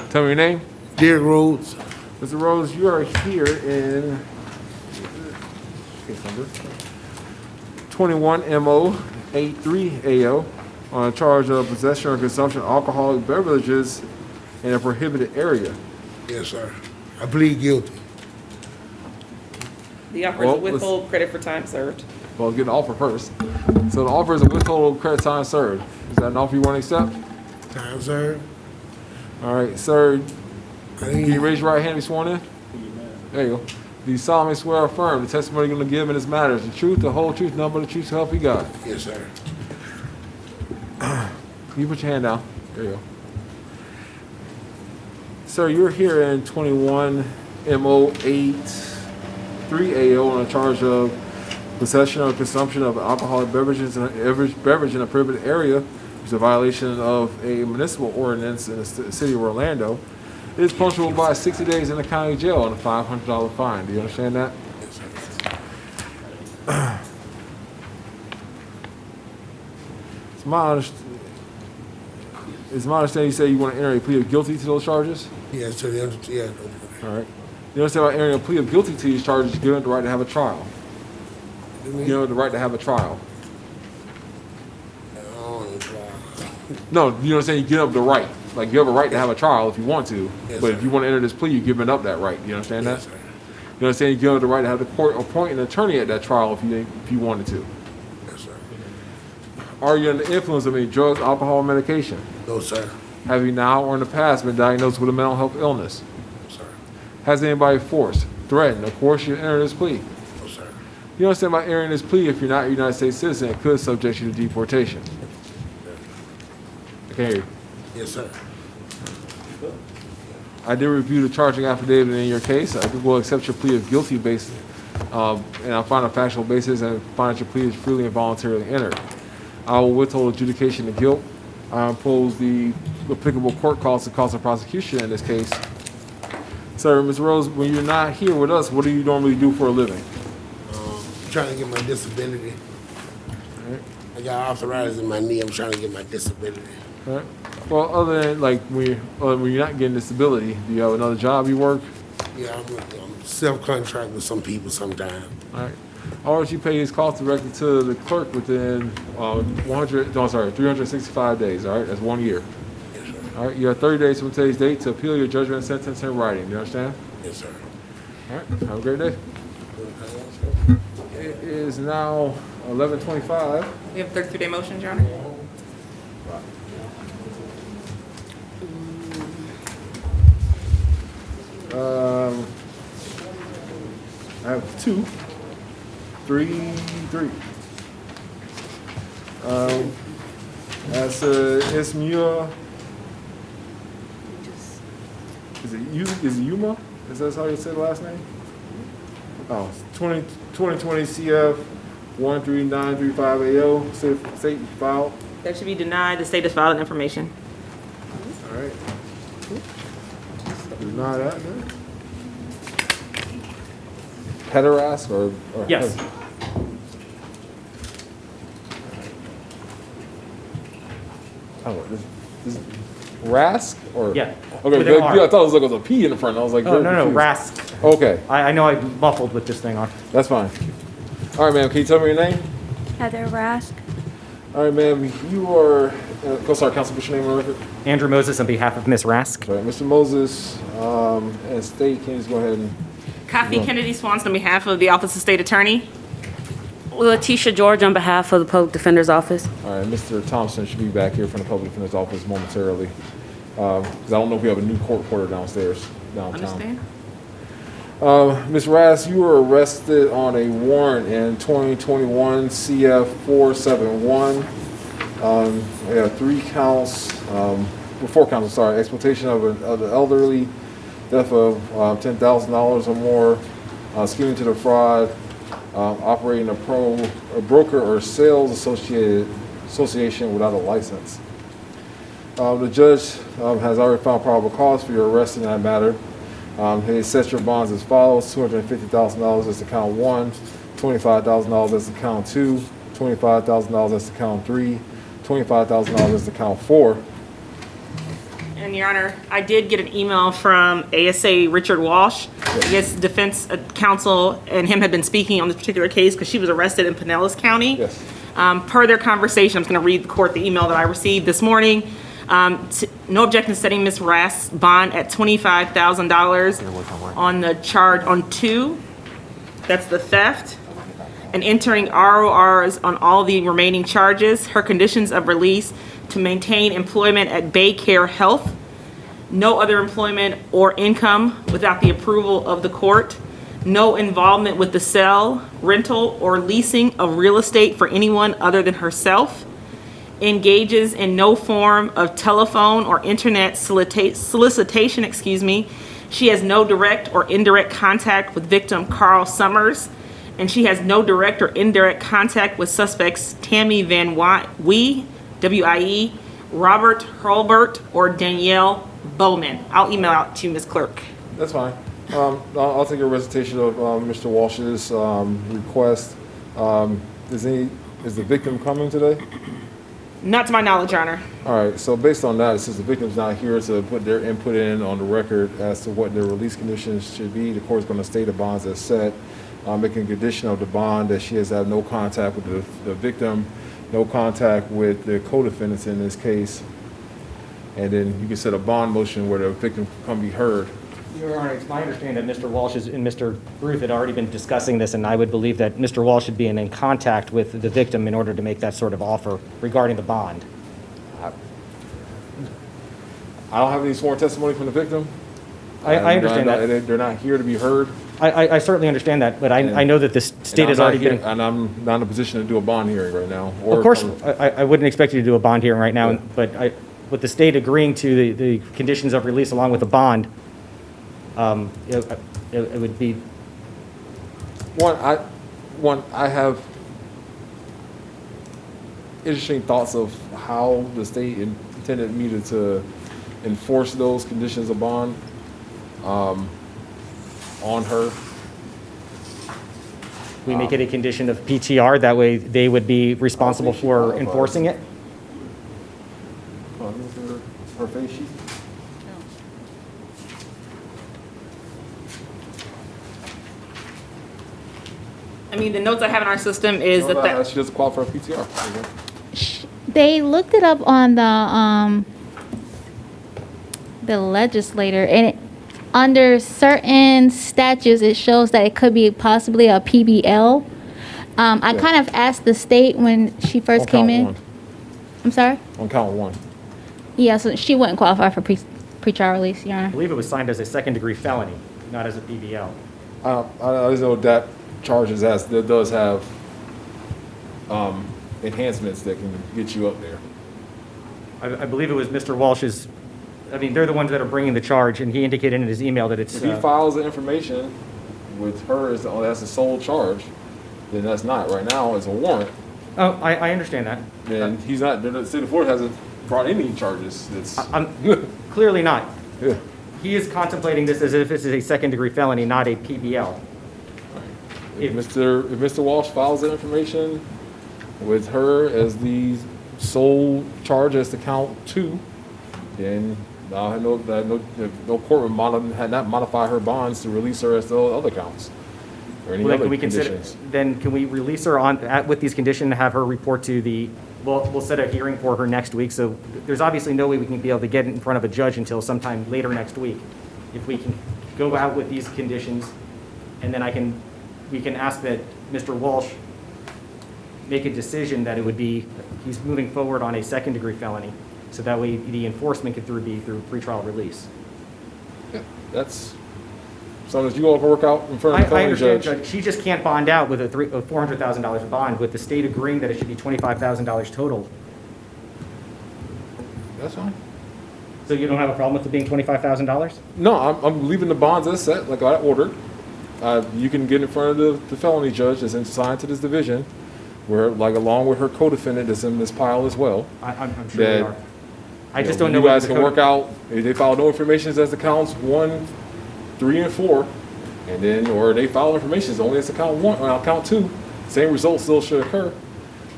Tell me your name. Derek Rhodes. Mr. Rhodes, you are here in case number 21MO83AO on a charge of possession or consumption of alcoholic beverages in a prohibited area. Yes, sir. I plead guilty. The offer is to withhold credit for time served. Well, get an offer first. So the offer is a withhold credit time served. Is that an offer you want to accept? Time served. All right, sir. Can you raise your right hand and be sworn in? There you go. Do you solemnly swear or affirm the testimony you're going to give in this matter is the truth, the whole truth, nothing but the truth, so help you God? Yes, sir. Can you put your hand down? There you go. Sir, you're here in 21MO83AO on a charge of possession or consumption of alcoholic beverages in beverage in a prohibited area, which is a violation of a municipal ordinance in the city of Orlando. It is punishable by 60 days in the county jail and a $500 fine. Do you understand that? Yes, sir. It's my understanding you say you want to enter a plea of guilty to those charges? Yes, sir. Yeah. All right. You understand by entering a plea of guilty to these charges, you give them the right to have a trial. You give them the right to have a trial. No, you understand you give up the right. Like, you have a right to have a trial if you want to, Yes, but sir. if you want to enter this plea, you're giving up that right. You understand Yes, that? sir. You understand you give up the right to have the court appoint an attorney at that trial if you wanted to. Yes, sir. Are you under the influence of any drugs, alcohol, or medication? No, sir. Have you now or in the past been diagnosed with a mental health illness? No, sir. Has anybody forced, threatened, or coerced you to enter this plea? No, sir. You understand by entering this plea, if you're not a United States citizen, it could subject you to deportation. I can't hear you. Yes, sir. I did review the charging affidavit in your case. I will accept your plea of guilty based, and I'll find a factual basis and find that your plea is freely and voluntarily entered. I will withhold adjudication of guilt. I impose the applicable court costs and cost of prosecution in this case. Sir, Ms. Rose, when you're not here with us, what do you normally do for a living? Trying to get my disability. I got arthritis in my knee. I'm trying to get my disability. All right. Well, other than like when you're not getting disability, do you have another job you work? Yeah, I'm self-contract with some people sometimes. All right. Or you pay his costs directly to the clerk within 365 days. All right, that's 1 year. Yes, sir. All right, you have 30 days from today's date to appeal your judgment and sentence in writing. Do you understand? Yes, sir. All right, have a great day. It is now 11:25. We have 33-day motions, Your Honor. I have 2, 3. That's Ismua. Is it Yuma? Is that how you say the last name? Oh, 2020 CF 13935AO, state filed. That should be denied. The state has filed information. All right. Deny that, man. Hederask or? Yes. Oh, this Rask or? Yeah. Okay, With an yeah, R. I thought it was like it was a P in the front. I was like, Oh, very no, confused. Rask. Okay, I know I muffled with this thing on. that's fine. All right, ma'am, can you tell me your name? Heather Rask. All right, ma'am, you are, sorry, counsel, what's your name on record? Andrew Moses on behalf of Ms. Rask. All right, Mr. Moses, and state, can you just go ahead and? Coffee Kennedy Swanson on behalf of the Office of State Attorney. Letitia George on behalf of the Public Defender's Office. All right, Mr. Thompson should be back here from the Public Defender's Office momentarily. Because I don't know if we have a new court reporter downtown. Understand? Ms. Rask, you were arrested on a warrant in 2021 CF 471. We have 3 counts, 4 counts, I'm sorry, exploitation of the elderly, theft of $10,000 or more, scheming to defraud, operating a broker or sales association without a license. The judge has already found probable cause for your arrest in that matter. He sets your bonds as follows: $250,000 as to count 1, $25,000 as to count 2, $25,000 as to count 3, $25,000 as to count 4. And Your Honor, I did get an email from ASA Richard Walsh. I guess defense counsel and him had been speaking on this particular case because she was arrested in Pinellas County. Yes. Per their conversation, I'm just going to read the court the email that I received this morning. No objection to setting Ms. Rask's bond at $25,000 on the charge on 2. That's the theft. And entering RORs on all the remaining charges. Her conditions of release: to maintain employment at Bay Care Health, no other employment or income without the approval of the court, no involvement with the sale, rental, or leasing of real estate for anyone other than herself, engages in no form of telephone or internet solicitation, She has no direct or indirect contact with victim Carl Summers, and she has no direct or indirect contact with suspects Tammy Van Wie, W-I-E, Robert Hurlbert, or Danielle Bowman. I'll email out to you, Ms. Clerk. That's fine. I'll take a recitation of Mr. Walsh's request. Is the victim coming today? Not to my knowledge, Your Honor. All right, so based on that, since the victim's not here to put their input in on the record as to what their release conditions should be, the court's going to state the bonds as set, making a condition of the bond that she has had no contact with the victim, no contact with the co-defendants in this case, and then you can set a bond motion where the victim can come be heard. Your Honor, it's my understanding that Mr. Walsh and Mr. Ruth had already been discussing this, and I would believe that Mr. Walsh should be in contact with the victim in order to make that sort of offer regarding the bond. I don't have any sworn testimony from the victim. I understand that. They're not here to be heard. I certainly understand that, but I know that the state has already been... And I'm not in a position to do a bond hearing right now. Or Of course, I wouldn't expect you to do a bond hearing right now, but with the state agreeing to the conditions of release along with the bond, it would be... I have interesting thoughts of how the state intended me to enforce those conditions of bond on her. We make it a condition of PTR, that way they would be responsible for enforcing it? Her face sheet? I mean, the notes I have in our system is that she doesn't qualify for PTR. They looked it up on the legislator, and under certain statutes, it shows that it could be possibly a PBL. I kind of asked the state when she first came in. One. I'm sorry? On count 1. Yeah, so she wouldn't qualify for pretrial release, Your I Honor. believe it was signed as a second-degree felony, not as a PBL. I just know that charges that does have enhancements that can get you up there. I believe it was Mr. Walsh's, I mean, they're the ones that are bringing the charge, and he indicated in his email that it's... If he files the information with her, that's the sole charge. then that's not. Right now, it's a warrant. Oh, I understand that. And he's not, the state of Florida hasn't brought any charges. It's, I'm clearly not. yeah. He is contemplating this as if this is a second-degree felony, not a PBL. If Mr. Walsh files that information with her as the sole charge as to count 2, then no court had not modified her bonds to release her as to other counts or any Well, then other can we consider, conditions. then can we release her with these conditions and have her report to the, we'll set a hearing for her next week. So there's obviously no way we can be able to get in front of a judge until sometime later next week. If we can go out with these conditions, and then we can ask that Mr. Walsh make a decision that it would be, he's moving forward on a second-degree felony. So that way the enforcement could be through pretrial release. Yeah, that's something that you all can work out in front of the I felony understand, judge. Judge. She just can't bond out with a $400,000 bond, with the state agreeing that it should be $25,000 total. That's fine. So you don't have a problem with it being $25,000? No, I'm leaving the bonds as set, like I ordered. You can get in front of the felony judge that's assigned to this division, where, like, along with her co-defendant that's in this pile as well. I'm sure they are. I just don't know You whether guys the can code- work out, if they file no information as to counts 1, 3, and 4, and then, or they file information only as to count 1, or count 2, same result still should occur.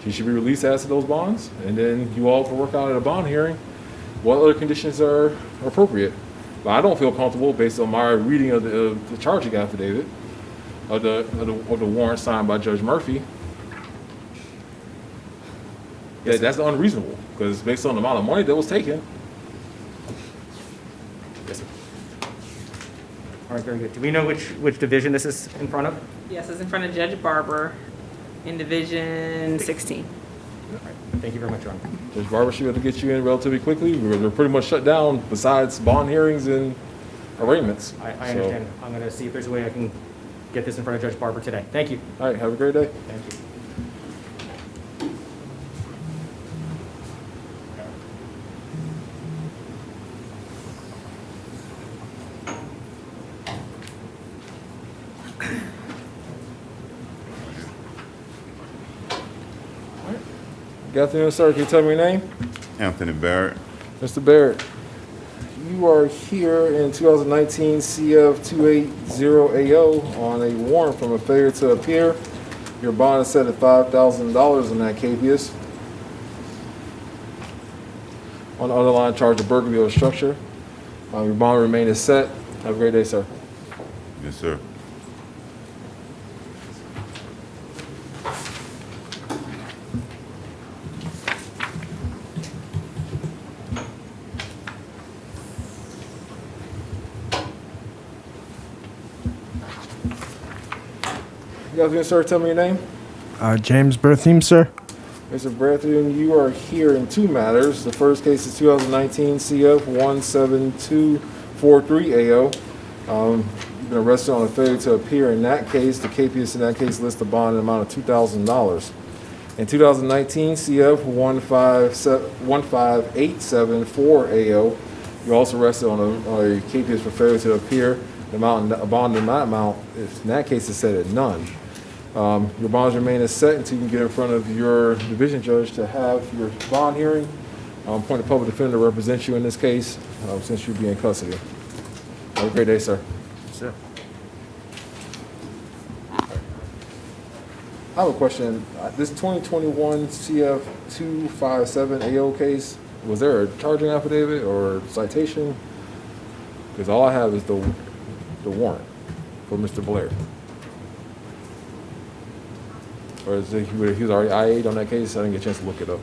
She should be released as to those bonds, and then you all can work out at a bond hearing what other conditions are appropriate. But I don't feel comfortable, based on my reading of the charging affidavit, of the warrant signed by Judge Murphy, that's unreasonable, because based on the amount of money that was taken. Yes, sir. All right, very good. Do we know which division this is in front of? Yes, it's in front of Judge Barber in Division 16. Thank you very much, Your Honor. Judge Barber should be able to get you in relatively quickly. We're pretty much shut down besides bond hearings and arraignments. I So, understand. I'm going to see if there's a way I can get this in front of Judge Barber today. Thank you. All right, have a great day. Thank you. Good afternoon, sir. Can you tell me your name? Anthony Barrett. Mr. Barrett, you are here in 2019 CF 280AO on a warrant from a failure to appear. Your bond is set at $5,000 in that capious. On the underlying charge of burglary of a structure. Your bond remain is set. Have a great day, sir. Yes, sir. You guys gonna start telling me your name? James Berthiem, sir. Mr. Berthien, you are here in 2 matters. The first case is 2019 CF 17243AO. You've been arrested on a failure to appear in that case. The capious in that case lists the bond in the amount of $2,000. In 2019 CF 15874AO, you're also arrested on a capious for failure to appear. The amount, a bond in that amount, in that case, is set at none. Your bonds remain as set until you can get in front of your division judge to have your bond hearing. Appoint a public defender to represent you in this case, since you'll be in custody. Have a great day, sir. Sir. I have a question. This 2021 CF 257 AO case, was there a charging affidavit or citation? Because all I have is the warrant for Mr. Blair. Or is it, he was already IA'd on that case? I didn't get a chance to look it up.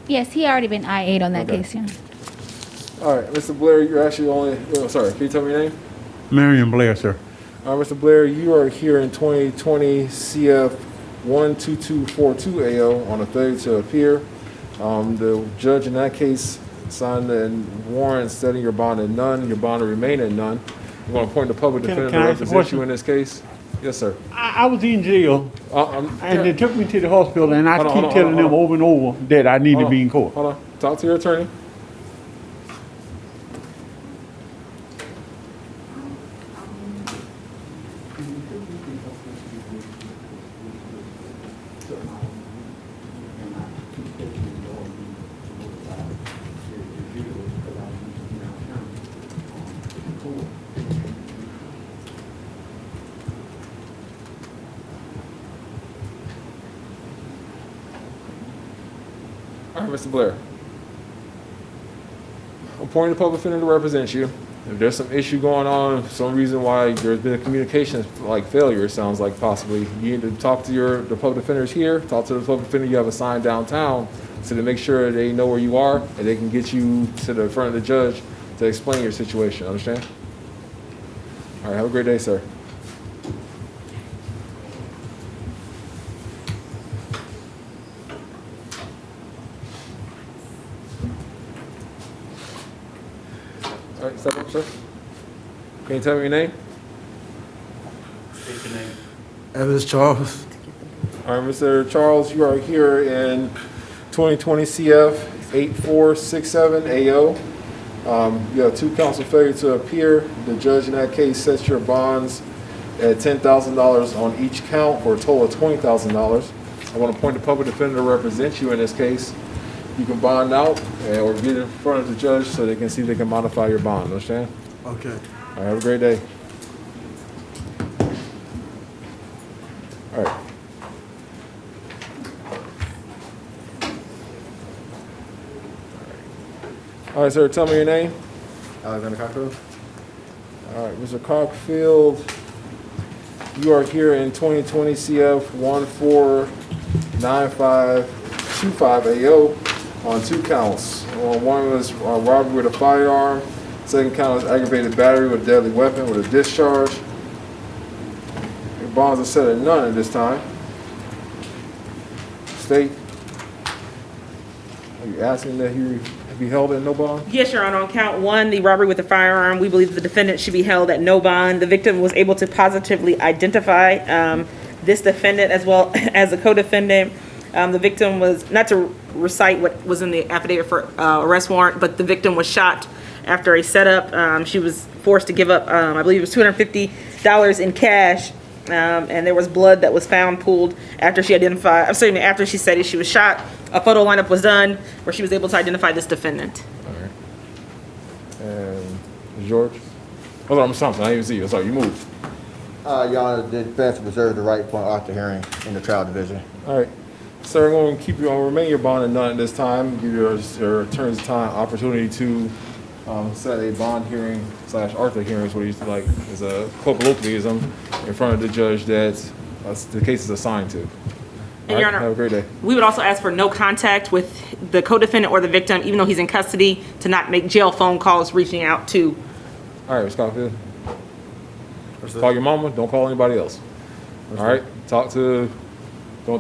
Yes, he already been IA'd on that Okay. case, yeah. All right, Mr. Blair, you're actually only, sorry, can you tell me your name? Marion Blair, sir. All right, Mr. Blair, you are here in 2020 CF 12242AO on a failure to appear. The judge in that case signed a warrant setting your bond at none. Your bond will remain at none. You want to appoint the public defender to I ask a represent question? you in this case? Yes, sir. I was in jail, and they took me to the hospital, and I Hold on, keep hold on, telling hold on. them over and over that I need to be in court. Hold on. Talk to your attorney. All right, Mr. Blair. Appointing a public defender to represent you. If there's some issue going on, some reason why there's been a communication like failure, it sounds like possibly, you need to talk to the public defenders here, talk to the public defender you have assigned downtown, so to make sure they know where you are and they can get you to the front of the judge to explain your situation. Understand? All right, have a great day, sir. All right, step up, sir. Can you tell me your name? State your name. Evans Charles. All right, Mr. Charles, you are here in 2020 CF 8467 AO. You have 2 counts of failure to appear. The judge in that case sets your bonds at $10,000 on each count for a total of $20,000. I want to appoint a public defender to represent you in this case. You can bond out or get in front of the judge so they can see if they can modify your bond. Understand? Okay. All right, have a great day. All right. All right, sir, tell me your name. Alexander Cockfield. All right, Mr. Cockfield, you are here in 2020 CF 149525 AO on 2 counts. One was robbery with a firearm. Second count is aggravated battery with a deadly weapon with a discharge. Your bonds are set at none at this time. State, are you asking that he be held at no bond? Yes, Your Honor. On count 1, the robbery with a firearm, we believe the defendant should be held at no bond. The victim was able to positively identify this defendant as well as a co-defendant. The victim was, not to recite what was in the affidavit for arrest warrant, but the victim was shot after a setup. She was forced to give up, I believe it was $250 in cash, and there was blood that was found pooled after she identified, after she said she was shot. A photo lineup was done where she was able to identify this defendant. All right. And George? Hold on, I'm something. I didn't even see you. Sorry, you moved. Your Honor, the defense reserves the right for an Arthur hearing in the trial division. All right. Sir, I'm going to keep you on, remain your bond at none at this time. Give your attorney's time opportunity to set a bond hearing / Arthur hearing is what he used to like, is a colloquialism in front of the judge that the case is assigned to. And Your Honor, have a great day. We would also ask for no contact with the co-defendant or the victim, even though he's in custody, to not make jail phone calls reaching out to. All right, Scott Field. Call your mama. Don't call anybody else. All right. Don't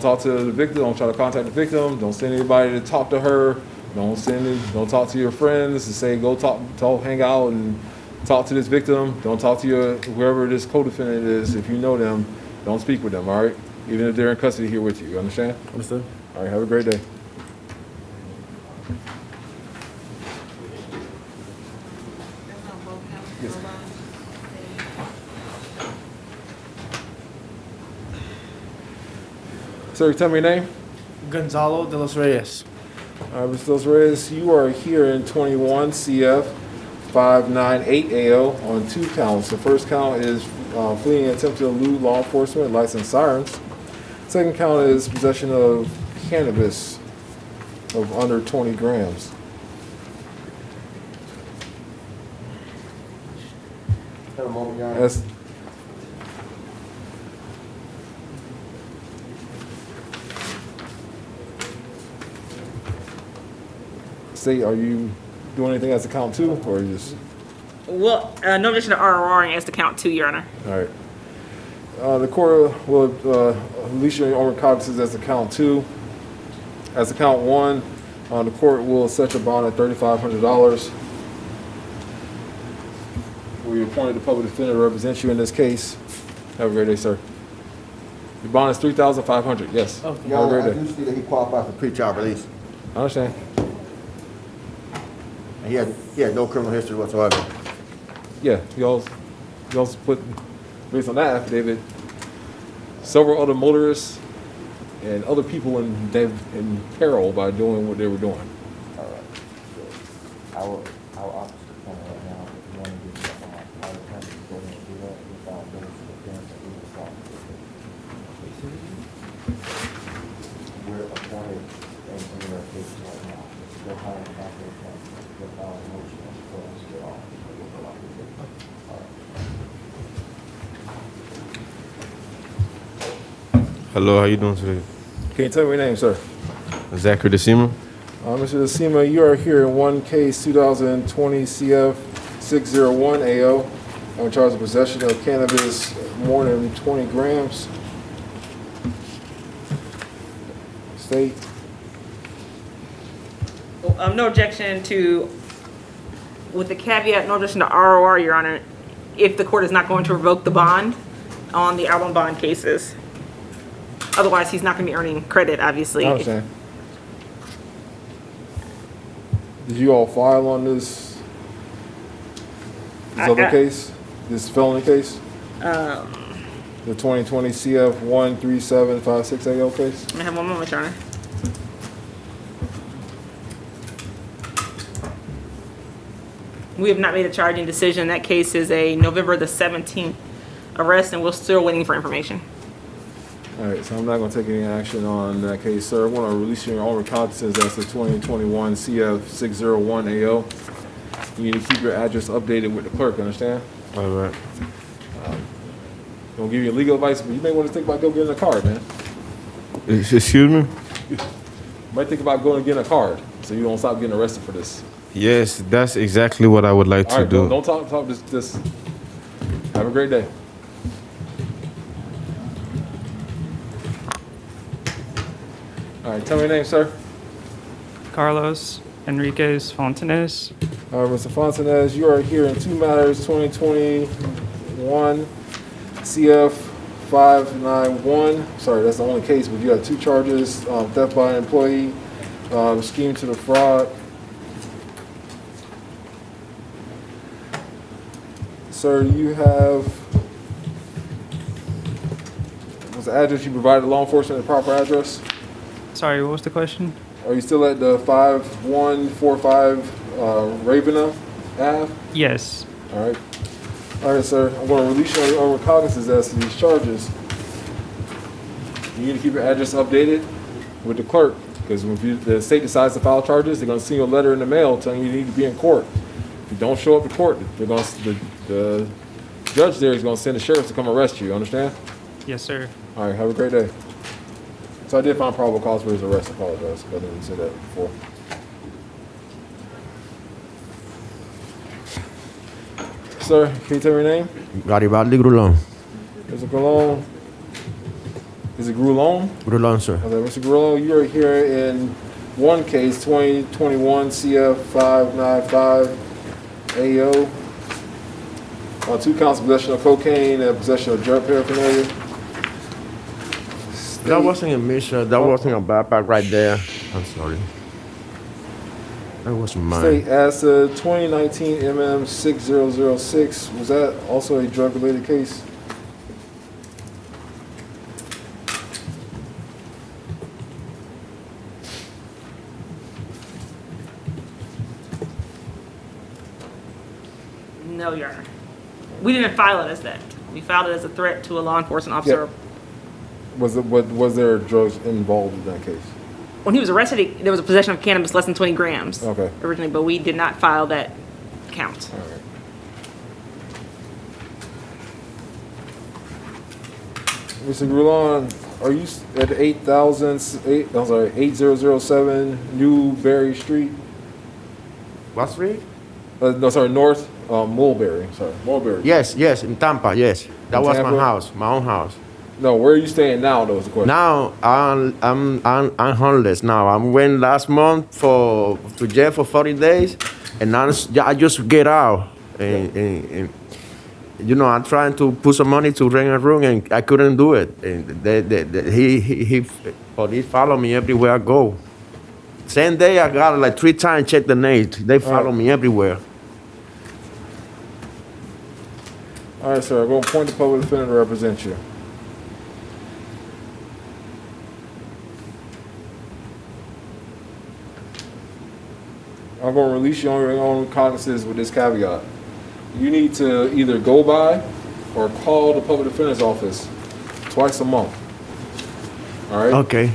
talk to the victim. Don't try to contact the victim. Don't send anybody to talk to her. Don't talk to your friends to say go talk, hang out and talk to this victim. Don't talk to whoever this co-defendant is. If you know them, don't speak with them. All right. Even if they're in custody here with you. You understand? Understood. All right. Have a great day. Yes. Sir, tell me your name. Gonzalo de los Reyes. All right, Mr. Dos Reyes, you are here in 21 CF 598 AO on 2 counts. The first count is fleeing and attempt to elude law enforcement, licensed sirens. Second count is possession of cannabis of under 20 grams. Have a moment, Your Honor. That's, State, are you doing anything as a count 2, or you just? Well, no objection to RRRing as to count 2, Your Honor. All right. The court will release your own cognizance as to count 2. As to count 1, the court will set your bond at $3,500. We appointed the public defender to represent you in this case. Have a great day, sir. Your bond is $3,500. Yes. Okay. Have a great I day. do see that he qualifies for pretrial release. I understand. And he had no criminal history whatsoever. Yeah, y'all put based on that affidavit, several other motorists and other people in peril by doing what they were doing. All right. Our officer coming right now, if you want to get our attorney to go ahead and do that, without those appearance that we will start. We're appointed in our cases right now. We're hiring after with our motion for us to get off. All right. Hello, how you doing today? Can you tell me your name, sir? Zachary DeSima. Mr. DeSima, you are here in one case, 2020 CF 601 AO. I'm in charge of possession of cannabis more than 20 grams. State. No objection to, with the caveat, no objection to ROR, Your Honor, if the court is not going to revoke the bond on the out on bond cases. Otherwise, he's not going to be earning credit, obviously. I understand. Did you all file on this other case? This felony case? The 2020 CF 13756 AO case? Let me have one moment, Your Honor. We have not made a charging decision. That case is a November the 17th arrest, and we're still waiting for information. All right, so I'm not going to take any action on that case, sir. I want to release your own recognizance. That's the 2021 CF 601 AO. You need to keep your address updated with the clerk, understand? All right. Don't give you legal advice, but you may want to think about going getting a card, man. Excuse me? You might think about going and getting a card so you don't stop getting arrested for this. Yes, that's exactly what I would like All to right, do. don't talk, just have a great day. All right, tell me your name, sir. Carlos Enriquez Fontanes. Mr. Fontanez, you are here in two matters, 2021 CF 591. Sorry, that's the only case, but you have two charges, theft by an employee, scheme to defraud. Sir, you have, was the address you provided law enforcement the proper address? Sorry, what was the question? Are you still at the 5145 Ravenna Ave? Yes. All right. All right, sir. I'm going to release your own recognizance as to these charges. You need to keep your address updated with the clerk, because when the state decides to file charges, they're going to send you a letter in the mail telling you need to be in court. If you don't show up to court, the judge there is going to send the sheriff to come arrest you. Understand? Yes, sir. All right. Have a great day. So I did find probable cause for his arrest. I apologize because I didn't say that before. Sir, can you tell me your name? Garibaldi Grulon. Mr. Grulon. Is it Grulon? Grulon, sir. Okay, Mr. Grulon, you are here in one case, 2021 CF 595 AO. On 2 counts of possession of cocaine and possession of drug paraphernalia. That wasn't a mission. That wasn't a backpack right there. I'm sorry. That wasn't mine. State as a 2019 MM 6006. Was that also a drug-related case? No, Your Honor. We didn't file it as that. We filed it as a threat to a law enforcement officer. Was there drugs involved in that case? When he was arrested, there was a possession of cannabis less than 20 grams Okay. originally, but we did not file that count. All right. Mr. Grulon, are you at 8007 Newberry Street? What street? No, sorry, North Mulberry. Sorry, Mulberry. Yes, in Tampa, yes. That In was Tampa? my house, my own house. No, where are you staying now? Though is the question. Now I'm homeless now. I went last month to jail for 40 days, and now I just get out. And you know, I'm trying to put some money to rent a room, and I couldn't do it. And police follow me everywhere I go. Same day I got like 3 times check the name. They follow me everywhere. All right, sir. I'm going to appoint the public defender to represent you. I'm going to release you on your own recognizances with this caveat. You need to either go by or call the public defender's office twice a month. All right? Okay.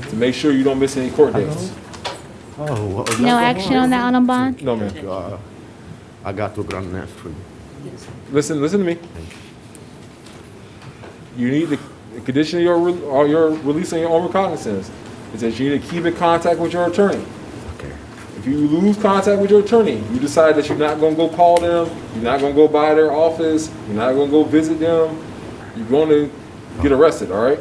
To make sure you don't miss any court dates. Oh, well, No action on that on bond? No, ma'am. I got to grant that for you. Listen to me. You need to condition your releasing your own recognizance. It says you need to keep in contact with your attorney. Okay. If you lose contact with your attorney, you decide that you're not going to go call them, you're not going to go by their office, you're not going to go visit them, you're going to get arrested, all right?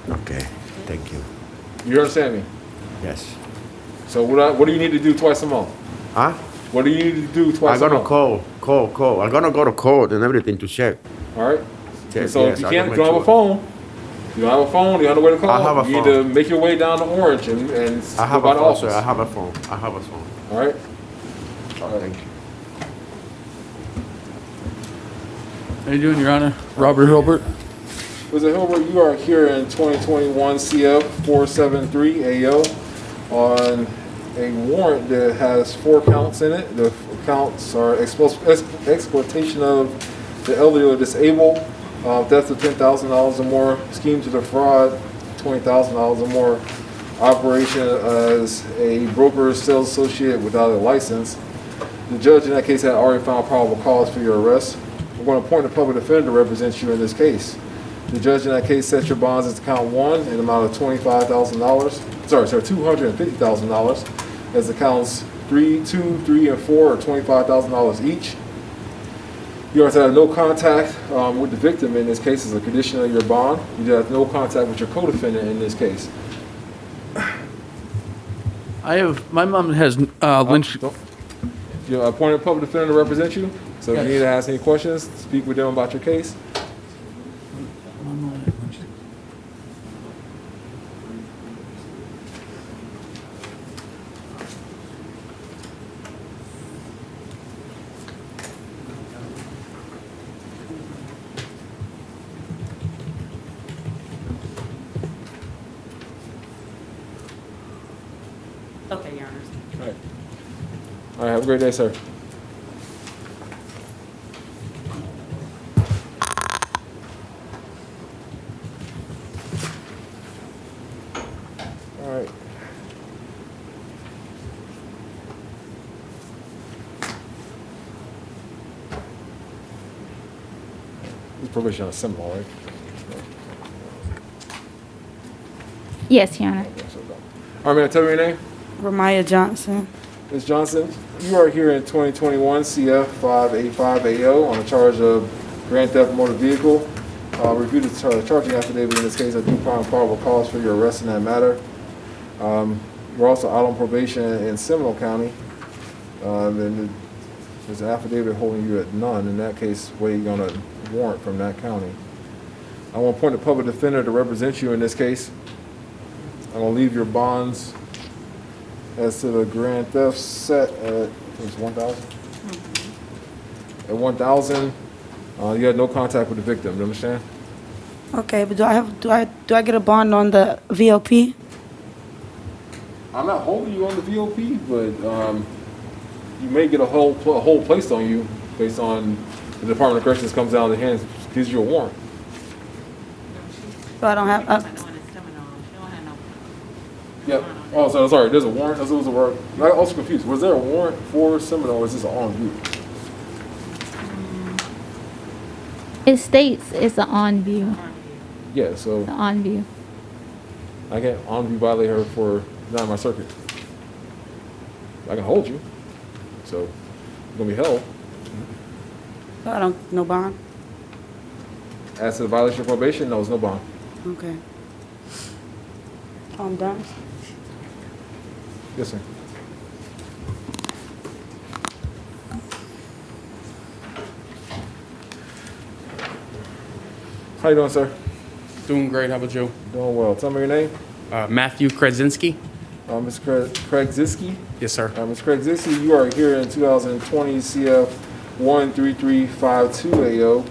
Okay. Thank you. You understand me? Yes. So what do you need to do twice a month? Huh? What do you need to do twice a I'm month? gonna call. I'm gonna go to court and everything to check. All right? Yes, So yes, if you I can't, can you don't have make a phone. You don't have a phone, you don't have a way to call. I have a you phone. need to make your way down to Orange and I go have by a the phone, office. sir. I have a phone. I have a phone. All right? Thank you. How you doing, Your Honor? Robert Hilbert. Mr. Hilbert, you are here in 2021 CF 473 AO on a warrant that has 4 counts in it. The counts are exploitation of the elderly or disabled, theft of $10,000 or more, scheme to defraud $20,000 or more, operation as a broker sales associate without a license. The judge in that case had already found probable cause for your arrest. We're going to appoint a public defender to represent you in this case. The judge in that case set your bonds as count 1 in the amount of $25,000. Sorry, $250,000. As the counts 3, 2, 3, and 4 are $25,000 each. You are to have no contact with the victim in this case as a condition of your bond. You have no contact with your co-defendant in this case. My mom has Lynch. You're appointed a public defender to represent you. So if you need to ask any questions, speak with them about your case. Okay, Your Honor. All right. All right, have a great day, sir. All right. This probation on Seminole, right? Yes, Your Honor. All right, man, tell me your name. Ramaya Johnson. Ms. Johnson, you are here in 2021 CF 585AO on a charge of grand theft motor vehicle. Review the charging affidavit in this case. I do find probable cause for your arrest in that matter. You're also out on probation in Seminole County. And there's an affidavit holding you at none. In that case, waiting on a warrant from that county. I want to appoint a public defender to represent you in this case. I'm going to leave your bonds as to the grand theft set at, it's 1,000? At 1,000, you had no contact with the victim, you understand? Okay, but do I get a bond on the VOP? I'm not holding you on the VOP, but you may get a whole placed on you based on the Department of Corrections comes down to hands, gives you a warrant. So I don't have, Yep. Oh, so sorry. There's a warrant. That was a word. I'm also confused. Was there a warrant for Seminole, or is this on view? It states it's an on view. Yeah. So The on view. I can't on view violate her for not in my circuit. I can hold you. So you're gonna be held. so I don't, no bond? As to the violation of probation, no, it's no bond. Okay. I'm done. Yes, sir. How you doing, sir? Doing great. How about you? Doing well. Tell me your name. Matthew Krasinski. Mr. Craig Ziski? Yes, sir. Mr. Craig Ziski, you are here in 2020 CF 13352 AO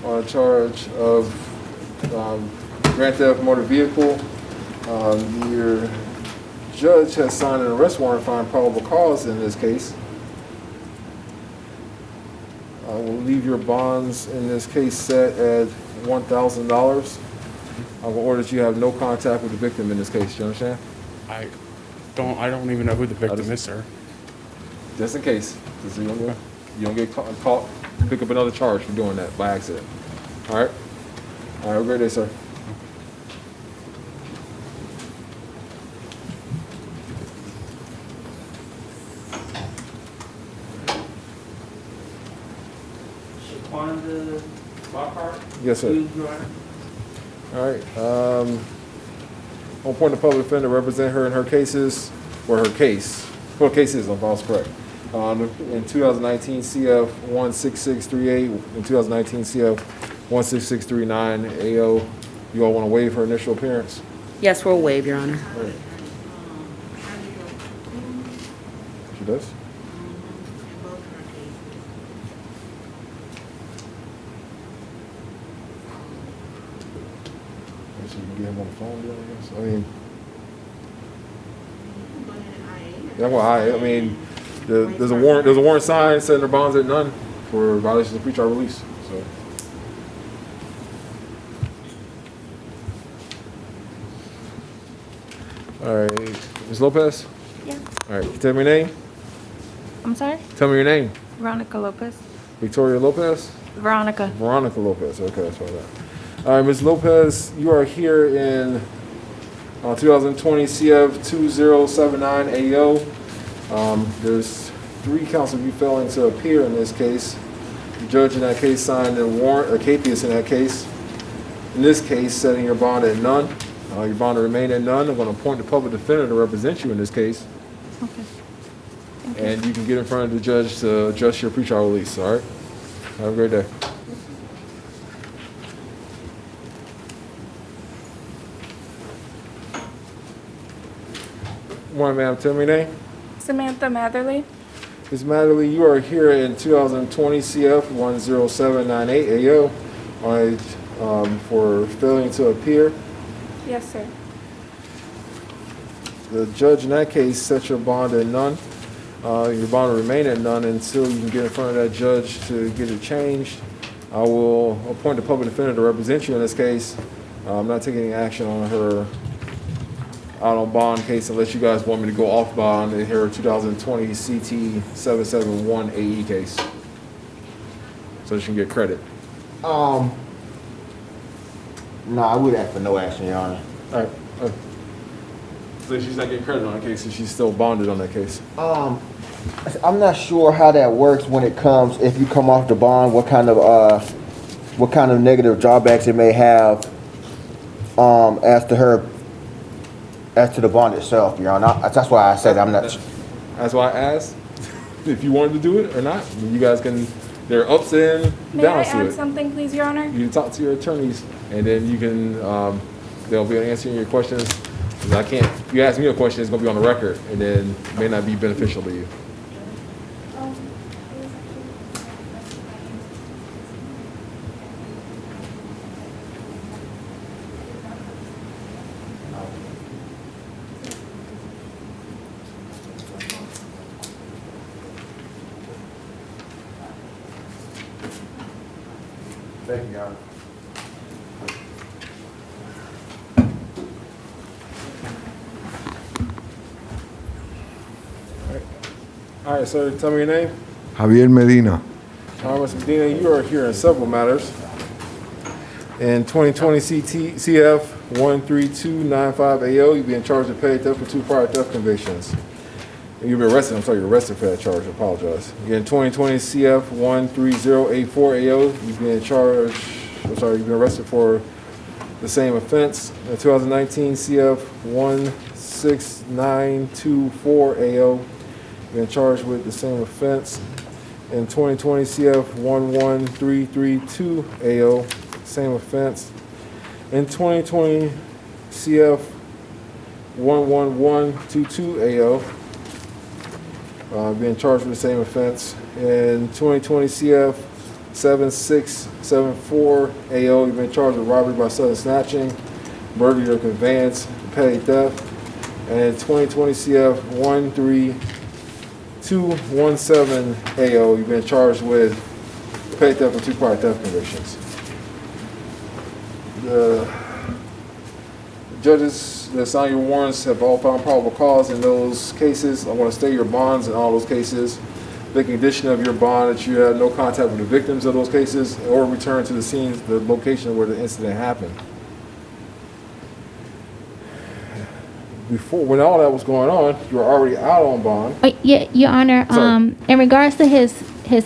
on charge of grand theft motor vehicle. Your judge has signed an arrest warrant finding probable cause in this case. I will leave your bonds in this case set at $1,000. I will order that you have no contact with the victim in this case. You understand? I don't even know who the victim is, sir. Just in case. Just so you don't get caught, pick up another charge for doing that by accident. All right? All right, have a great day, sir. Shaquanda Lockhart? Yes, sir. All right. On point, the public defender represent her in her cases, or her case. Well, case is, if I was correct. In 2019 CF 16638, in 2019 CF 16639 AO. You all want to waive her initial appearance? Yes, we'll waive, Your Honor. All right. She does? So you can get him on the phone, then, I guess. I mean, that's why I mean, there's a warrant signed setting their bonds at none for violations of pretrial release. So. All right, Ms. Lopez. Yeah. All right, tell me your name. I'm sorry? Tell me your name. Veronica Lopez. Victoria Lopez. Veronica. Veronica Lopez. Okay, that's what I got. All right, Ms. Lopez, you are here in 2020 CF 2079 AO. There's 3 counts of you failing to appear in this case. The judge in that case signed a warrant, or capias in that case. In this case, setting your bond at none. Your bond will remain at none. I'm going to appoint the public defender to represent you in this case. Okay. And you can get in front of the judge to adjust your pretrial release, all right? Have a great day. Morning, ma'am. Tell me your name. Samantha Matherly. Ms. Matherly, you are here in 2020 CF 10798 AO for failing to appear. Yes, sir. The judge in that case set your bond at none. Your bond will remain at none until you can get in front of that judge to get it changed. I will appoint the public defender to represent you in this case. I'm not taking any action on her out on bond case unless you guys want me to go off bond in her 2020 CT 771 AE case. So she can get credit. No, I would ask for no action, Your Honor. All right. So she's not getting credit on that case, so she's still bonded on that case. I'm not sure how that works when it comes, if you come off the bond, what kind of negative drawbacks it may have as to the bond itself, Your Honor. That's why I said I'm not. That's why I asked if you wanted to do it or not. You guys can, there are ups and May I downs to add it. something, please, Your Honor? You can talk to your attorneys, and then you can, they'll be answering your questions. 'Cause I can't, if you ask me a question, it's gonna be on the record, and then it may not be beneficial to you. Thank you, Your Honor. All right, sir, tell me your name. Javier Medina. Mr. Medina, you are here in several matters. In 2020 CF 13295 AO, you've been charged with petty theft for 2 prior theft convictions. You've been arrested, I'm sorry, you're arrested for that charge, I apologize. In 2020 CF 13084 AO, you've been charged, I'm sorry, you've been arrested for the same offense. In 2019 CF 16924 AO, you've been charged with the same offense. In 2020 CF 11332 AO, same offense. In 2020 CF 11122 AO, being charged with the same offense. In 2020 CF 7674 AO, you've been charged with robbery by sudden snatching, burglary or conveyance, petty theft. And 2020 CF 13217 AO, you've been charged with petty theft and 2 prior theft convictions. The judges that sign your warrants have all found probable cause in those cases. I want to stay your bonds in all those cases. The condition of your bond that you had no contact with the victims of those cases or return to the scene, the location where the incident happened. Before, when all that was going on, you were already out on bond. Yeah, Your Honor, Sorry. in regards to his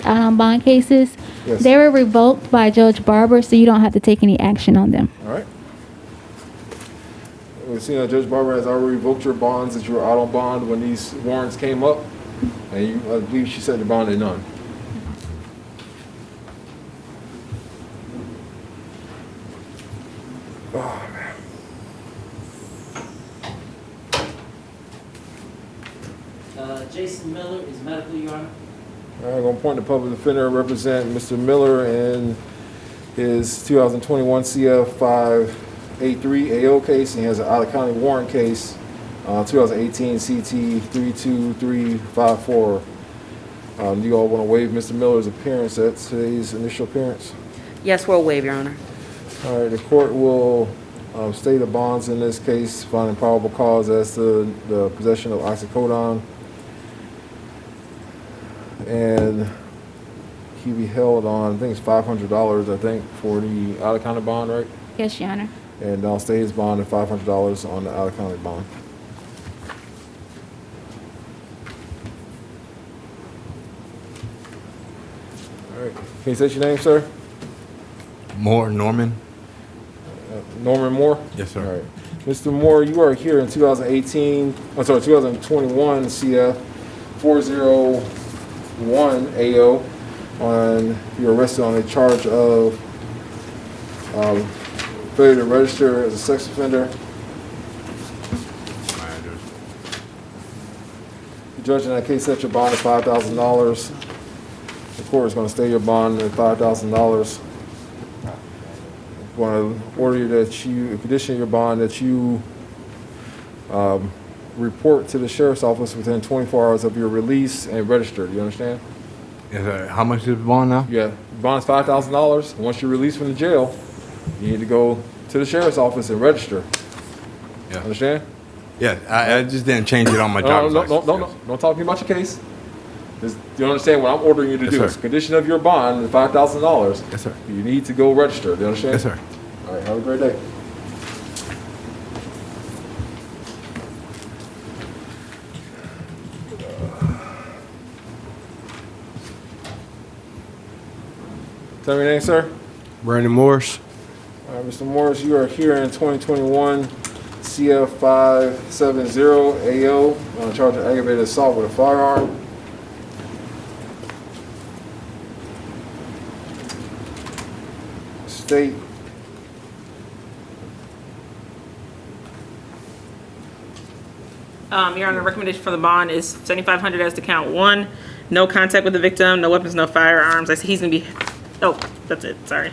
out on bond cases, Yes. they were revoked by Judge Barber, so you don't have to take any action on them. All right. We've seen that Judge Barber has already revoked your bonds that you were out on bond when these warrants came up, and you, I believe she said the bond at none. Oh, man. Jason Miller is medical, Your Honor. All right, I'm going to appoint the public defender to represent Mr. Miller in his 2021 CF 583 AO case. He has an out-of-county warrant case, 2018 CT 32354. Do you all want to waive Mr. Miller's appearance at today's initial appearance? Yes, we'll waive, Your Honor. All right, the court will stay the bonds in this case, finding probable cause as to the possession of oxycodone. And he be held on, I think it's $500, I think, for the out-of-county bond, right? Yes, Your Honor. And I'll stay his bond at $500 on the out-of-county bond. All right, can you say your name, sir? Moore, Norman. Norman Moore? Yes, sir. All right. Mr. Moore, you are here in 2021 CF 401 AO on, you're arrested on a charge of failure to register as a sex offender. The judge in that case set your bond at $5,000. The court is going to stay your bond at $5,000. Want to order you that you condition your bond that you report to the sheriff's office within 24 hours of your release and register. Do you understand? Yes, sir. How much is the bond now? Yeah, bond is $5,000. Once you're released from the jail, you need to go to the sheriff's office and register. Yeah. Understand? Yeah, I just didn't change it on my driver's license. No. Don't talk to me about your case. Do you understand what I'm ordering you to do? sir. It's condition of your bond is $5,000. Yes, sir. You need to go register. Do you understand? Yes, sir. All right, have a great day. Tell me your name, sir. Brandon Morris. All right, Mr. Morris, you are here in 2021 CF 570 AO on a charge of aggravated assault with a firearm. State. Your Honor, recommendation for the bond is $7,500 as to count one. No contact with the victim, no weapons, no firearms. I see he's gonna be, oh, that's it, sorry.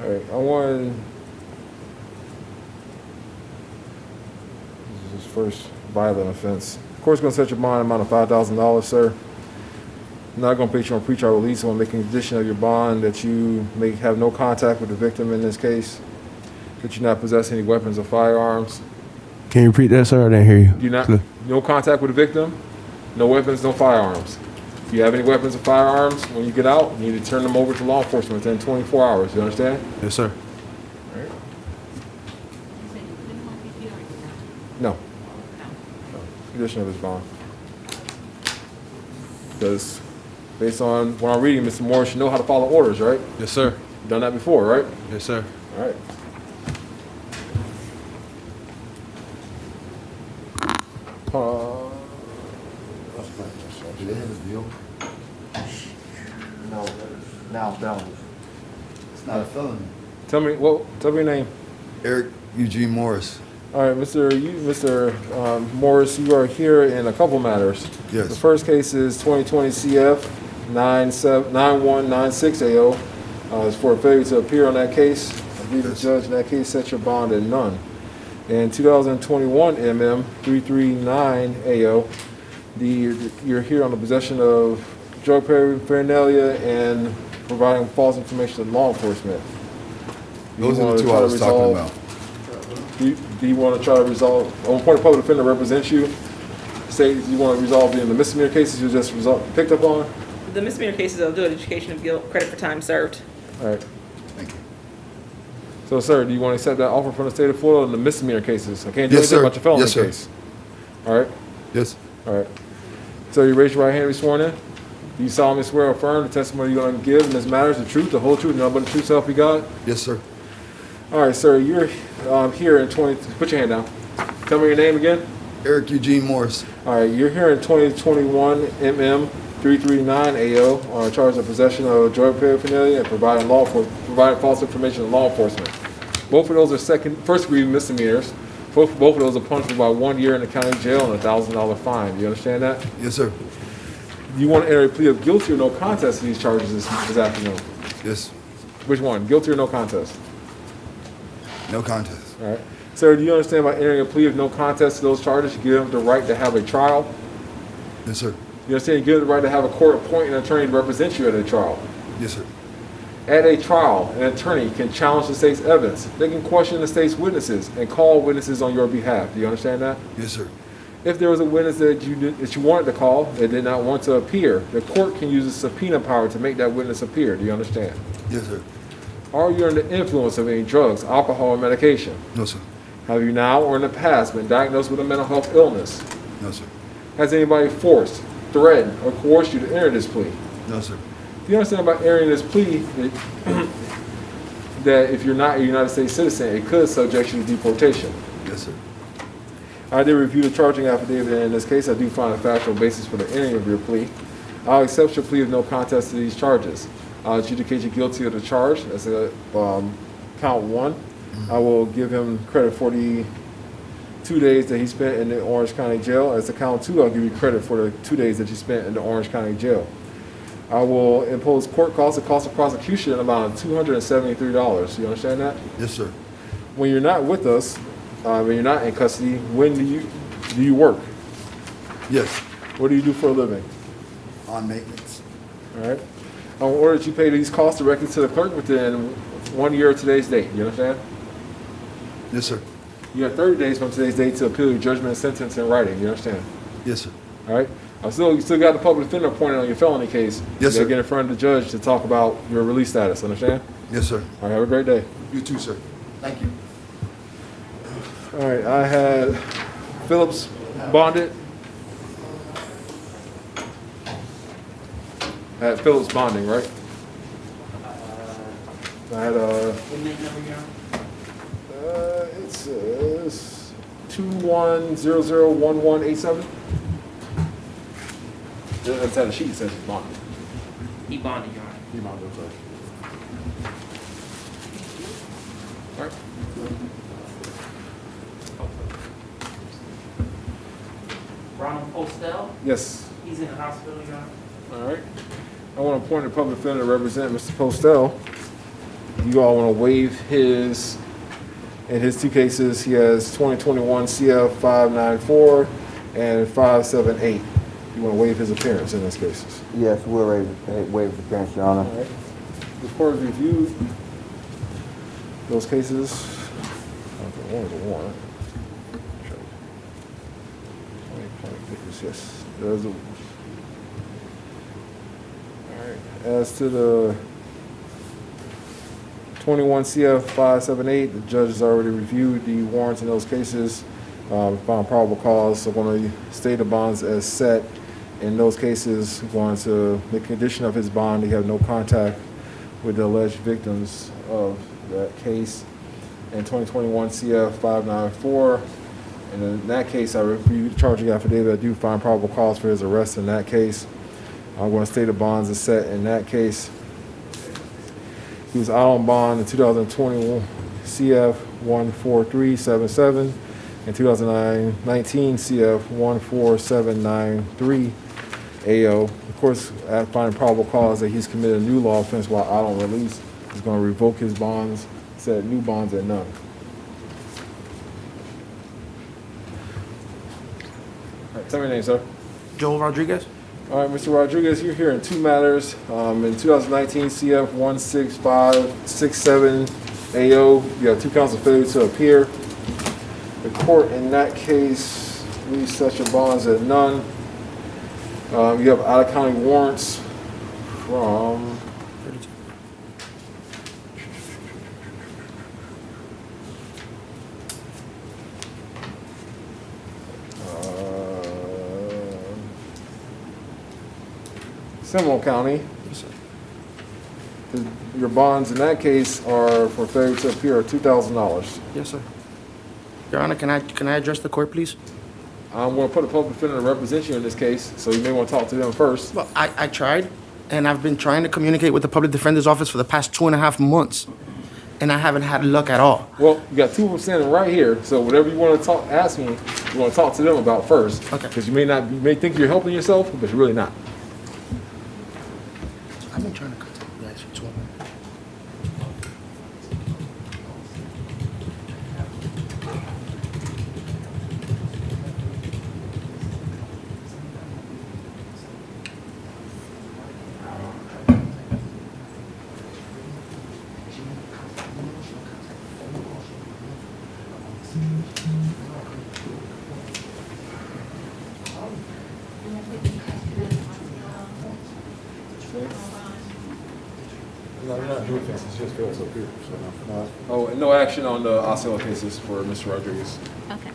All right, I want. This is his first violent offense. The court's gonna set your bond amount of $5,000, sir. I'm not gonna put you on pretrial release. I'm gonna make a condition of your bond that you may have no contact with the victim in this case, that you not possess any weapons or firearms. Can you repeat that, sir? I didn't hear you. You not no contact with the victim, no weapons, no firearms. If you have any weapons or firearms, when you get out, you need to turn them over to law enforcement within 24 hours. You understand? Yes, sir. All right. No. Condition of his bond. Because based on what I'm reading, Mr. Morris, you know how to follow orders, right? Yes, sir. You've done that before, right? Yes, sir. All right. No, now felony. It's not a felony. Tell me your name. Eric Eugene Morris. All right, Mr. Morris, you are here in a couple matters. Yes. The first case is 2020 CF 9196 AO. It's for a failure to appear on that case. I believe the judge in that case set your bond at none. And 2021 MM 339 AO. You're here on the possession of drug paraphernalia and providing false information to law enforcement. Those are the two I was talking about. Do you want to try to resolve, on point of public defender represents you, say you want to resolve in the misdemeanor cases you just picked up on? The misdemeanor cases, I'll do an education of guilt, credit for time served. All right. Thank you. So, sir, do you want to accept that offer from the state of Florida in the misdemeanor cases? I can't do anything about your felony case. All right? Yes. All right. So you raise your right hand and be sworn in? Do you solemnly swear or affirm the testimony you're going to give in this matter is the truth, the whole truth, and nothing but the truth, so help you God? Yes, sir. All right, sir, you're here in put your hand down. Tell me your name again. Eric Eugene Morris. All right, you're here in 2021 MM 339 AO on a charge of possession of drug paraphernalia and providing false information to law enforcement. Both of those are first degree misdemeanors. Both of those are punishable by 1 year in the county jail and a $1,000 fine. Do you understand that? Yes, sir. You want to enter a plea of guilty or no contest to these charges this afternoon? Yes. Which one, guilty or no contest? No contest. All right. Sir, do you understand by entering a plea of no contest to those charges, you give them the right to have a trial? Yes, sir. You understand you give them the right to have a court appointed attorney to represent you at a trial? Yes, sir. At a trial, an attorney can challenge the state's evidence. They can question the state's witnesses and call witnesses on your behalf. Do you understand that? Yes, sir. If there was a witness that you wanted to call that did not want to appear, the court can use a subpoena power to make that witness appear. Do you understand? Yes, sir. Are you under the influence of any drugs, alcohol, or medication? No, sir. Have you now or in the past been diagnosed with a mental health illness? No, sir. Has anybody forced, threatened, or coerced you to enter this plea? No, sir. Do you understand about entering this plea that if you're not a United States citizen, it could subject you to deportation? Yes, sir. I did review the charging affidavit, and in this case, I do find a factual basis for the entering of your plea. I'll accept your plea of no contest to these charges. I'll adjudicate you guilty of the charge. That's count one. I will give him credit for the 2 days that he spent in the Orange County Jail. As a count two, I'll give you credit for the 2 days that you spent in the Orange County Jail. I will impose court costs, the cost of prosecution, amount of $273. You understand that? Yes, sir. When you're not with us, when you're not in custody, when do you work? Yes. What do you do for a living? On maintenance. All right. I will order that you pay these costs directly to the clerk within 1 year of today's date. You understand? Yes, sir. You have 30 days from today's date to appeal your judgment and sentence in writing. You understand? Yes, sir. All right. You still got the public defender appointed on your felony case. Yes, you sir. Get in front of the judge to talk about your release status. Understand? Yes, sir. All right. Have a great day. You too, sir. Thank you. All right. I had Phillips bonded. I had Phillips bonding, right? I had it says 21001187. That's how the sheet says he's bonded. He bonded, Your Honor. He bonded, I'm sorry. All right. Ronald Postel, Yes. he's in the hospital, Your Honor. All right. I want to appoint a public defender to represent Mr. Postel. You all want to waive his, in his two cases, he has 2021 CF 594 and 578. You want to waive his appearance in those cases. Yes, we'll waive the appearance, Your Honor. All right. The court has reviewed those cases. One was a warrant. Yes. There's a, all right. As to the 21 CF 578, the judge has already reviewed the warrants in those cases, found probable cause, so going to state the bonds as set. In those cases, going to the condition of his bond, he have no contact with the alleged victims of that case. In 2021 CF 594, and in that case, I reviewed the charging affidavit. I do find probable cause for his arrest in that case. I'm going to state the bonds as set in that case. He was out on bond in 2021 CF 14377 and 2019 CF 14793 AO. Of course, at finding probable cause that he's committed a new law offense while out on release, he's going to revoke his bonds, set new bonds at none. All right, tell me your name, sir. Joel Rodriguez. All right, Mr. Rodriguez, you're here in two matters. In 2019 CF 16567 AO, you have 2 counts of failure to appear. The court in that case, we set your bonds at none. You have out-of-county warrants from Seminole County. Your bonds in that case are for failure to appear are $2,000. Yes, sir. Your Honor, can I address the court, please? I'm going to put a public defender to represent you in this case, so you may want to talk to them first. Well, I tried, and I've been trying to communicate with the public defender's office for the past 2.5 months, and I haven't had luck at all. Well, you got 2 of them standing right here, so whatever you want to ask me, you want to talk to them about first. Okay. Because you may think you're helping yourself, but you're really not. I've been trying to contact you guys for 2 months. No, you're not doing things, it's just fails up here. Oh, and no action on the Osceola cases for Mr. Rodriguez. Okay.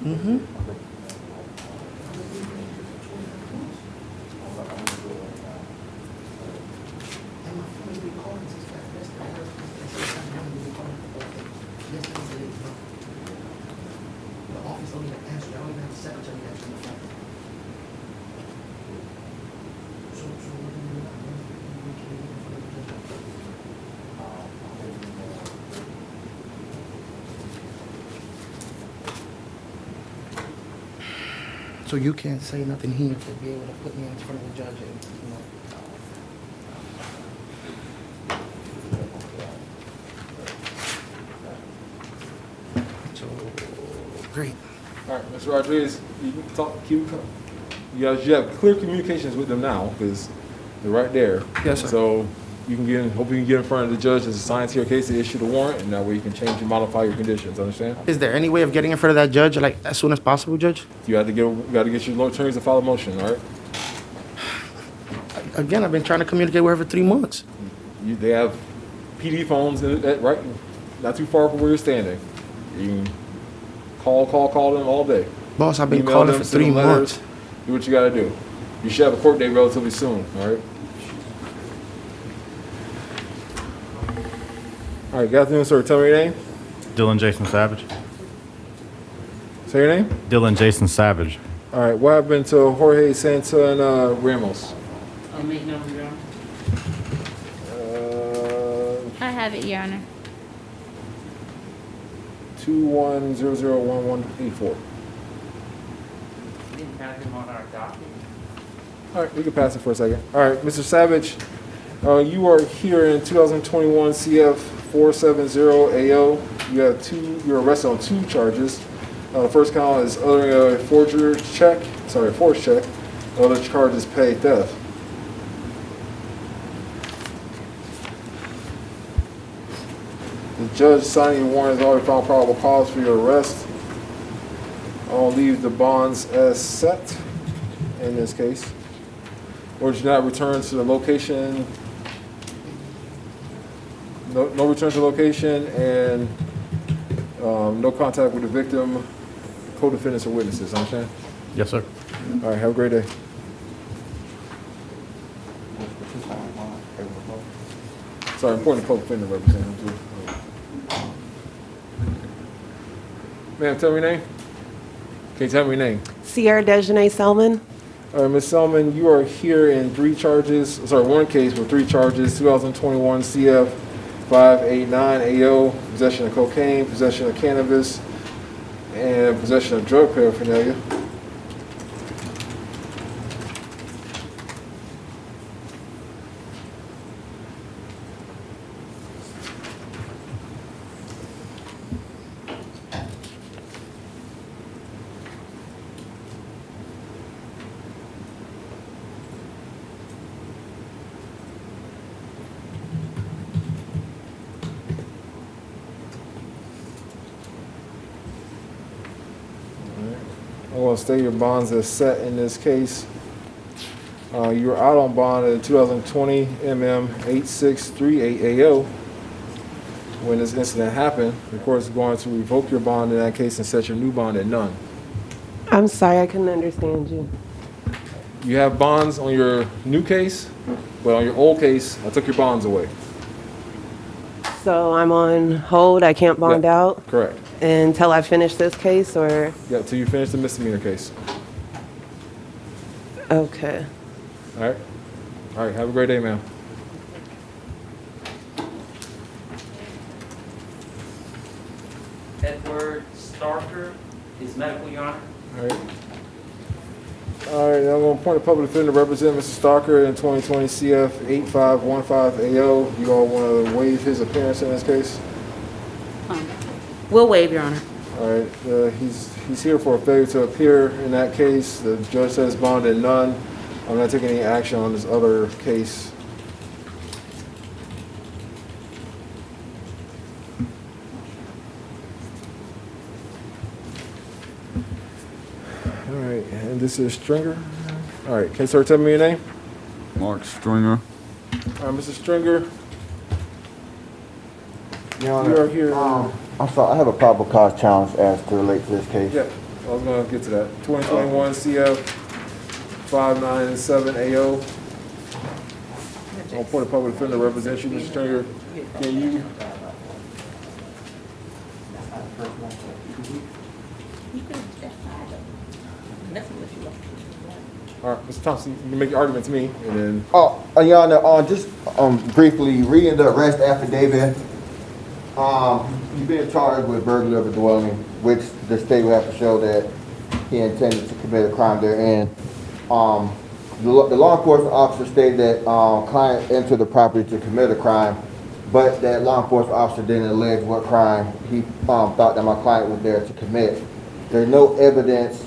Mm-hmm. So you can't say nothing here to be able to put me in front of the judge and, So, great. All right, Mr. Rodriguez, you can talk, you have clear communications with them now, because they're right there. Yes, sir. So you can hope you can get in front of the judge as assigned to your case to issue the warrant, and that way you can change and modify your conditions, understand? Is there any way of getting in front of that judge, like, as soon as possible, Judge? You got to get your attorneys to file a motion, all right? Again, I've been trying to communicate with her for 3 months. They have PD phones right, not too far from where you're standing. You can call them all day. Boss, I've been Email calling them, for send 3 them letters. months. Do what you got to do. You should have a court date relatively soon, all right? All right, good afternoon, sir. Tell me your name. Dylan Jason Savage. Say your name. Dylan Jason Savage. All right, what happened to Jorge Santana Ramos? Make number, Your Honor. I have it, Your Honor. 21001184. Didn't have him on our docket. All right, we can pass it for a second. All right, Mr. Savage, you are here in 2021 CF 470 AO. You're arrested on 2 charges. The first count is uttering a forged check, Other charges paid theft. The judge signing your warrant has already found probable cause for your arrest. I'll leave the bonds as set in this case. Or did you not return to the location? No return to location and no contact with the victim, co-defendants, or witnesses. Understand? Yes, sir. All right, have a great day. Sorry, important public defender representative too. Ma'am, tell me your name. Can you tell me your name? Sierra Dejanay Selman. All right, Ms. Selman, you are here in one case with 3 charges, 2021 CF 589 AO, possession of cocaine, possession of cannabis, and possession of drug paraphernalia. I'm going to state your bonds as set in this case. You were out on bond in 2020 MM 8638 AO when this incident happened. The court is going to revoke your bond in that case and set your new bond at none. I'm sorry, I couldn't understand you. You have bonds on your new case, but on your old case, I took your bonds away. So I'm on hold, I can't bond out Correct. until I finish this case, or? Yeah, till you finish the misdemeanor case. Okay. All right. All right, have a great day, ma'am. Edward Starker is medical, Your Honor. All right. All right, now I'm going to appoint a public defender to represent Mr. Stalker in 2020 CF 8515 AO. You all want to waive his appearance in this case? We'll waive, Your Honor. All right, he's here for a failure to appear in that case. The judge says bond at none. I'm not taking any action on this other case. All right, and this is Stringer. All right, can you start telling me your name? Mark Stringer. All right, Mr. Stringer. Your Honor, You are here. I'm sorry, I have a probable cause challenge as to relate to this case. Yeah, I was gonna get to that. 2021 CF 597 AO. I'll appoint a public defender to represent you, Mr. Stringer. Can you? All right, Mr. Thompson, you can make your argument to me, and then. Your Honor, just briefly, reading the arrest affidavit, you've been charged with burglary of a dwelling, which the state will have to show that he intended to commit a crime therein. The law enforcement officer stated that client entered the property to commit a crime, but that law enforcement officer didn't allege what crime he thought that my client was there to commit. There's no evidence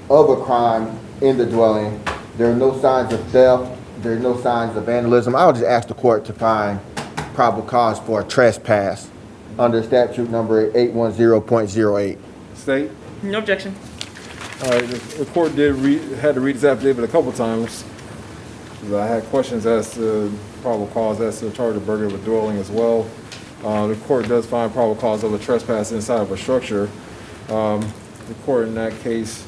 of a crime in the dwelling. There are no signs of theft. There are no signs of vandalism. I would just ask the court to find probable cause for a trespass under statute number 810.08. State? No objection. All right, the court had to read this affidavit a couple times. I had questions as to probable cause as to the charge of burglary of a dwelling as well. The court does find probable cause of a trespass inside of a structure. The court in that case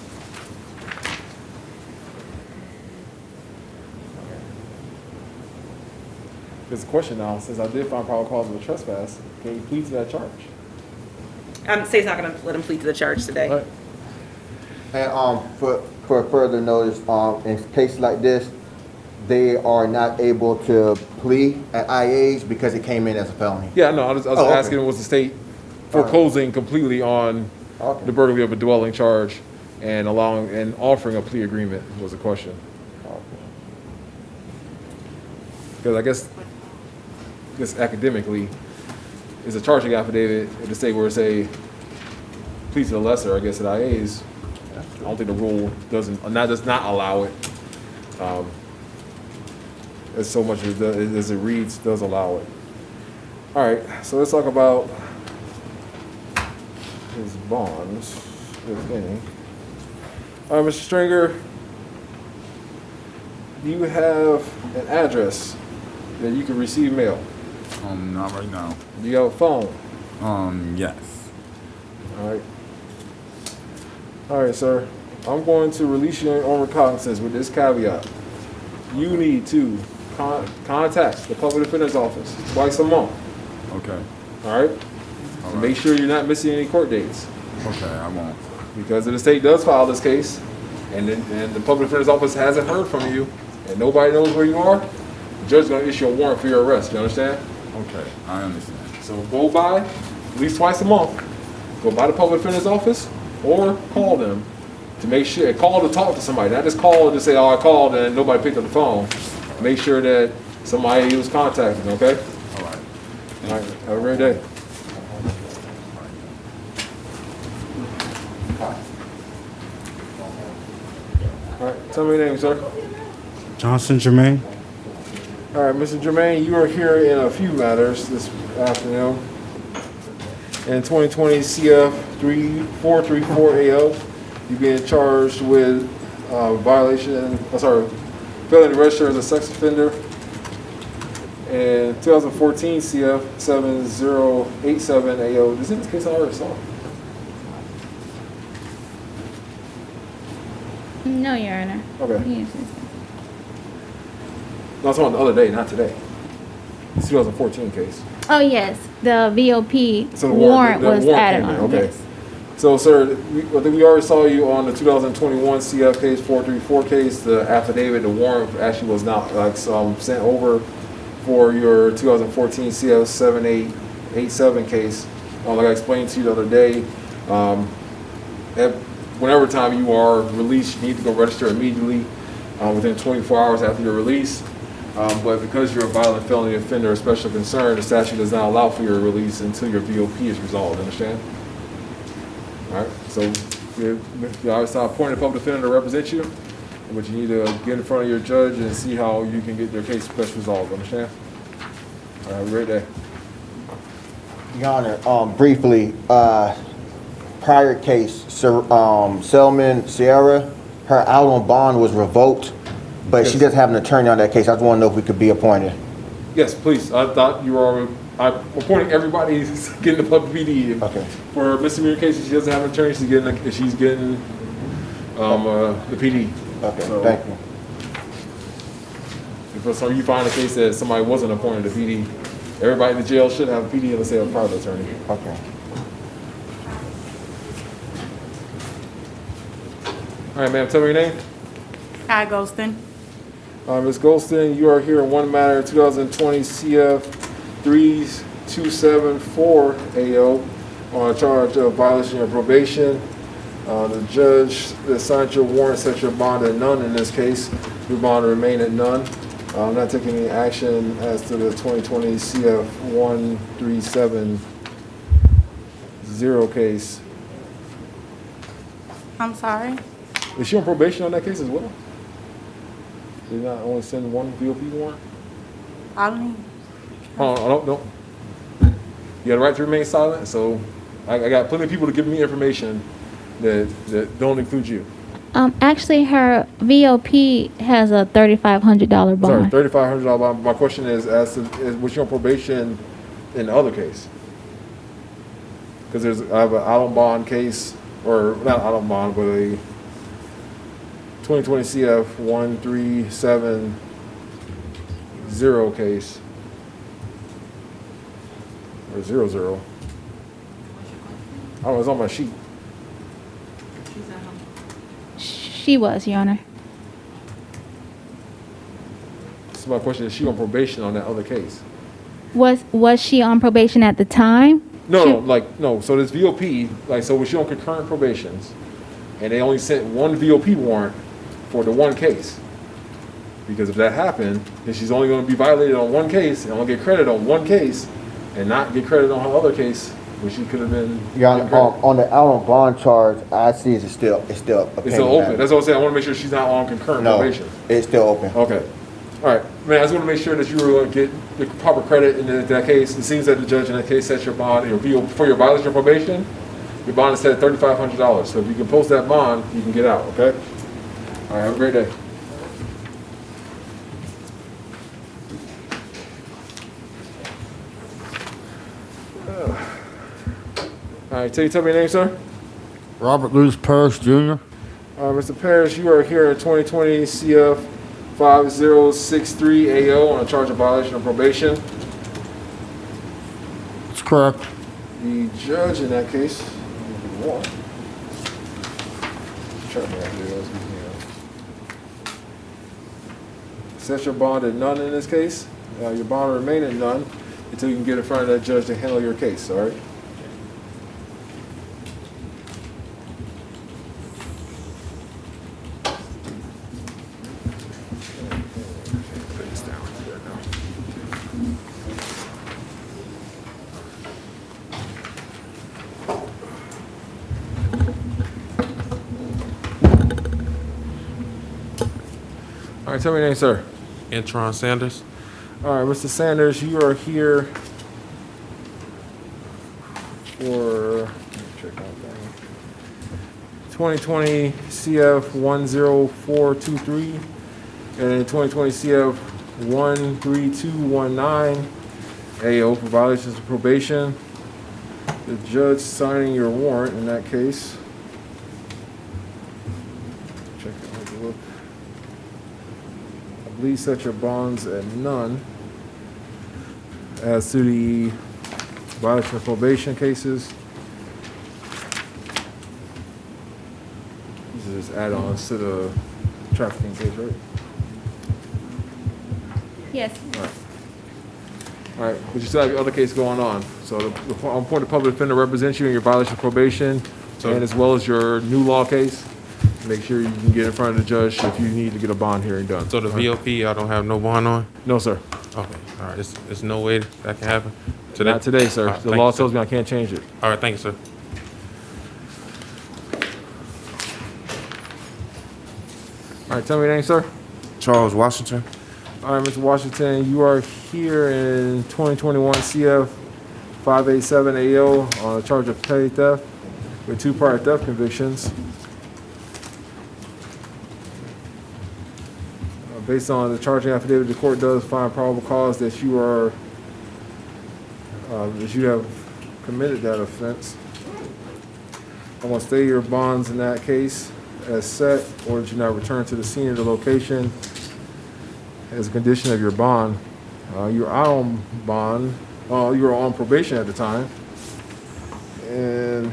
there's a question now, since I did find probable cause of a trespass, can you plead to that charge? State's not going to let him plead to the charge today. All right. And for further notice, in cases like this, they are not able to plea at IAs because it came in as a felony. Yeah, no, I was asking, was the state foreclosing completely on the burglary of a dwelling charge and allowing and offering a plea agreement was the question. Because I guess academically, is a charging affidavit if the state were to say plead to the lesser, I guess at IAs, I don't think the rule does not allow it. As so much as it reads does allow it. All right, so let's talk about his bonds, if any. All right, Mr. Stringer, do you have an address that you can receive mail? Not right now. Do you have a phone? Yes. All right. All right, sir. I'm going to release you on recognizance with this caveat. You need to contact the public defender's office twice a month. Okay. All right? And make sure you're not missing any court dates. Okay, I won't. Because if the state does file this case, and the public defender's office hasn't heard from you, and nobody knows where you are, the judge is going to issue a warrant for your arrest. You understand? Okay, I understand. So go by at least twice a month. Go by the public defender's office or call them to make sure. Call to talk to somebody, not just call and just say, "Oh, I called," and nobody picked up the phone. Make sure that somebody was contacted. Okay. All right. All right. Have a great day. All right. Tell me your name, sir. Johnson Jermaine. All right, Mr. Jermaine, you are here in a few matters this afternoon. In 2020 CF 3434AO, you're being charged with failing to register as a sex offender. And 2014 CF 7087AO, this is the case I already saw. No, Your Honor. Okay. Yes. No, it's on the other day, not today. It's 2014 case. Oh, yes. The VOP So the warrant was warrant added came in, on. okay. Yes. So, sir, I think we already saw you on the 2021 CF case, 434 case. The affidavit, the warrant actually was not sent over for your 2014 CF 7887 case. Like I explained to you the other day, whenever time you are released, you need to go register immediately within 24 hours after your release. But because you're a violent felony offender of special concern, the statute does not allow for your release until your VOP is resolved. Understand? All right. So you always appoint a public defender to represent you, but you need to get in front of your judge and see how you can get your case best resolved. Understand? All right. Have a great day. Your Honor, briefly, prior case, Selman Sierra, her out on bond was revoked, but she does have an attorney on that case. I just want to know if we could be appointed. Yes, please. I thought you were. I'm appointing everybody who's getting the public PD. Okay. For misdemeanor cases, she doesn't have an attorney. She's getting the PD. Okay. So, Thank you. If for some you find a case that somebody wasn't appointed to PD, everybody in the jail should have a PD unless they have a private attorney. Okay. All right, ma'am. Tell me your name. Hi, Golston. Ms. Golston, you are here in one matter, 2020 CF 3274 AO on a charge of violation of probation. The judge that signed your warrant set your bond at none in this case. Your bond will remain at none. I'm not taking any action as to the 2020 CF 1370 case. I'm sorry. Is she on probation on that case as well? Did not only send one VOP warrant? I don't need. Oh, don't. You have the right to remain silent, so I got plenty of people to give me information that don't include you. Actually, her VOP has a $3,500 bond. Sorry, $3,500 bond. My question is, was she on probation in the other case? Because I have an out on bond case, or not out on bond, but a 2020 CF 1370 case. Or 00. Oh, it's on my sheet. She was, Your Honor. So my question is, she on probation on that other case? Was she on probation at the time? No. So this VOP, so was she on concurrent probations, and they only sent one VOP warrant for the one case? Because if that happened, then she's only going to be violated on one case and only get credit on one case, and not get credit on her other case when she could have been. Yeah, getting credit. on the out on bond charge, I see it's still a It's still pending open. matter. That's what I'm saying. I want to make sure she's not on concurrent No, probation. it's still open. Okay. All right. Man, I just want to make sure that you were going to get the proper credit in that case. It seems that the judge in that case set your bond for your violation of probation. Your bond is set at $3,500. So if you can post that bond, you can get out. Okay. All right. Have a great day. All right. Tell me your name, sir. Robert Louis Parrish Jr. Mr. Parrish, you are here at 2020 CF 5063 AO on a charge of violation of probation. That's correct. The judge in that case, set your bond at none in this case. Your bond will remain at none until you can get in front of that judge to handle your case, all right? All right, tell me your name, sir. Antron Sanders. All right, Mr. Sanders, you are here for 2020 CF 10423 and 2020 CF 13219 AO for violations of probation. The judge signing your warrant in that case. Check it out, look. Please set your bonds at none. As to the violation of probation cases, these are just add-ons to the trafficking case, right? Yes. All right, but you still have your other case going on. So the appointed public defender represents you in your violation of probation, and as well as your new law case. Make sure you can get in front of the judge if you need to get a bond hearing done. So the VOP, I don't have no bond on? No, sir. Okay, all right. There's no way that can happen today? Not today, sir. All right, The thank law you, sir. tells me I can't change it. All right, thank you, sir. All right, tell me your name, sir. Charles Washington. All right, Mr. Washington, you are here in 2021 CF 587 AO on a charge of petty theft with 2 prior theft convictions. Based on the charging affidavit, the court does find probable cause that you are that you have committed that offense. I want to stay your bonds in that case as set, or that you not return to the scene of the location as a condition of your bond. You're out on bond. You were on probation at the time, and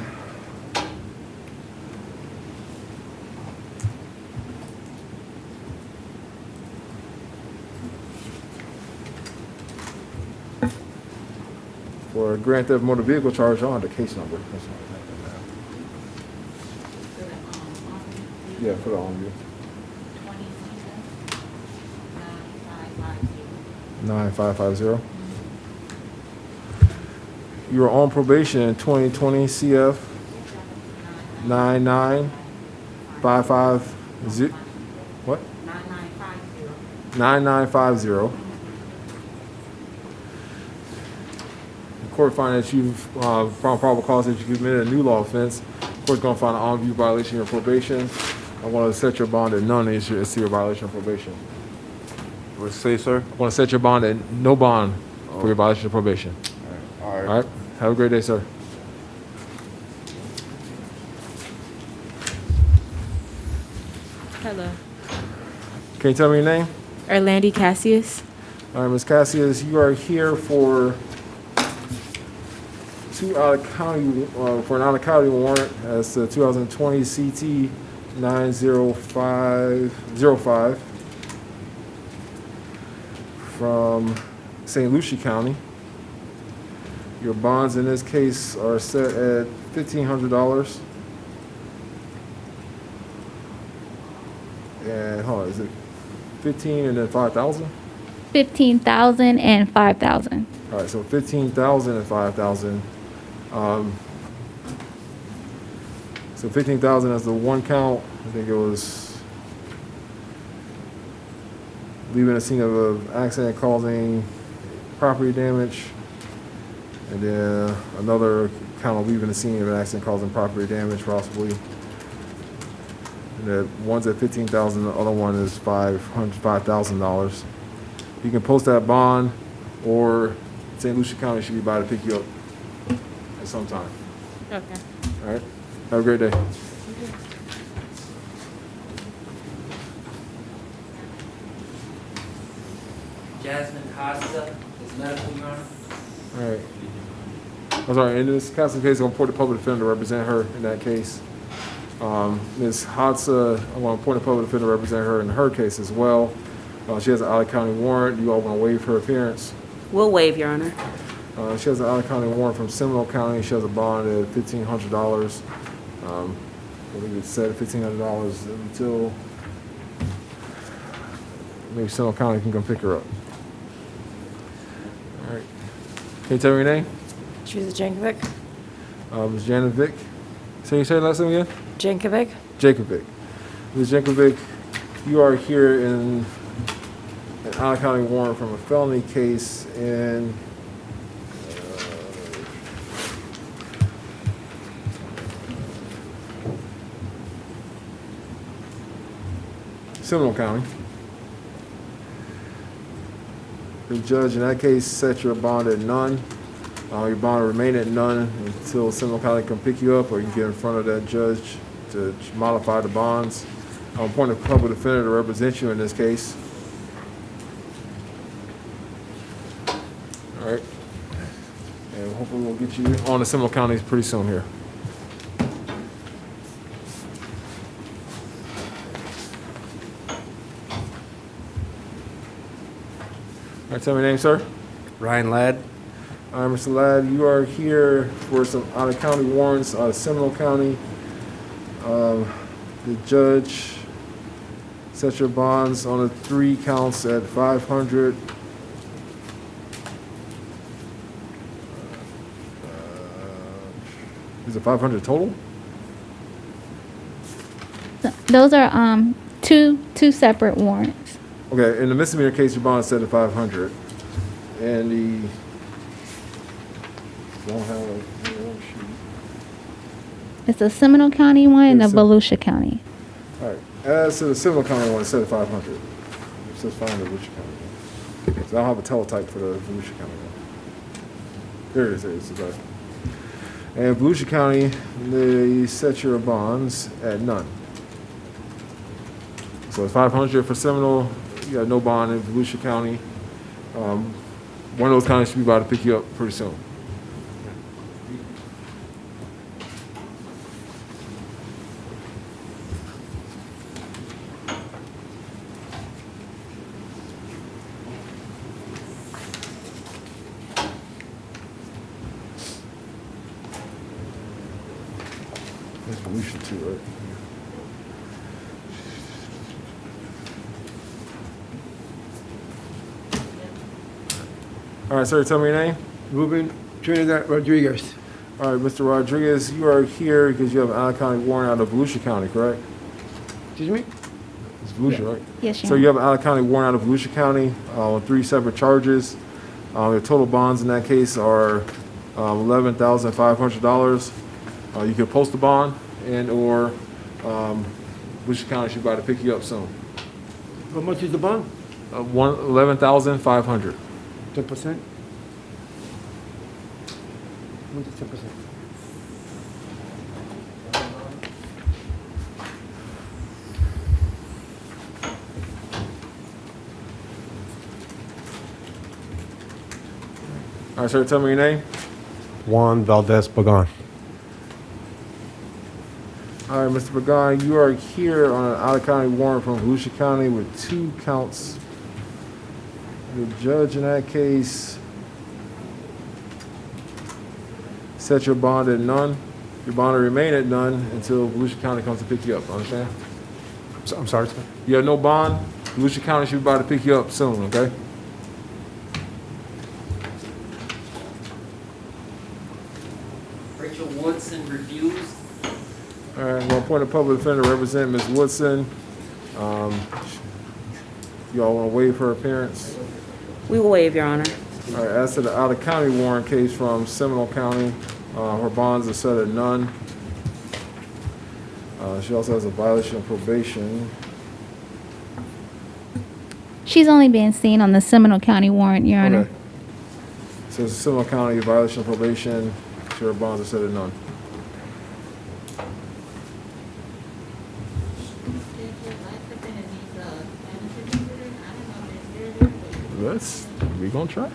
for a grand theft motor vehicle charge, I don't have the case number. That's not that. Yeah, put it on you. 9550. You were on probation in 2020 CF 9955. What? 9950. The court find that you've found probable cause that you committed a new law offense. The court's going to find an on-view violation of your probation. I want to set your bond at none as your violation of probation. What say, sir? I want to set your bond at no bond for your violation of probation. All right. All right. Have a great day, sir. Hello. Can you tell me your name? Erlandy Cassius. All right, Ms. Cassius, you are here for an out-of-county warrant as to 2020 CT 90505 from St. Lucie County. Your bonds in this case are set at $1,500. And hold on, is it 15 and then 5,000? 15,000 and 5,000. All right, so 15,000 and 5,000. So 15,000 as the one count. I think it was leaving a scene of an accident causing property damage. And then another count of leaving the scene of an accident causing property damage possibly. And the one's at 15,000, the other one is $5,000. You can post that bond, or St. Lucie County should be by to pick you up at some time. Okay. All right? Have a great day. Jasmine Haza is medical, Your Honor. All right. I'm sorry, in this counsel case, I'm going to appoint a public defender to represent her in that case. Ms. Hadza, I want to appoint a public defender to represent her in her case as well. She has an out-of-county warrant. You all want to waive her appearance? We'll waive, Your Honor. She has an out-of-county warrant from Seminole County. She has a bond at $1,500. I believe it's set at $1,500 until maybe Seminole County can come pick her up. All right. Can you tell me your name? Teresa Jankovic. Ms. Janovic. Say your last name again? Jankovic. Jankovic. Ms. Jankovic, you are here in an out-of-county warrant from a felony case in Seminole County. The judge in that case set your bond at none. Your bond will remain at none until Seminole County can pick you up, or you can get in front of that judge to modify the bonds. I'll appoint a public defender to represent you in this case. All right. And hopefully we'll get you on to Seminole County pretty soon here. All right, tell me your name, sir. Ryan Ladd. All right, Mr. Ladd, you are here for some out-of-county warrants out of Seminole County. The judge set your bonds on the 3 counts at $500. Is it $500 total? Those are two separate warrants. Okay, in the misdemeanor case, your bond is set at $500, and the don't have a sheet. It's a Seminole County one and a Yes, sir. Volusia County. All right, as to the Seminole County one, it's set at $500. It says $500 Volusia County one. So I don't have a teletype for the Volusia County one. There it is. There it is. Okay. And Volusia County, they set your bonds at none. So it's $500 for Seminole. You got no bond in Volusia County. One of those counties should be about to pick you up pretty soon. There's Volusia too, right? All right, sir, tell me your name. Ruben Trinidad Rodriguez. All right, Mr. Rodriguez, you are here because you have an out-of-county warrant out of Volusia County, correct? Excuse me? It's Volusia, right? Yes, Your So you have an out-of-county warrant out of Volusia County on 3 separate charges. The total bonds in that case are $11,500. You can post a bond, and/or Volusia County should be about to pick you up soon. How much is the bond? $11,500. 10%? What is 10%? All right, sir, tell me your name. Juan Valdez Pagan. All right, Mr. Pagan, you are here on an out-of-county warrant from Volusia County with 2 counts. The judge in that case set your bond at none. Your bond will remain at none until Volusia County comes to pick you up. Understand? I'm sorry, sir. You have no bond. Volusia County should be about to pick you up soon. Okay. All right, I'm gonna appoint a public defender to represent Ms. Woodson. Y'all wanna waive her appearance? We will waive, Your Honor. All right, as to the out-of-county warrant case from Seminole County, her bonds are set at none. She also has a violation of probation. She's only being seen on the Seminole County warrant, Your Honor. Okay. So it's a Seminole County violation of probation, so her bonds are set at none. We gonna try.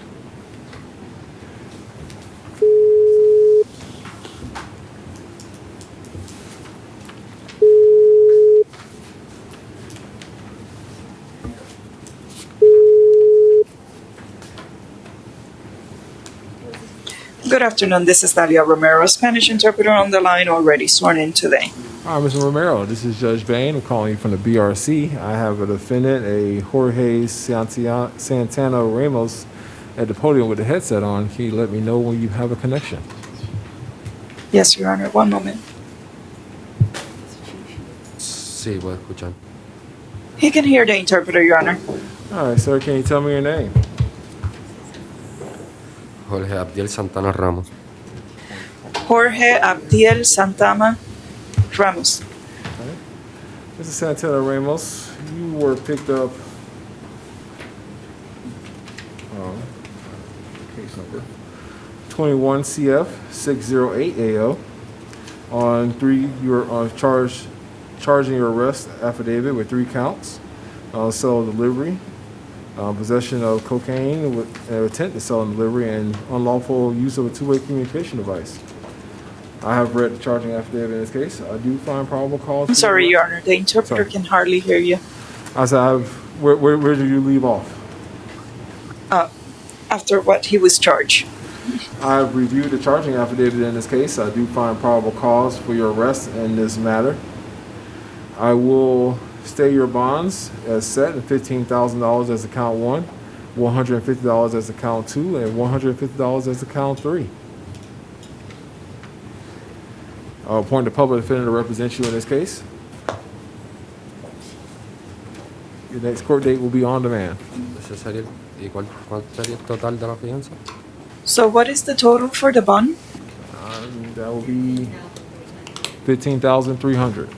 Good afternoon. This is Dalia Romero, Spanish interpreter on the line, already sworn in today. Hi, Mr. Romero. This is Judge Bain. I'm calling you from the BRC. I have a defendant, a Jorge Santana Ramos, at the podium with the headset on. Can you let me know when you have a connection? Yes, Your Honor. One moment. Sí, voy a escuchar. He can hear the interpreter, Your Honor. All right, sir. Can you tell me your name? Jorge Abdiel Santana Ramos. Jorge Abdiel Santana Ramos. Mr. Santana Ramos, you were picked up. Case number 21 CF 608 AO. On 3, you were charging your arrest affidavit with 3 counts: sell delivery, possession of cocaine with intent to sell and delivery, and unlawful use of a two-way communication device. I have read the charging affidavit in this case. I do find probable cause. I'm sorry, Your Honor. The interpreter can hardly hear you. I said, where did you leave off? After what he was charged. I've reviewed the charging affidavit in this case. I do find probable cause for your arrest in this matter. I will stay your bonds as set, and $15,000 as account 1, $150 as account 2, and $150 as account 3. I'll appoint a public defender to represent you in this case. Your next court date will be on demand. Ese sería, ¿y cuánto sería el total de la fianza? So what is the total for the bond? That will be $15,300.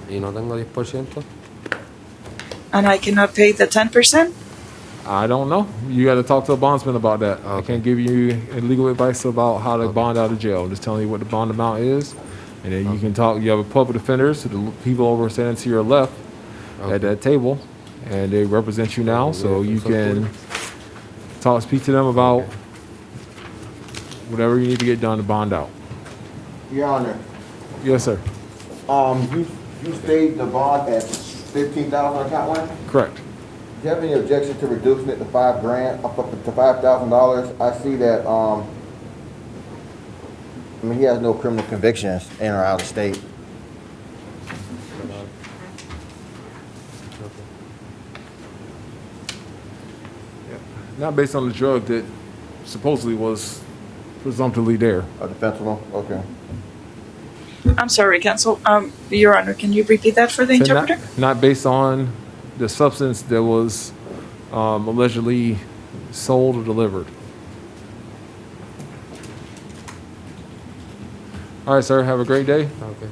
¿Y no tengo 10%? And I cannot pay the 10%? I don't know. You got to talk to a bondsman about that. I can't give you legal advice about how to bond out of jail. I'm just telling you what the bond amount is, and then you can talk. You have a public defender, so the people over standing to your left at that table, and they represent you now, so you can speak to them about whatever you need to get done to bond out. Your Honor, Yes, sir. you stayed the bond at 15,000 account 1? Correct. Do you have any objection to reducing it to $5,000, up to $5,000? I see that, he has no criminal convictions in or out of state. Not based on the drug that supposedly was presumptively there. The fentanyl, okay. I'm sorry, counsel. Your Honor, can you repeat that for the So interpreter? not based on the substance that was allegedly sold or delivered. All right, sir. Have a great day. Okay.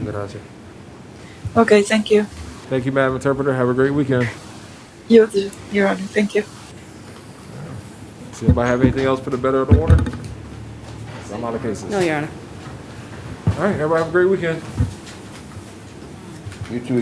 Gracias. Okay, thank you. Thank you, Madam Interpreter. Have a great weekend. You too, Your Honor. Thank you. Does anybody have anything else for the better of the order? I'm out of cases. No, Your Honor. All right, everybody have a great weekend. You too.